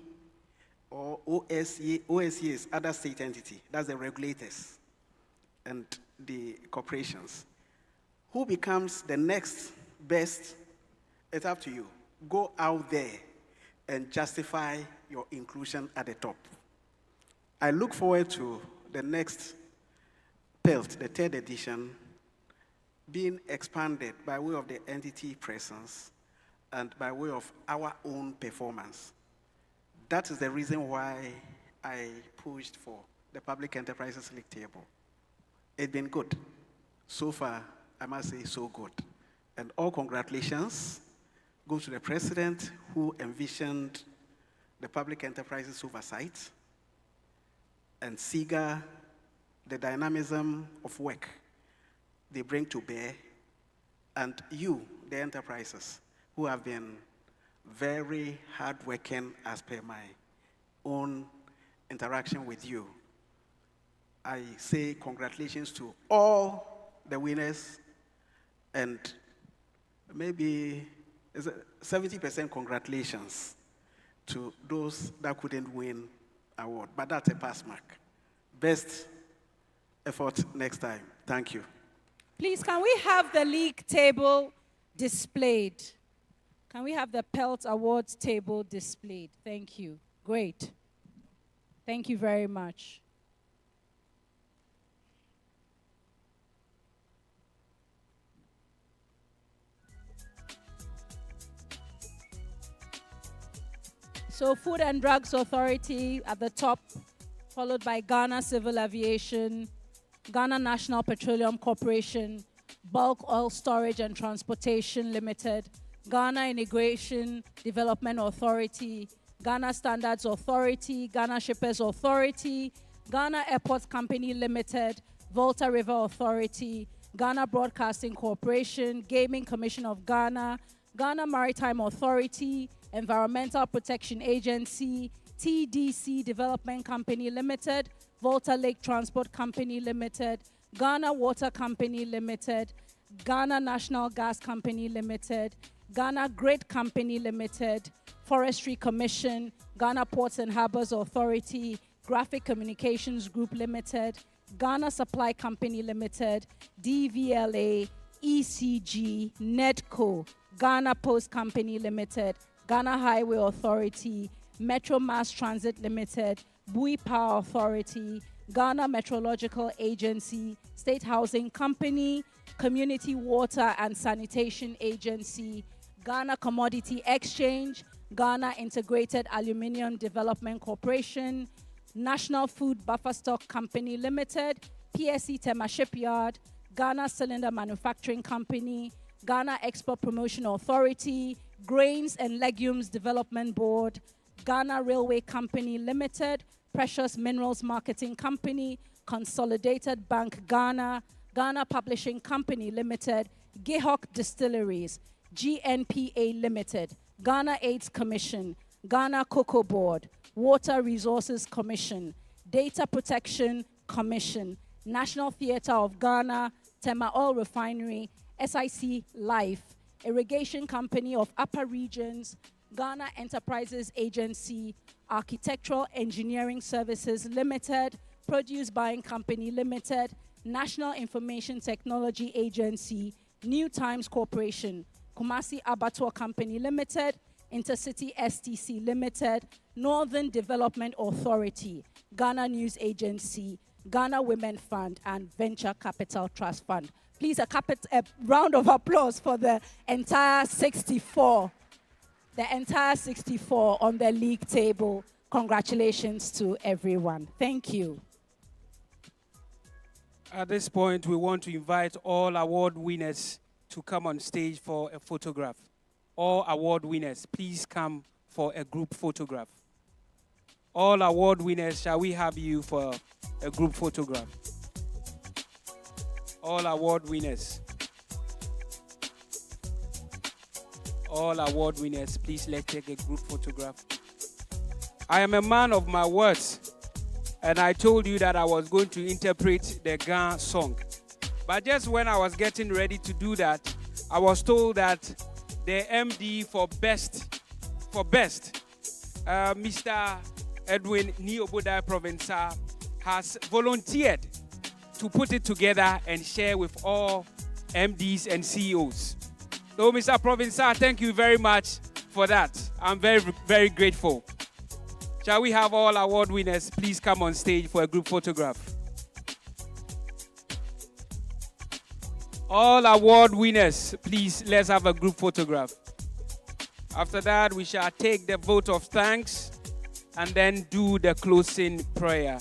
or OSE? OSE is other state entity. That's the regulators and the corporations. Who becomes the next best? It's up to you. Go out there and justify your inclusion at the top. I look forward to the next Pelt, the third edition, being expanded by way of the entity presence and by way of our own performance. That is the reason why I pushed for the Public Enterprises League table. It's been good. So far, I must say, so good. And all congratulations go to the president who envisioned the Public Enterprises Oversight, and SIGA, the dynamism of work they bring to bear, and you, the enterprises, who have been very hardworking as per my own interaction with you. I say congratulations to all the winners, and maybe 70% congratulations to those that couldn't win award, but that's a pass mark. Best effort next time. Thank you. Please, can we have the league table displayed? Can we have the Pelt Awards table displayed? Thank you. Great. Thank you very much. So Food and Drugs Authority at the top, followed by Ghana Civil Aviation, Ghana National Petroleum Corporation, Bulk Oil Storage and Transportation Limited, Ghana Irrigation Development Authority, Ghana Standards Authority, Ghana Shippers Authority, Ghana Airports Company Limited, Volta River Authority, Ghana Broadcasting Corporation, Gaming Commission of Ghana, Ghana Maritime Authority, Environmental Protection Agency, TDC Development Company Limited, Volta Lake Transport Company Limited, Ghana Water Company Limited, Ghana National Gas Company Limited, Ghana Grid Company Limited, Forestry Commission, Ghana Ports and Harbors Authority, Graphic Communications Group Limited, Ghana Supply Company Limited, DVLA, ECG, NEDCO, Ghana Post Company Limited, Ghana Highway Authority, Metro Mass Transit Limited, Bui Power Authority, Ghana Meteorological Agency, State Housing Company, Community Water and Sanitation Agency, Ghana Commodity Exchange, Ghana Integrated Aluminium Development Corporation, National Food Buffer Stock Company Limited, PSC Tema Shipyard, Ghana Cylinder Manufacturing Company, Ghana Export Promotion Authority, Grains and Legumes Development Board, Ghana Railway Company Limited, Precious Minerals Marketing Company, Consolidated Bank Ghana, Ghana Publishing Company Limited, Gehok Distilleries, GNPA Limited, Ghana AIDS Commission, Ghana Cocoa Board, Water Resources Commission, Data Protection Commission, National Theatre of Ghana, Tema Oil Refinery, SIC Life, Irrigation Company of Upper Regions, Ghana Enterprises Agency, Architectural Engineering Services Limited, Produce Buying Company Limited, National Information Technology Agency, New Times Corporation, Kumasi Abattoir Company Limited, Intercity STC Limited, Northern Development Authority, Ghana News Agency, Ghana Women Fund, and Venture Capital Trust Fund. Please, a round of applause for the entire 64. The entire 64 on the league table. Congratulations to everyone. Thank you. At this point, we want to invite all award winners to come on stage for a photograph. All award winners, please come for a group photograph. All award winners, shall we have you for a group photograph? All award winners. All award winners, please let's take a group photograph. I am a man of my words, and I told you that I was going to interpret the Ghana song. But just when I was getting ready to do that, I was told that the MD for best, Mr. Edwin Niobodai Provenza, has volunteered to put it together and share with all MDs and CEOs. So, Mr. Provenza, thank you very much for that. I'm very, very grateful. Shall we have all award winners please come on stage for a group photograph? All award winners, please, let's have a group photograph. After that, we shall take the vote of thanks and then do the closing prayer.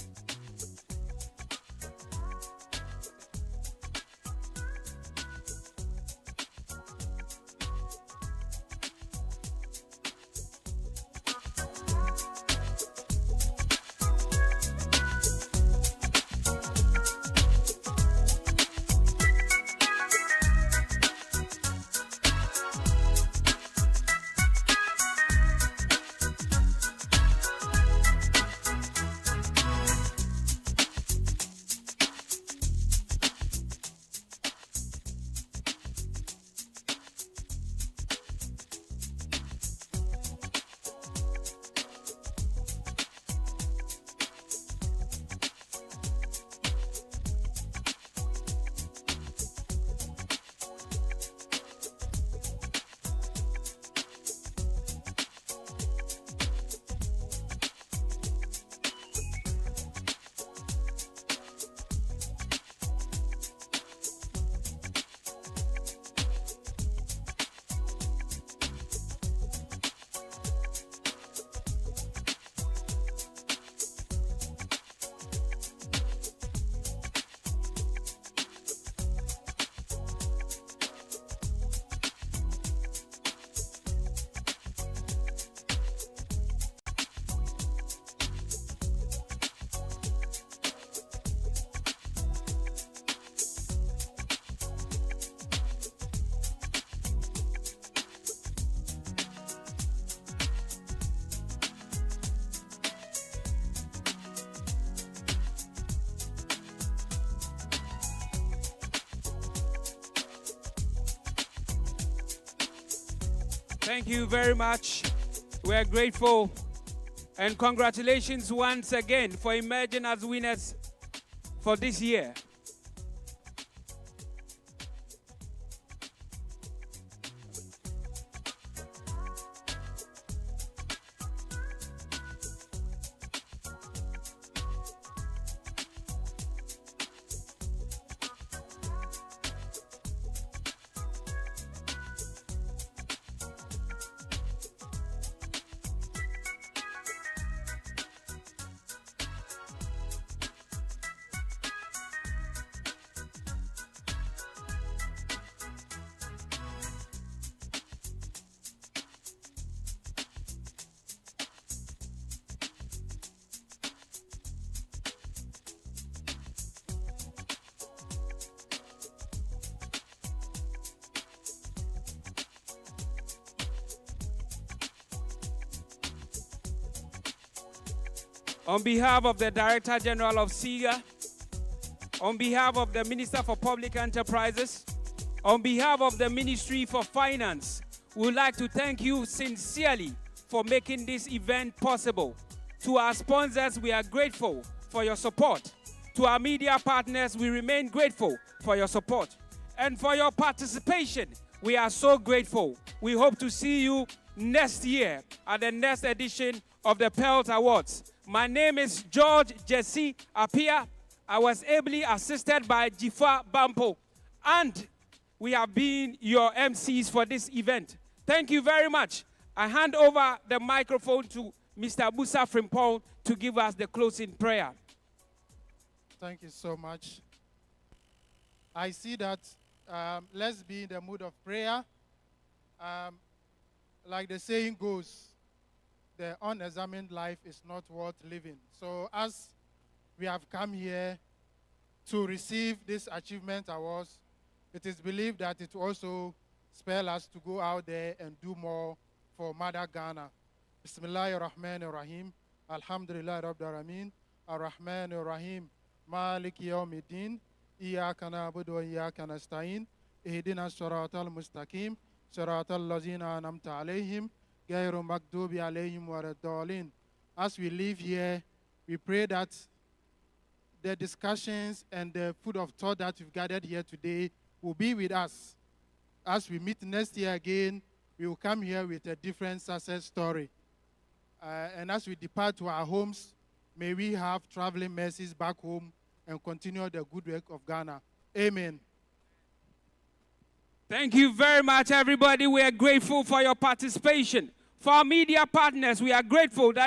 Thank you very much. We're grateful. And congratulations once again for emerging as winners for this year. on behalf of the Director General of SIGA, on behalf of the Minister for Public Enterprises, on behalf of the Ministry for Finance, we would like to thank you sincerely for making this event possible. To our sponsors, we are grateful for your support. To our media partners, we remain grateful for your support. And for your participation, we are so grateful. We hope to see you next year at the next edition of the Pelt Awards. My name is George Jesse Apia. I was ably assisted by Jifa Bampo, and we have been your MCs for this event. Thank you very much. I hand over the microphone to Mr. Musa Frimpong to give us the closing prayer. Thank you so much. I see that let's be in the mood of prayer. Like the saying goes, the unexamined life is not worth living. So as we have come here to receive this achievement awards, it is believed that it also spell us to go out there and do more for Mother Ghana. Bismillahir Rahmanir Rahim. Alhamdulillah Rabbil Alamin. Ar-Rahmanir Rahim. Maliki Yawmiddin. Iyyaka na'budu wa iyyaka nasta'in. Ihdina as-siratal mustaqim. Siratal ladzina an'amta alayhim. Ghayru maghdubi alayhim waladdallin. As we live here, we pray that the discussions and the food of thought that we've gathered here today will be with us. As we meet next year again, we will come here with a different success story. And as we depart to our homes, may we have traveling mercies back home and continue the good work of Ghana. Amen. Thank you very much, everybody. We are grateful for your participation. For our media partners, we are grateful that you